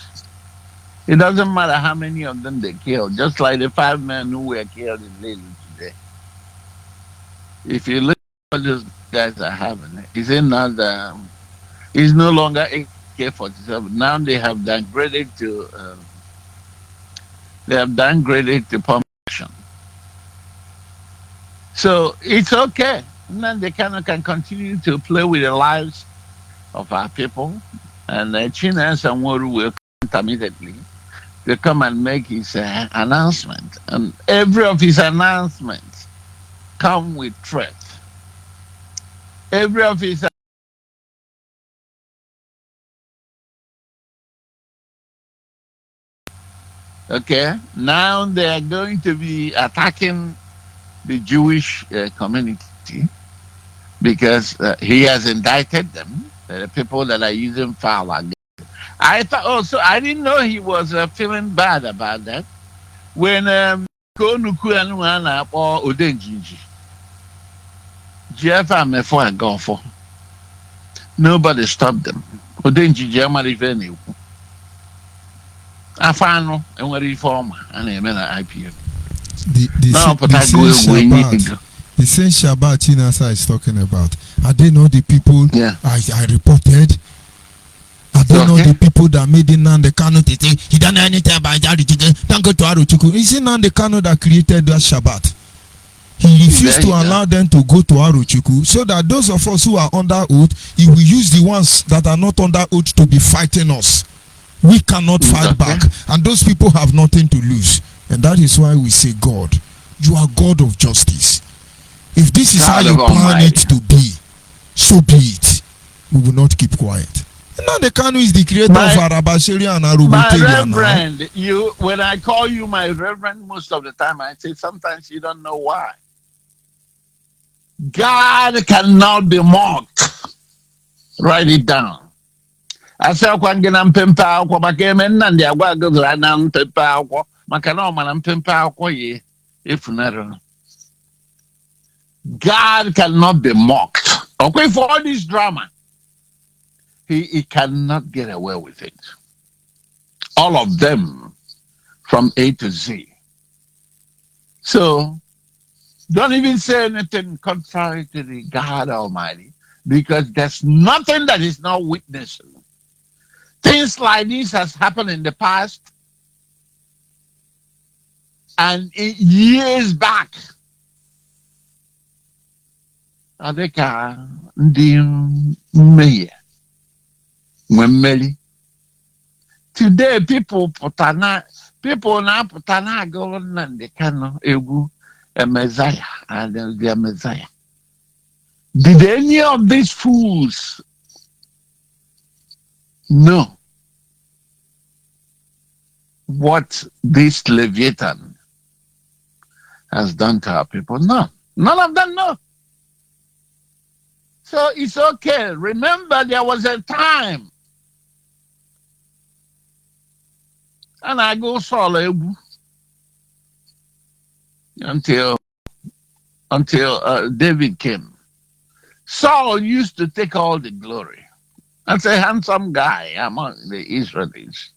It doesn't matter how many of them they killed, just like the 5 men who were killed in Lily today. If you look at what those guys are having, it's no longer AK-47. Now they have downgraded to pump action. So it's okay. Now they can continue to play with the lives of our people, and China and Samuru will come immediately to come and make his announcement. And every of his announcements come with threat. Every of his okay, now they are going to be attacking the Jewish community because he has indicted them, the people that are using foul against. I thought also, I didn't know he was feeling bad about that. When Go nuku anu ana akpọ Odenjinji. GFA mefo and gone for. Nobody stopped them. Odenjinji amara ife na-ekwu. Afano enwere reform and eme na IPO. The same Shabbat Chinasa is talking about. Are they not the people I reported? Are they not the people that made it Nande Kano to say he don't know anything about that? Don't go to Arochukwu. Is it Nande Kano that created that Shabbat? He refused to allow them to go to Arochukwu, so that those of us who are under oath, he will use the ones that are not under oath to be fighting us. We cannot fight back, and those people have nothing to lose. And that is why we say, God, you are God of justice. If this is how you plan it to be, so be it. We will not keep quiet. Now the Kanu is the creator of Arabashiri and Aruboteria. My reverend, when I call you my reverend, most of the time I say sometimes you don't know why. God cannot be mocked. Write it down. I say kwangena mpempa akwa makeme nnandi agwa agogla na mpempa akwa makana mana mpempa akwa ye efunaro. God cannot be mocked. Okay, for all this drama, he cannot get away with it. All of them from A to Z. So don't even say anything contrary to the God Almighty, because there's nothing that is not witnessing. Things like this has happened in the past and years back. Adeka ndi meye mwemeli. Today people now putana go and they can egu a Messiah and the Messiah. Did any of these fools know what this Leviathan has done to our people? No. None of them know. So it's okay. Remember, there was a time. And I go solo until David came. Saul used to take all the glory. That's a handsome guy among the Israelites.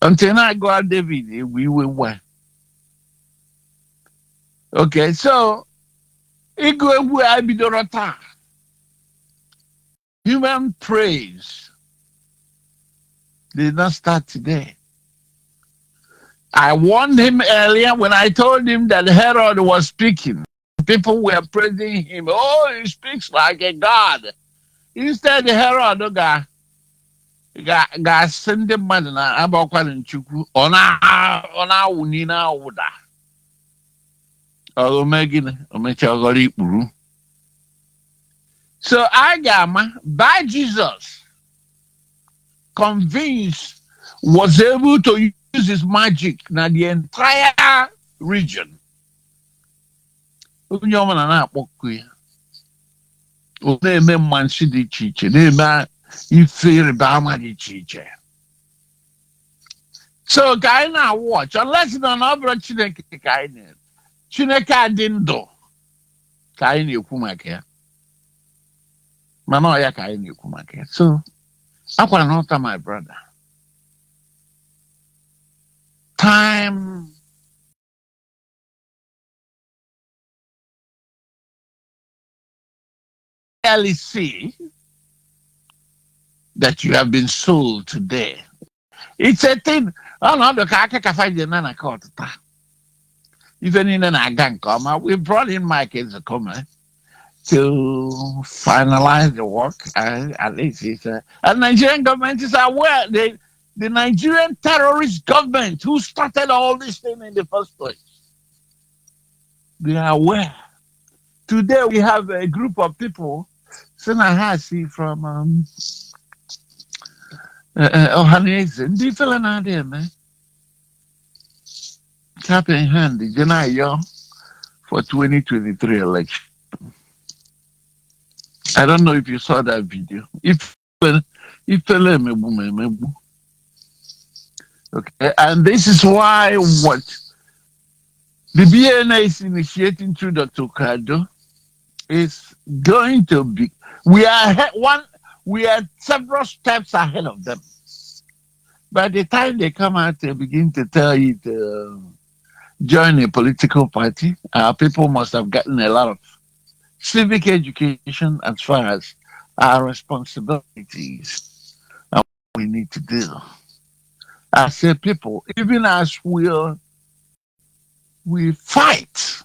Until I got David, we were one. Okay, so human praise did not start today. I warned him earlier when I told him that Herod was speaking. People were praising him. Oh, he speaks like a god. Instead, Herod got send the man na abakwan nchuku ona wunina wuda. So Agama, by Jesus, convinced, was able to use his magic na the entire region. So guy now watch, unless you don't know Chineke guy Chineke didn't do. Kaini Ukumake. Manoya Kaini Ukumake. So I can not my brother. Time really see that you have been sold today. It's a thing. Oh no, the kaka find the nana caught. Even in an agang coma, we brought in Mike as a comment to finalize the work. At least it's and Nigerian government is aware. The Nigerian terrorist government who started all this thing in the first place, they are aware. Today we have a group of people, Senahasi from Ohanese. Do you feel an idea, man? Cap in hand, the for 2023 election. I don't know if you saw that video. If Okay, and this is why what the BNA is initiating through Dr. Kado is going to be. We are several steps ahead of them. By the time they come out, they begin to tell you to join a political party. Our people must have gotten a lot of civic education as far as our responsibilities and what we need to do. I say people, even as we fight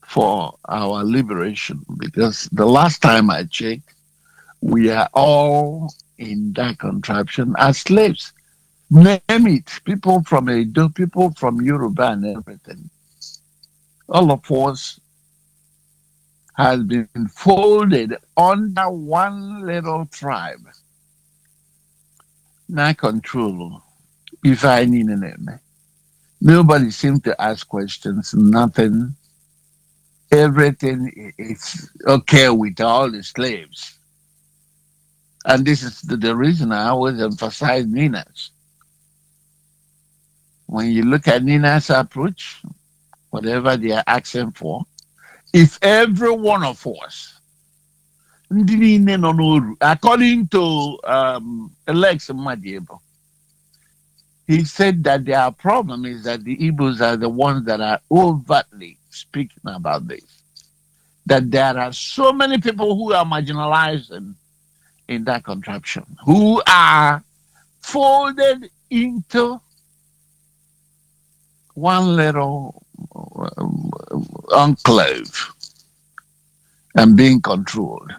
for our liberation, because the last time I checked, we are all in that contraption as slaves. Name it, people from Edo, people from Yoruba and everything. All of us has been folded under one little tribe. Now control. If I need a name. Nobody seems to ask questions, nothing. Everything is okay with all the slaves. And this is the reason I always emphasize Nina's. When you look at Nina's approach, whatever they are asking for, if every one of us, according to Alex Madiebo, he said that their problem is that the Igbos are the ones that are overtly speaking about this. That there are so many people who are marginalized in that contraption, who are folded into one little enclave and being controlled.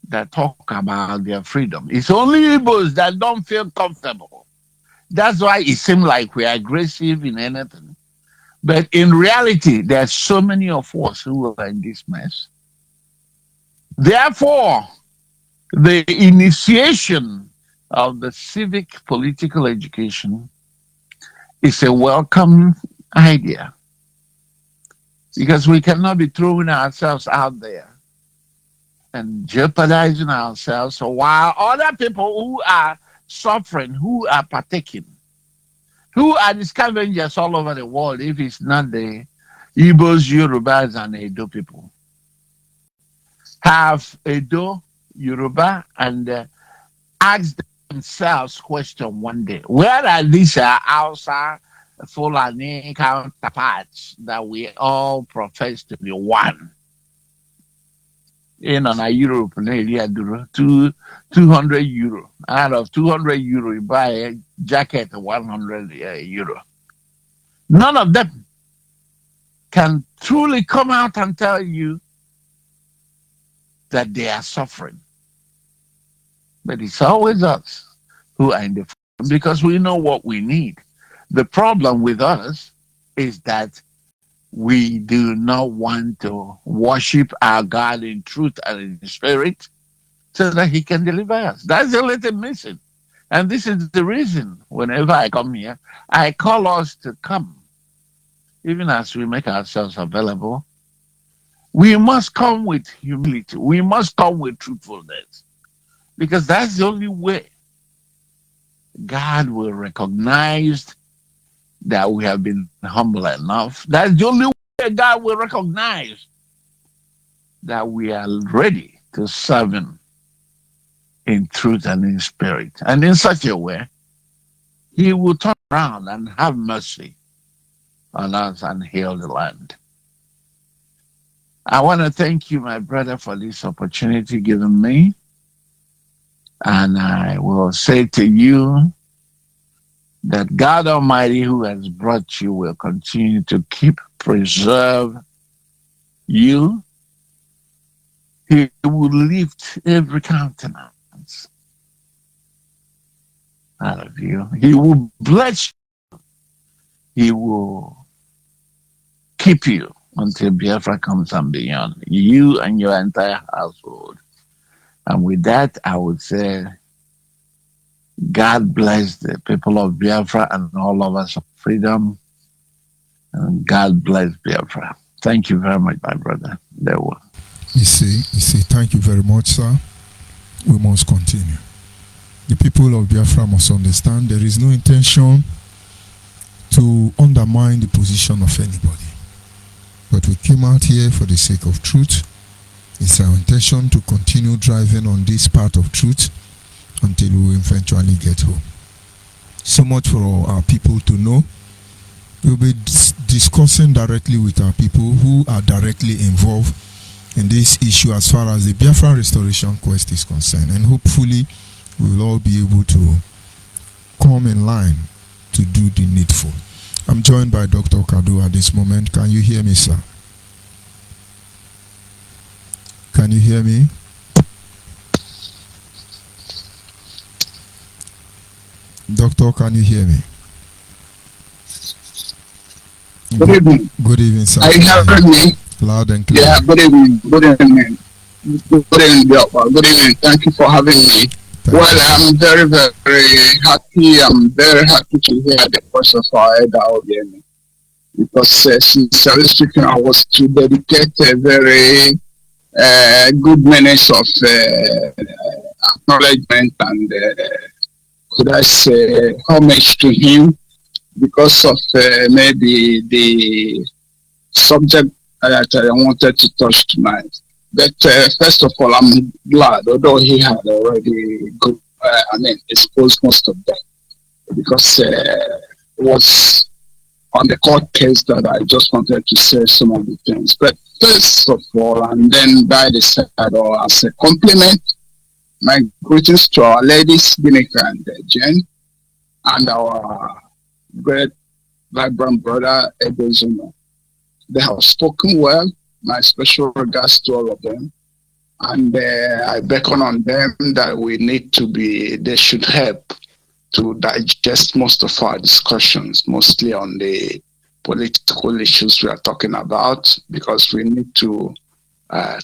That talk about their freedom. It's only Igbos that don't feel comfortable. That's why it seems like we are aggressive in anything. But in reality, there are so many of us who are in this mess. Therefore, the initiation of the civic political education is a welcome idea. Because we cannot be throwing ourselves out there and jeopardizing ourselves while other people who are suffering, who are partaking, who are the scavengers all over the world, if it's not the Igbos, Yorubas, and Edo people, have Edo, Yoruba, and ask themselves question one day, where are these Hausa, Fulani counterparts that we all profess to be one? In on a Europe, 200 euro. Out of 200 euro, you buy a jacket 100 euro. None of them can truly come out and tell you that they are suffering. But it's always us who are in the front because we know what we need. The problem with us is that we do not want to worship our God in truth and in spirit so that he can deliver us. That's the only thing missing. And this is the reason whenever I come here, I call us to come. Even as we make ourselves available, we must come with humility. We must come with truthfulness. Because that's the only way God will recognize that we have been humble enough. That's the only way God will recognize that we are ready to serve him in truth and in spirit. And in such a way, he will turn around and have mercy on us and heal the land. I want to thank you, my brother, for this opportunity given me. And I will say to you that God Almighty who has brought you will continue to preserve you. He will lift every countenance out of you. He will bless you. He will keep you until Biafra comes and beyond. You and your entire household. And with that, I would say, God bless the people of Biafra and all of us of freedom. And God bless Biafra. Thank you very much, my brother. There were. You see, thank you very much, sir. we must continue. The people of Biafra must understand there is no intention to undermine the position of anybody. But we came out here for the sake of truth. It's our intention to continue driving on this path of truth until we eventually get home. So much for our people to know. We'll be discussing directly with our people who are directly involved in this issue as far as the Biafra restoration quest is concerned, and hopefully we will all be able to come in line to do the needful. I'm joined by Dr. Kadu at this moment. Can you hear me, sir? Can you hear me? Doctor, can you hear me? Good evening. Good evening, sir. Are you hearing me? Loud and clear. Yeah, good evening. Good evening. Good evening, Biafra. Good evening. Thank you for having me. I'm very, very happy. I'm very happy to hear the voice of our elder Obiemi. Because sincerely speaking, I was to dedicate a very good minutes of acknowledgement and could I say homage to him because of maybe the subject that I wanted to touch tonight. But first of all, I'm glad, although he had already exposed most of them, because it was on the court case that I just wanted to say some of the things. But first of all, and then by the side, or as a compliment, my greetings to our ladies, Binika and Jen, and our great vibrant brother, Ebezuno. They have spoken well. My special regards to all of them. And I beckon on them that they should help to digest most of our discussions, mostly on the political issues we are talking about, because we need to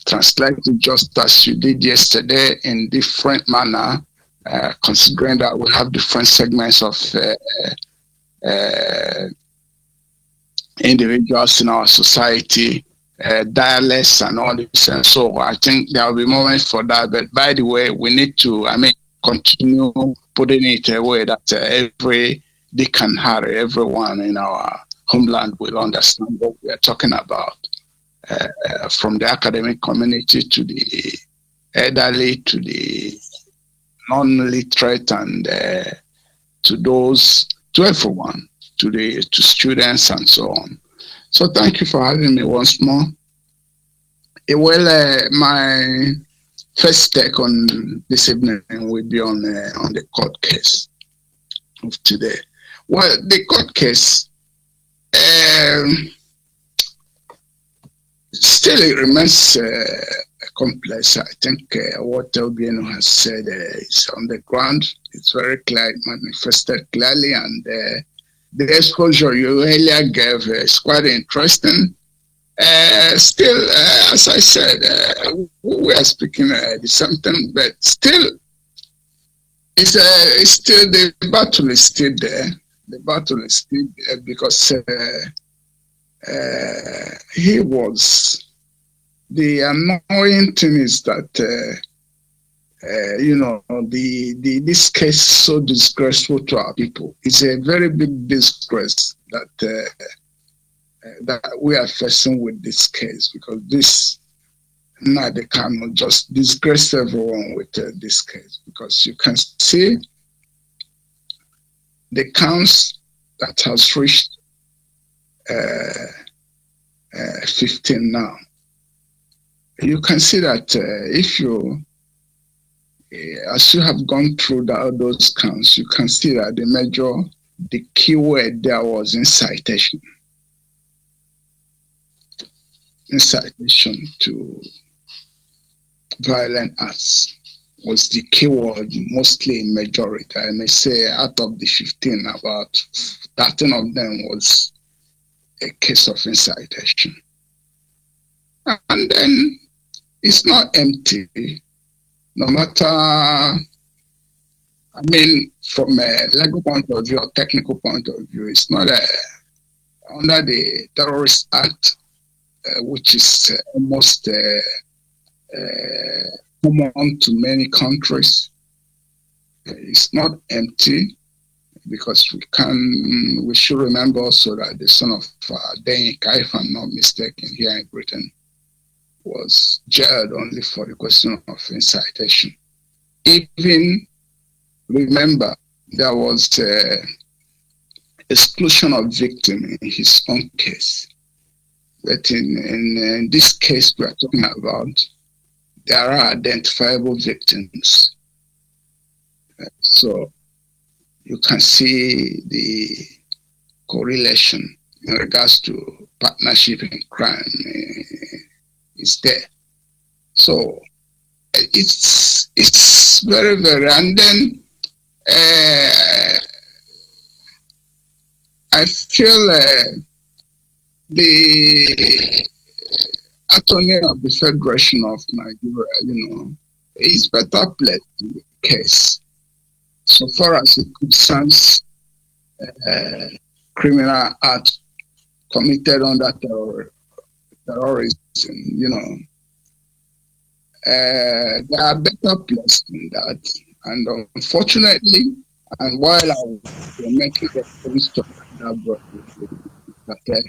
translate it just as you did yesterday in different manner, considering that we have different segments of individuals in our society, dialects and all this, and so I think there will be moments for that. But by the way, we need to, continue putting it away that every Dick and Harry, everyone in our homeland will understand what we are talking about, from the academic community to the elderly to the non-literate and to everyone, to students and so on. So thank you for having me once more. My first take on this evening will be on the court case of today. Well, the court case still it remains complex. I think what Obieno has said is on the ground. It's very clear, manifested clearly, and the exposure you earlier gave is quite interesting. Still, as I said, we are speaking the same thing, but still, it's still the battle is still there. The battle is still there because he was. The annoying thing is that this case is so disgraceful to our people. It's a very big disgrace that we are facing with this case, because this now they cannot just disgrace everyone with this case, because you can see the counts that has reached 15 now. You can see that if you, as you have gone through those counts, you can see that the key word there was incitation. Incitation to violent acts was the key word, mostly in majority. I may say out of the 15, about 13 of them was a case of incitation. And then it's not empty, no matter, from a legal point of view or technical point of view, it's not under the Terrorist Act, which is almost common to many countries. It's not empty, because we should remember also that the son of Denyika, if I'm not mistaken, here in Britain, was jailed only for the question of incitation. Even remember, there was exclusion of victim in his own case. But in this case we are talking about, there are identifiable victims. So you can see the correlation in regards to partnership in crime is there. So it's very, very, and then I feel the attorney of the Federation of Nigeria, is better placed in the case, so far as it concerns criminal act committed under terrorism. They are better placed in that, and unfortunately, and while I was making reference to that,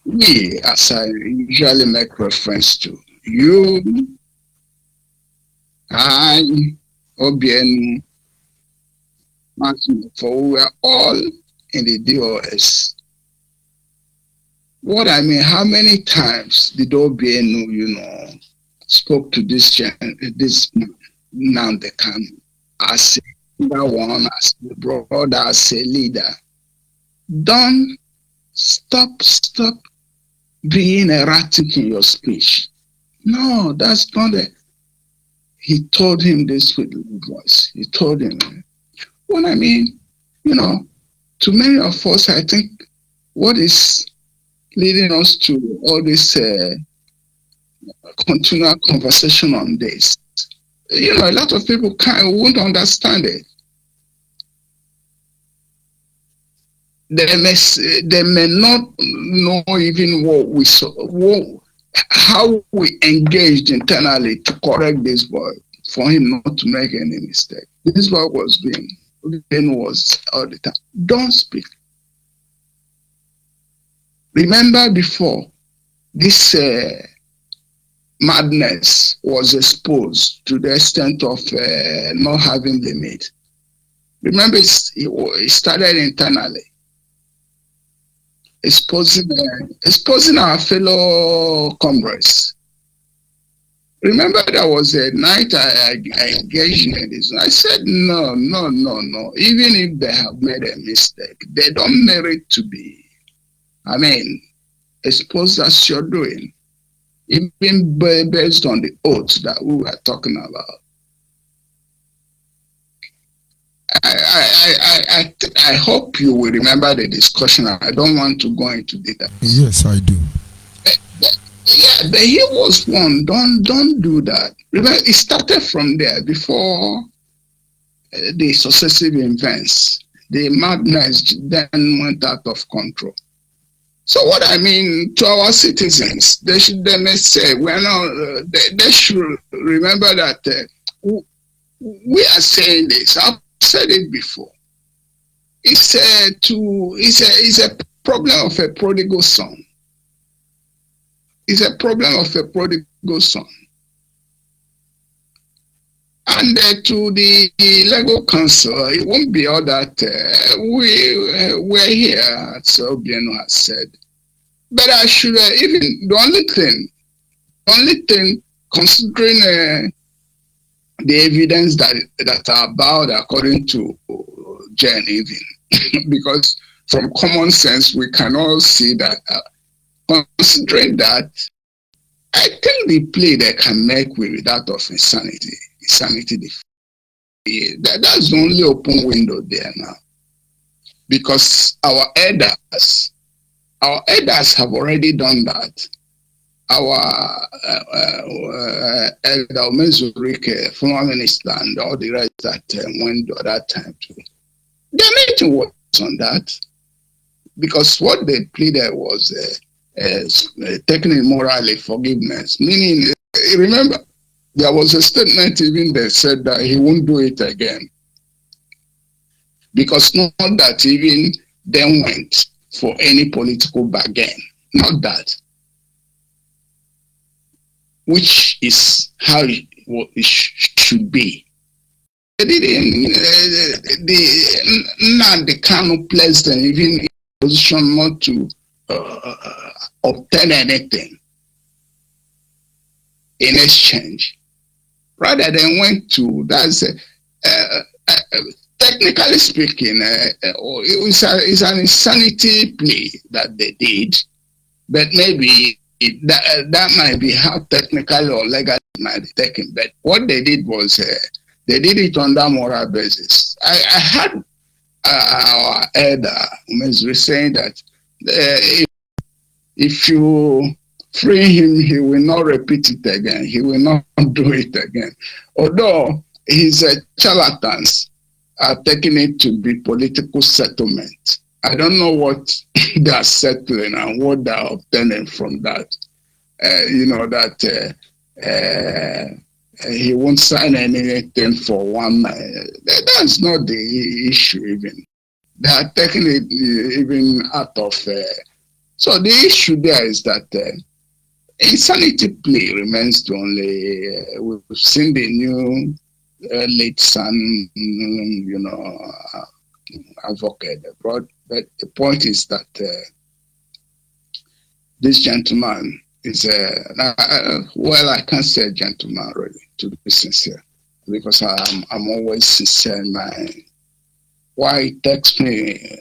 we, as I usually make reference to, you, I, OBN, for we were all in the DOS. What I mean, how many times did OBN, spoke to this man, now they come as a one, as a brother, as a leader. Don't stop being erratic in your speech. No, that's not it. He told him this with voice. He told him, what I mean, to many of us, I think what is leading us to all this continual conversation on this, a lot of people won't understand it. They may not know even what we saw, how we engaged internally to correct this boy, for him not to make any mistake. This boy was was all the time. Don't speak. Remember before this madness was exposed to the extent of not having limit. Remember, it started internally. Exposing our fellow comrades. Remember, there was a night I engaged in this. I said, no. Even if they have made a mistake, they don't merit to be, exposed as you're doing, even based on the oaths that we were talking about. I hope you will remember the discussion. I don't want to go into details. Yes, I do. But he was one. Don't do that. Remember, it started from there before the successive events. The madness then went out of control. So what I mean to our citizens, they may say, they should remember that we are saying this. I've said it before. It's a problem of a prodigal son. It's a problem of a prodigal son. And to the legal counsel, it won't be all that we're here, as Obiano has said. But I should even the only thing, considering the evidence that are about according to Jen even, because from common sense we can all see that. Considering that, I think the play they can make with that of insanity. That's the only open window there now, because our elders have already done that. Our elder Mezurike, former minister, and all the rest that went at that time too. Their meeting was on that, because what they pleaded was taking immorally forgiveness, meaning remember, there was a statement even that said that he won't do it again. Because not that even then went for any political bargain. Not that. Which is how it should be. They didn't, the kind of pleasant, even in a position not to obtain anything in exchange. Rather than went to, that's technically speaking, it's an insanity play that they did, but maybe that might be how technically or legally it might be taken. But what they did was they did it on that moral basis. I had our elder was saying that if you free him, he will not repeat it again. He will not do it again. Although his charlatans are taking it to be political settlement. I don't know what they are settling and what they are obtaining from that. He won't sign anything for 1 night. That's not the issue even. They are taking it even out of... so the issue there is that insanity plea remains the only... we've seen the new late son, advocate abroad. But the point is that this gentleman is well, I can't say a gentleman really, to be sincere, because I'm always sincere in my. Why it takes me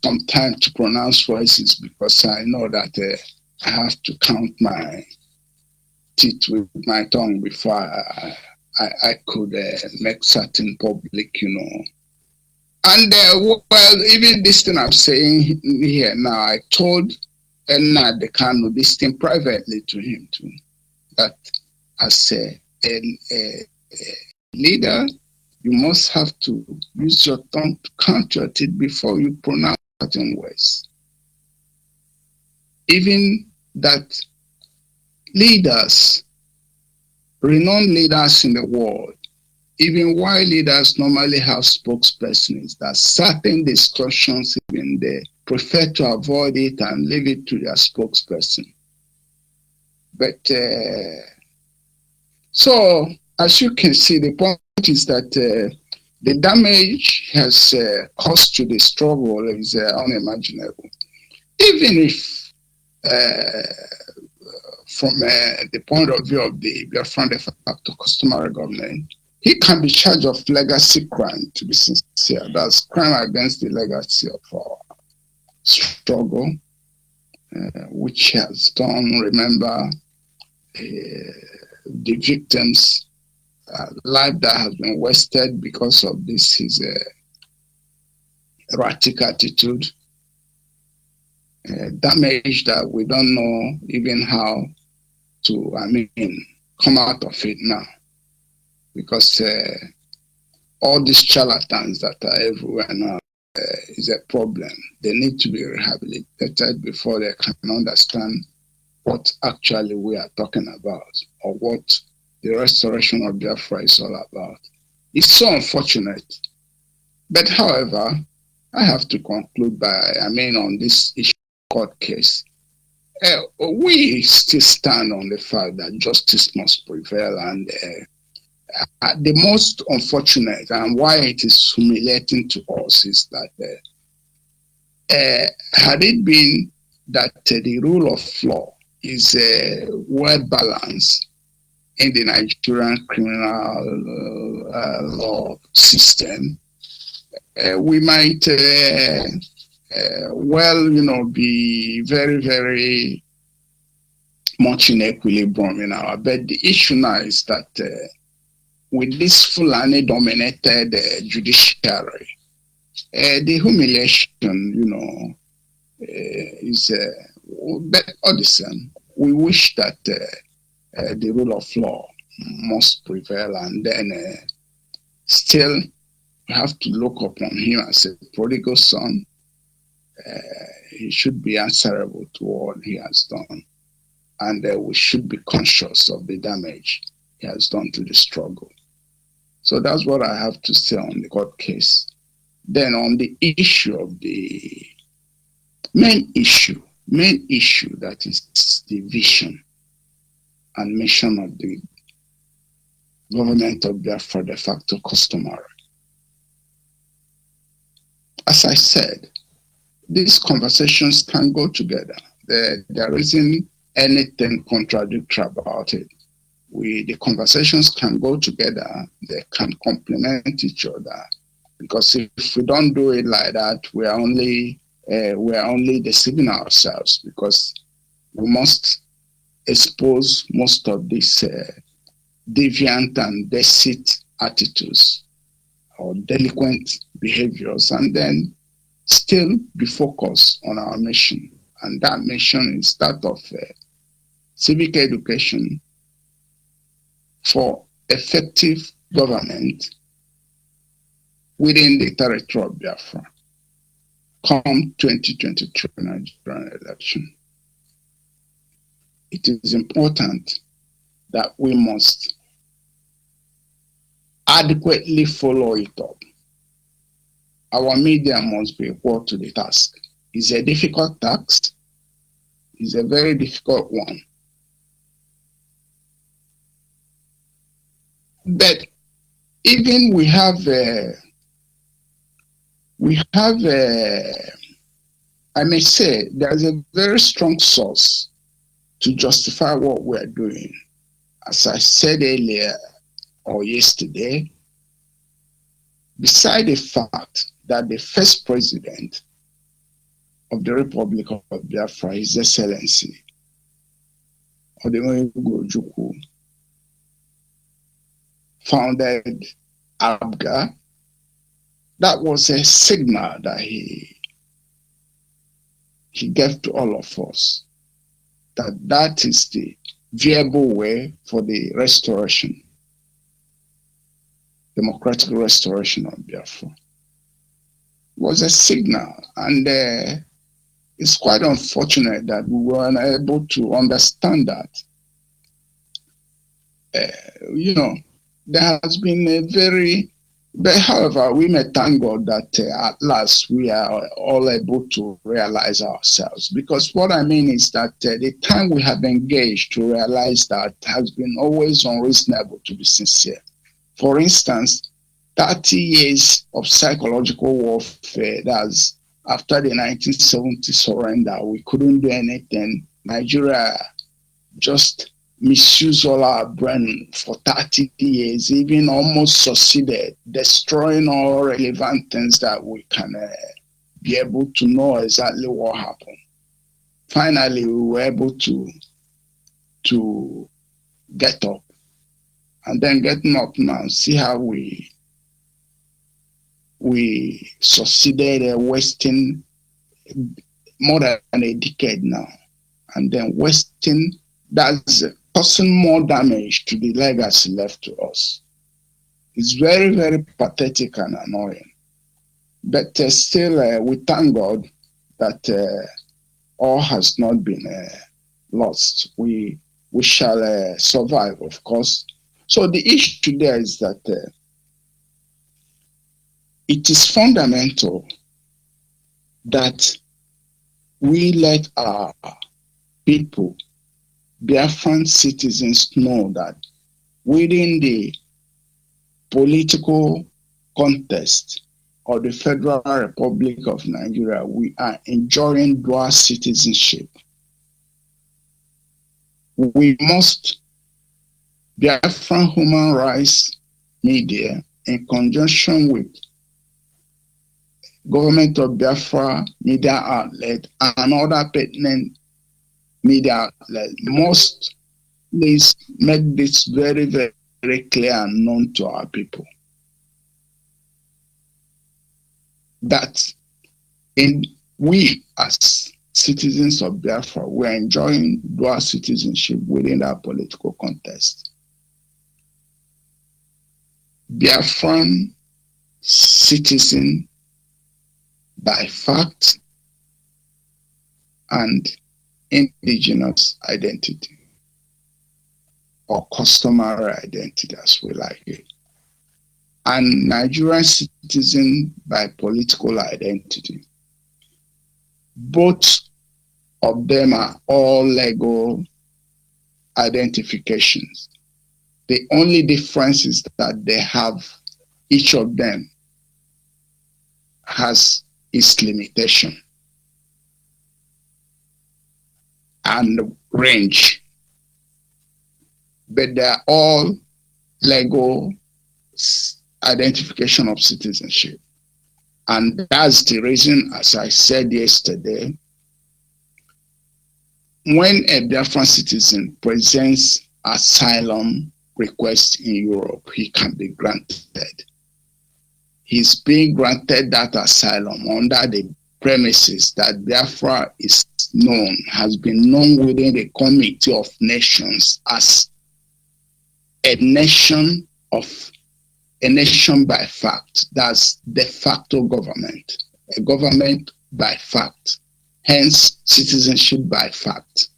some time to pronounce voices, because I know that I have to count my teeth with my tongue before I could make certain public, And well, even this thing I'm saying here now, I told Enna Dekano this thing privately to him too, that as a leader, you must have to use your tongue to count your teeth before you pronounce certain words. Even that leaders, renowned leaders in the world, even while leaders normally have spokespersons, that certain discussions, even they prefer to avoid it and leave it to their spokesperson. But so, as you can see, the point is that the damage has caused to the struggle is unimaginable. Even if, from the point of view of the Biafran de facto customary government, he can be charged of legacy crime, to be sincere. That's crime against the legacy of our struggle, which has done, remember, the victims' life that has been wasted because of this, his erratic attitude, damage that we don't know even how to, come out of it now. Because all these charlatans that are everywhere now is a problem. They need to be rehabilitated before they can understand what actually we are talking about, or what the restoration of Biafra is all about. It's so unfortunate. But however, I have to conclude by, on this issue court case, we still stand on the fact that justice must prevail, and the most unfortunate and why it is humiliating to us is that had it been that the rule of law is well balanced in the Nigerian criminal law system, we might be very, very much in equilibrium but the issue now is that with this Fulani-dominated judiciary, the humiliation, is but all the same. We wish that the rule of law must prevail, and then still have to look upon him as a prodigal son. He should be answerable to what he has done. and we should be conscious of the damage he has done to the struggle. So that's what I have to say on the court case. Then on the issue of the main issue that is the vision and mission of the government of Biafra de facto customary. As I said, these conversations can go together. There isn't anything contradictory about it. The conversations can go together. They can complement each other. Because if we don't do it like that, we are only deceiving ourselves. Because we must expose most of these deviant and deceit attitudes or delinquent behaviors, and then still be focused on our mission. And that mission is that of civic education for effective government within the territory of Biafra come 2023 Nigerian election. It is important that we must adequately follow it up. Our media must be equal to the task. It's a difficult task. It's a very difficult one. But even we have I may say, there's a very strong source to justify what we're doing. As I said earlier or yesterday, beside the fact that the first president of the Republic of Biafra, His Excellency, ONYIBE Ojukwu, founded ABGA, that was a signal that he gave to all of us, that is the viable way for the restoration, democratic restoration of Biafra. It was a signal, and it's quite unfortunate that we were unable to understand that. There has been a very, but however, we may thank God that at last we are all able to realize ourselves. Because what I mean is that the time we have engaged to realize that has been always unreasonable, to be sincere. For instance, 30 years of psychological warfare, that's after the 1970 surrender, we couldn't do anything. Nigeria just misused all our brain for 30 years, even almost succeeded, destroying all relevant things that we can be able to know exactly what happened. Finally, we were able to get up. And then getting up now, see how we succeeded wasting more than a decade now. And then wasting, that's causing more damage to the legacy left to us. It's very, very pathetic and annoying. But still, we thank God that all has not been lost. We shall survive, of course. So the issue there is that it is fundamental that we let our people, Biafran citizens, know that within the political context of the Federal Republic of Nigeria, we are enjoying dual citizenship. We must, Biafran Human Rights Media, in conjunction with Government of Biafra media outlet and other pertinent media outlets, must please make this very, very, very clear and known to our people. That we as citizens of Biafra, we're enjoying dual citizenship within our political context. Biafran citizen by fact and indigenous identity or customary identity, as we like it, and Nigerian citizen by political identity. Both of them are all legal identifications. The only difference is that they have, each of them has its limitation and range, but they are all legal identification of citizenship. And that's the reason, as I said yesterday, when a Biafran citizen presents asylum request in Europe, he can be granted. He's being granted that asylum under the premises that Biafra is known, has been known within the Committee of Nations as a nation by fact. That's de facto government, a government by fact, hence citizenship by fact.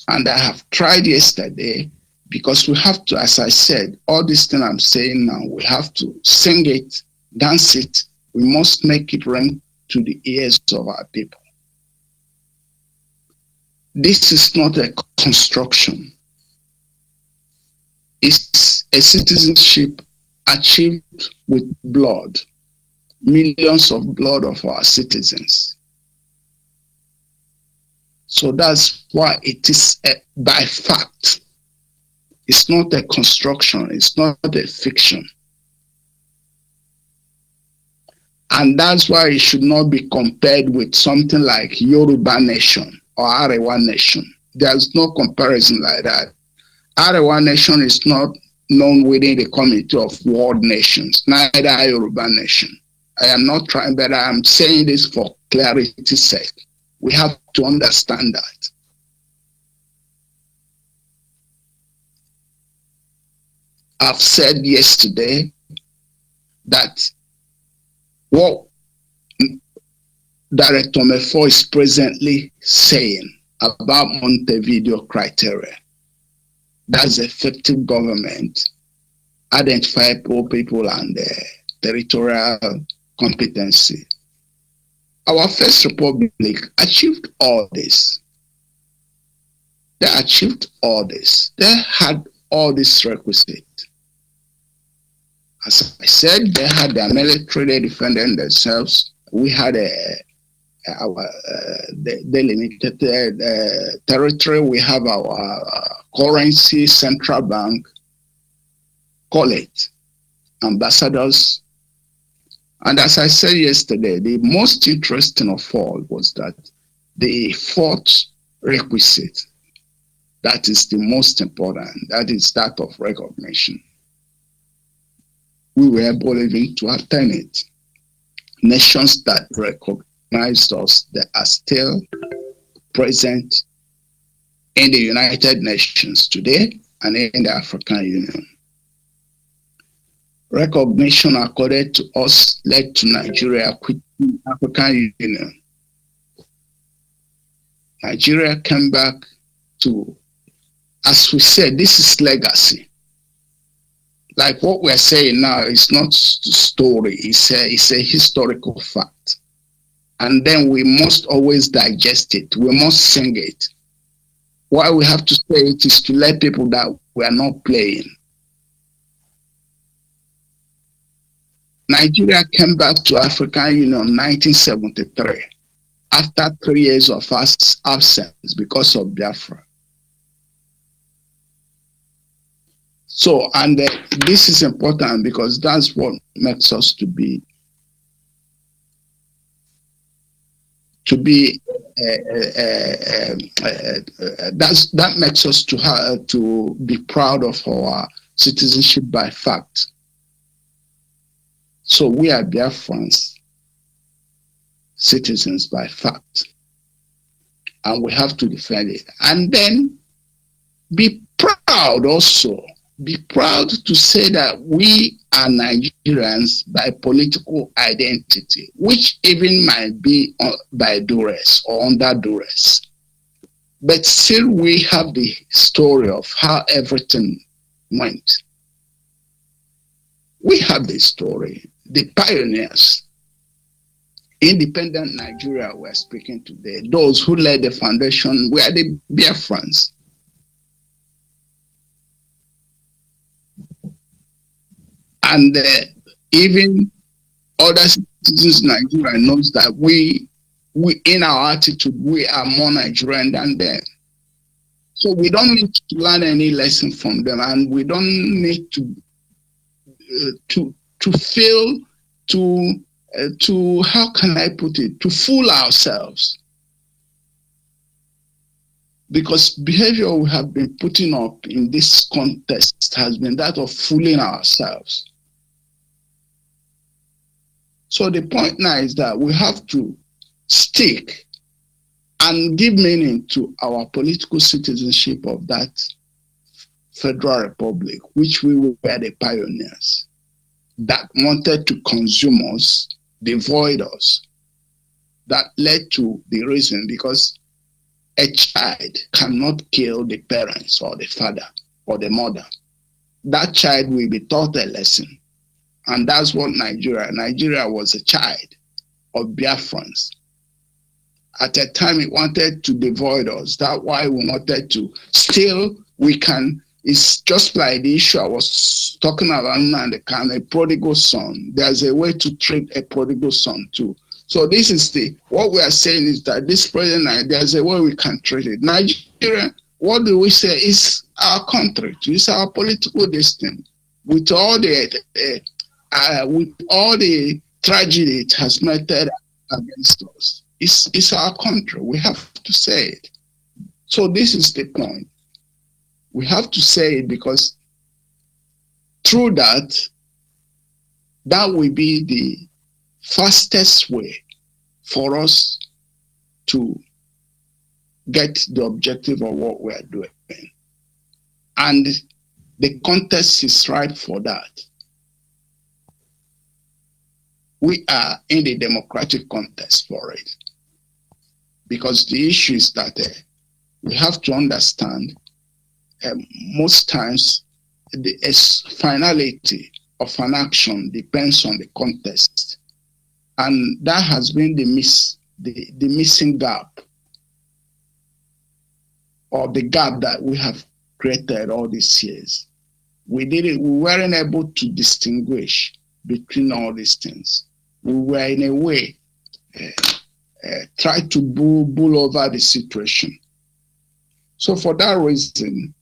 And I have tried yesterday, because we have to, as I said, all this thing I'm saying now, we have to sing it, dance it, we must make it ring to the ears of our people. This is not a construction. It's a citizenship achieved with blood, millions of blood of our citizens. So that's why it is by fact. It's not a construction, it's not a fiction. And that's why it should not be compared with something like Yoruba nation or Arewa nation. There's no comparison like that. Arewa nation is not known within the Committee of World Nations, neither Yoruba nation. I am not trying, but I am saying this for clarity's sake. We have to understand that. I've said yesterday that what Director Mefo is presently saying about Montevideo criteria, that's effective government, identify poor people and territorial competency. Our first republic achieved all this. They achieved all this. They had all this requisite. As I said, they had their military, they defended themselves. We had our delimited territory. We have our currency, central bank, call it, ambassadors. And as I said yesterday, the most interesting of all was that the fourth requisite, that is the most important, that is that of recognition. We were able even to attain it. Nations that recognized us, that are still present in the United Nations today and in the African Union. Recognition accorded to us led to Nigeria quitting the African Union. Nigeria came back to, as we said, this is legacy. Like what we're saying now is not story, it's a historical fact. And then we must always digest it, we must sing it. Why we have to say it is to let people that we are not playing. Nigeria came back to African Union in 1973 after 3 years of absence because of Biafra. So, and this is important because that's what makes us that makes us to be proud of our citizenship by fact. So we are Biafrans, citizens by fact, and we have to defend it. And then be proud also be proud to say that we are Nigerians by political identity, which even might be by duress or under duress. But still we have the story of how everything went. We have the story, the pioneers. Independent Nigeria we're speaking today, those who led the foundation were the Biafrans. And even other citizens in Nigeria knows that we in our attitude, we are more Nigerian than them. So we don't need to learn any lesson from them, and we don't need to fail to how can I put it, to fool ourselves. Because behavior we have been putting up in this contest has been that of fooling ourselves. So the point now is that we have to stick and give meaning to our political citizenship of that Federal Republic, which we were the pioneers, that wanted to consume us, devoid us. That led to the reason, because a child cannot kill the parents or the father or the mother. That child will be taught a lesson. And that's what Nigeria was a child of Biafrans. At a time it wanted to devoid us. That's why we wanted to. Still, we can. It's just like the issue I was talking about, and a prodigal son. There's a way to treat a prodigal son too. So this is what we are saying is that this present, there's a way we can treat it. Nigeria, what do we say? Is our country. It's our political destiny. With all the tragedy it has meted against us. It's our country. We have to say it. So this is the point. We have to say it because through that will be the fastest way for us to get the objective of what we are doing. And the contest is right for that. We are in the democratic contest for it. Because the issue is that we have to understand most times the finality of an action depends on the context. And that has been the missing gap, or the gap that we have created all these years. We weren't able to distinguish between all these things. We were in a way try to bull over the situation. So for that reason,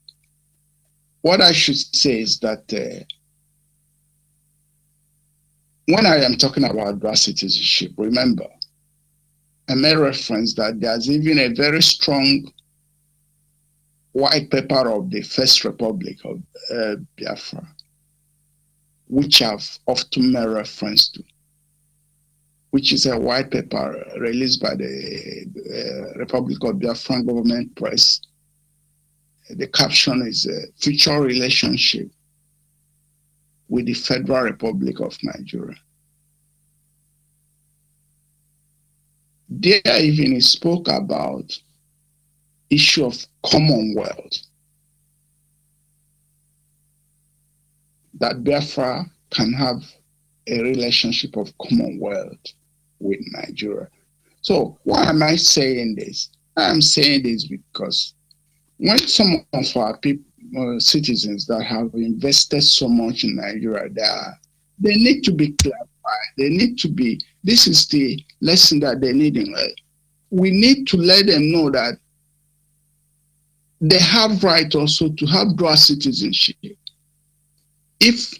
what I should say is that when I am talking about dual citizenship, remember, I made reference that there's even a very strong white paper of the First Republic of Biafra, which I've often made reference to, which is a white paper released by the Republic of Biafra government press. The caption is Future Relationship with the Federal Republic of Nigeria. There even he spoke about issue of Commonwealth, that Biafra can have a relationship of Commonwealth with Nigeria. So why am I saying this? I'm saying this because when some of our people, citizens that have invested so much in Nigeria, they need to be clarified. They need to be, this is the lesson that they need in life. We need to let them know that they have right also to have dual citizenship. If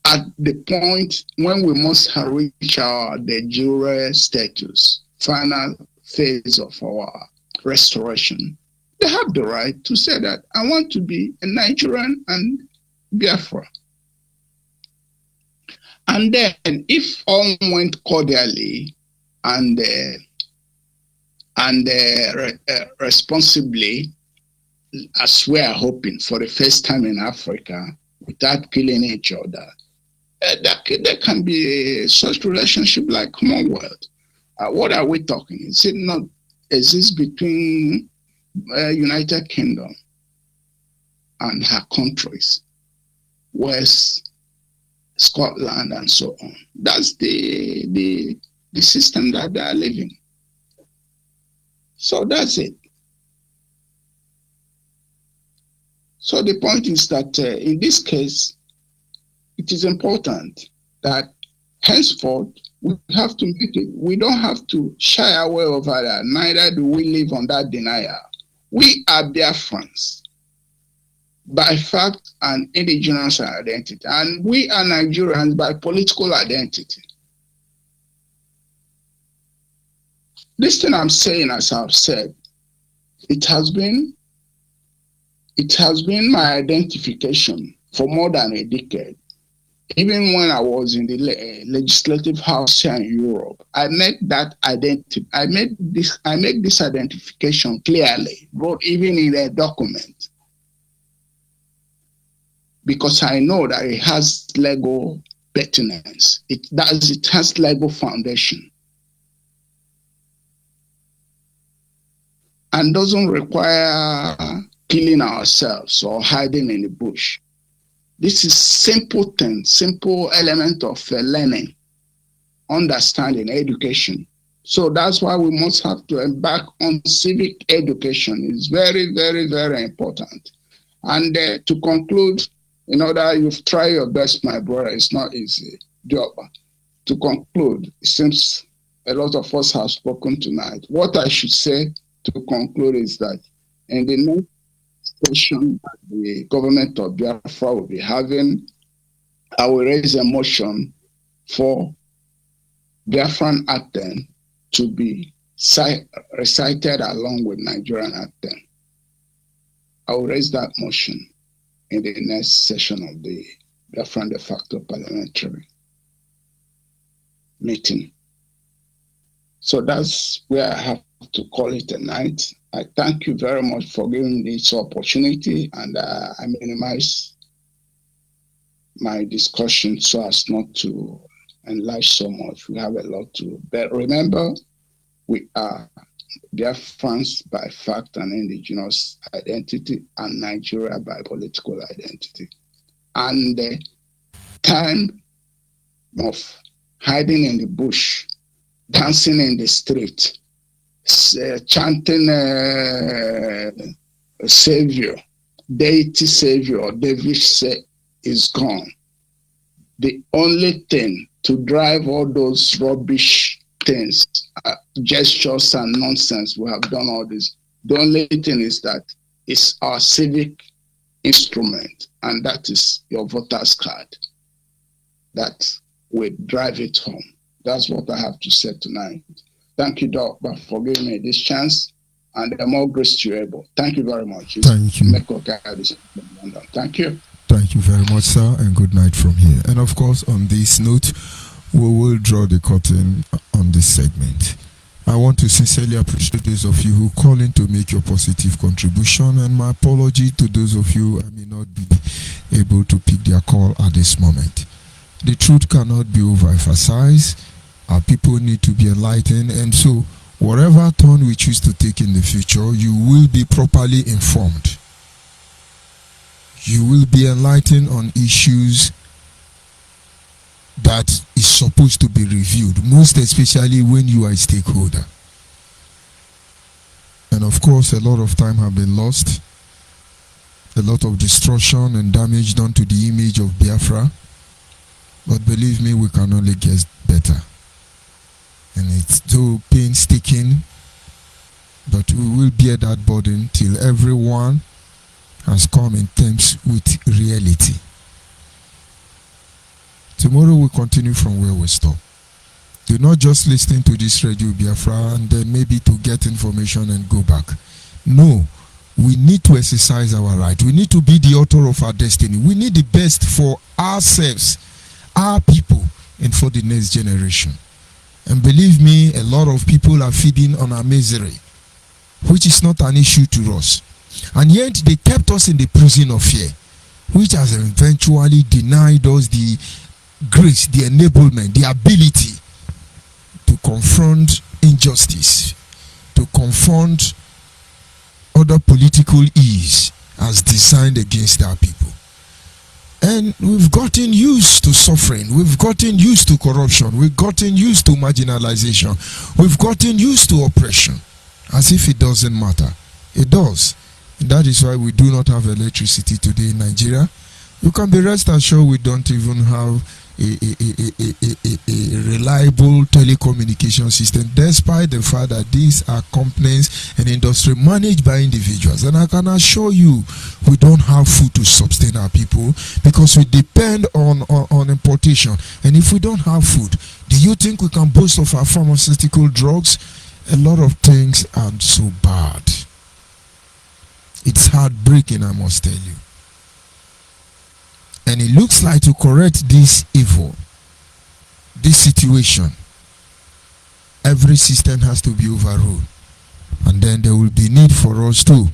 at the point when we must reach the jure status, final phase of our restoration, they have the right to say that I want to be a Nigerian and Biafra. And then if all went cordially and responsibly, as we are hoping for the first time in Africa, without killing each other, there can be a such relationship like Commonwealth. What are we talking? Is it not exist between United Kingdom and her countries, West Scotland and so on? That's the system that they are living. So that's it. So the point is that in this case, it is important that henceforth we have to make it. We don't have to shy away over that. Neither do we live on that denial. We are Biafrans by fact and indigenous identity, and we are Nigerians by political identity. This thing I'm saying, as I've said, it has been my identification for more than a decade. Even when I was in the legislative house here in Europe, I made that identity. I make this identification clearly, wrote even in a document, because I know that it has legal pertinence. It has legal foundation, and doesn't require killing ourselves or hiding in the bush. This is simple thing, simple element of learning, understanding, education. So that's why we must have to embark on civic education. It's very, very, very important. And to conclude, you've tried your best, my brother. It's not easy job. To conclude, it seems a lot of us have spoken tonight. What I should say to conclude is that in the next session that the government of Biafra will be having, I will raise a motion for Biafran anthem to be recited along with Nigerian anthem. I will raise that motion in the next session of the Biafran de facto parliamentary meeting. So that's where I have to call it a night. I thank you very much for giving me this opportunity, and I minimize my discussion so as not to enlarge so much. We have a lot to, but remember, we are Biafrans by fact and indigenous identity, and Nigeria by political identity. And the time of hiding in the bush, dancing in the street, chanting Savior, deity Savior, or Davis is gone. The only thing to drive all those rubbish things, gestures and nonsense, we have done all this. The only thing is that it's our civic instrument, and that is your voter's card. That will drive it home. That's what I have to say tonight. Thank you, Doctor, for giving me this chance, and more grace to you able. Thank you very much. Thank you. Thank you. Thank you very much, sir, and good night from here. And of course, on this note, we will draw the curtain on this segment. I want to sincerely appreciate those of you who call in to make your positive contribution, and my apology to those of you I may not be able to pick their call at this moment. The truth cannot be overemphasized. Our people need to be enlightened, and so whatever turn we choose to take in the future, you will be properly informed. You will be enlightened on issues that is supposed to be reviewed, most especially when you are a stakeholder. And of course, a lot of time have been lost, a lot of destruction and damage done to the image of Biafra. But believe me, we can only get better. And it's so painstaking, but we will bear that burden till everyone has come in terms with reality. Tomorrow we'll continue from where we stop. Do not just listen to this Radio Biafra and then maybe to get information and go back. No, we need to exercise our right. We need to be the author of our destiny. We need the best for ourselves, our people, and for the next generation. And believe me, a lot of people are feeding on our misery, which is not an issue to us. And yet they kept us in the prison of fear, which has eventually denied us the grace, the enablement, the ability to confront injustice, to confront other political ills as designed against our people. And we've gotten used to suffering. We've gotten used to corruption. We've gotten used to marginalization. We've gotten used to oppression, as if it doesn't matter. It does. And that is why we do not have electricity today in Nigeria. You can be rest assured we don't even have a reliable telecommunication system, despite the fact that these are companies and industry managed by individuals. And I can assure you, we don't have food to sustain our people because we depend on importation. And if we don't have food, do you think we can boast of our pharmaceutical drugs? A lot of things aren't so bad. It's heartbreaking, I must tell you. And it looks like to correct this evil, this situation, every system has to be overruled. And then there will be need for us to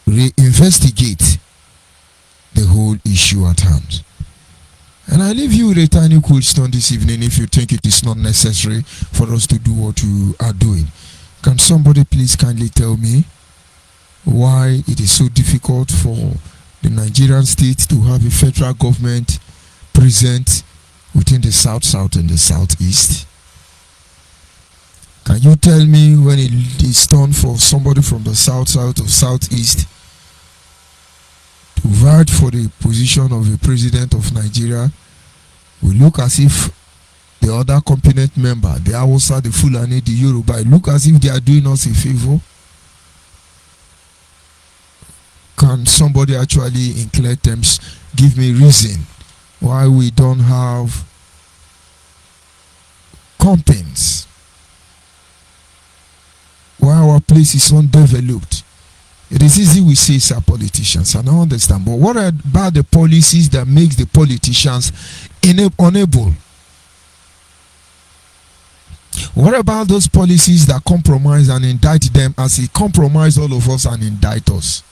reinvestigate the whole issue at hand. And I leave you with a tiny question this evening if you think it is not necessary for us to do what you are doing. Can somebody please kindly tell me why it is so difficult for the Nigerian state to have a federal government present within the South and the Southeast? Can you tell me when it is done for somebody from the South or Southeast to vie for the position of a president of Nigeria? We look as if the other component member, the Hausa, the Fulani, the Yoruba, look as if they are doing us a favor. Can somebody actually, in clear terms, give me reason why we don't have companies? Why our place is undeveloped? It is easy we say it's our politicians, and I understand. But what about the policies that makes the politicians unable? What about those policies that compromise and indict them as they compromise all of us and indict us?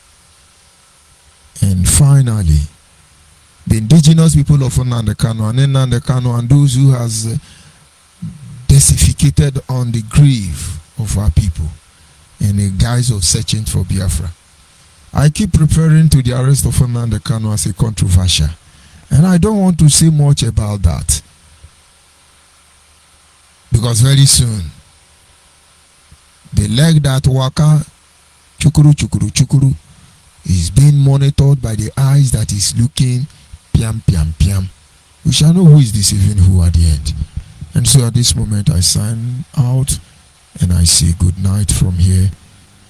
And finally, the indigenous people of Nnamdi Kanu and Nnamdi Kanu and those who has desiccated on the grave of our people in the guise of searching for Biafra. I keep referring to the arrest of Nnamdi Kanu as a controversial, and I don't want to say much about that because very soon the leg that waka chukuru chukuru chukuru is being monitored by the eyes that is looking piam piam piam. We shall know who is deceiving who at the end. And so at this moment I sign out and I say good night from here,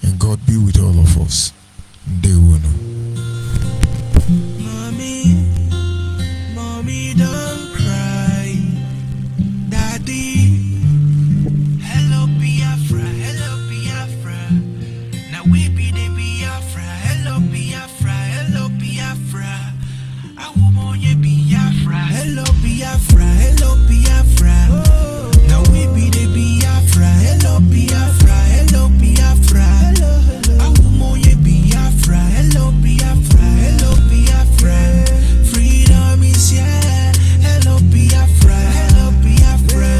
and God be with all of us. Mommy, don't cry. Daddy, hello Biafra, hello Biafra. Now we be the Biafra, hello Biafra, hello Biafra. I want you Biafra, hello Biafra, hello Biafra. Now we be the Biafra, hello Biafra, hello Biafra. I want you Biafra, hello Biafra, hello Biafra. Freedom is here, hello Biafra, hello Biafra.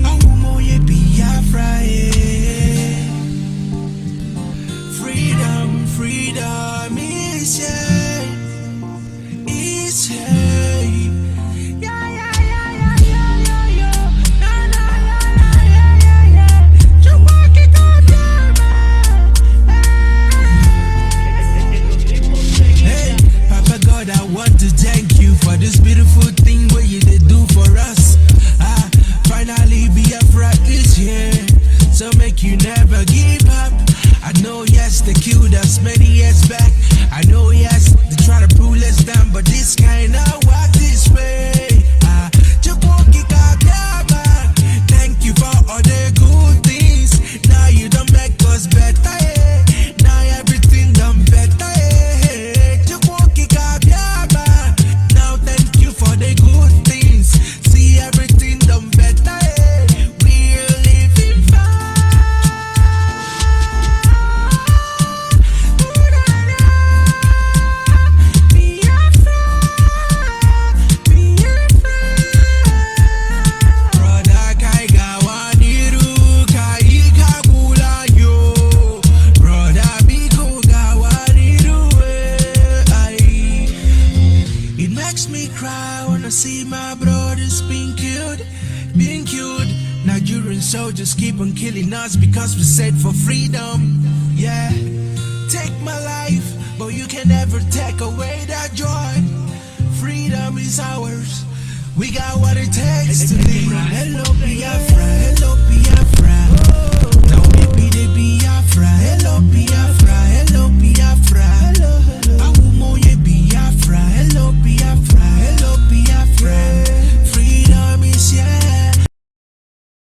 I want you Biafra, yeah. Freedom is here, is here. I want to thank you for this beautiful thing what you did do for us. Finally Biafra is here, so make you never give up. I know yes they killed us many years back. I know yes they try to pull us down, but this kind of work this way. Thank you for all the good things. Now you don't make us better. Now everything done better. Now thank you for the good things. See everything done better. We're living fine. foreign soldiers keep on killing us because we said for freedom. Yeah, take my life, but you can never take away that joy. Freedom is ours. We got what it takes to live. Hello, Biafra.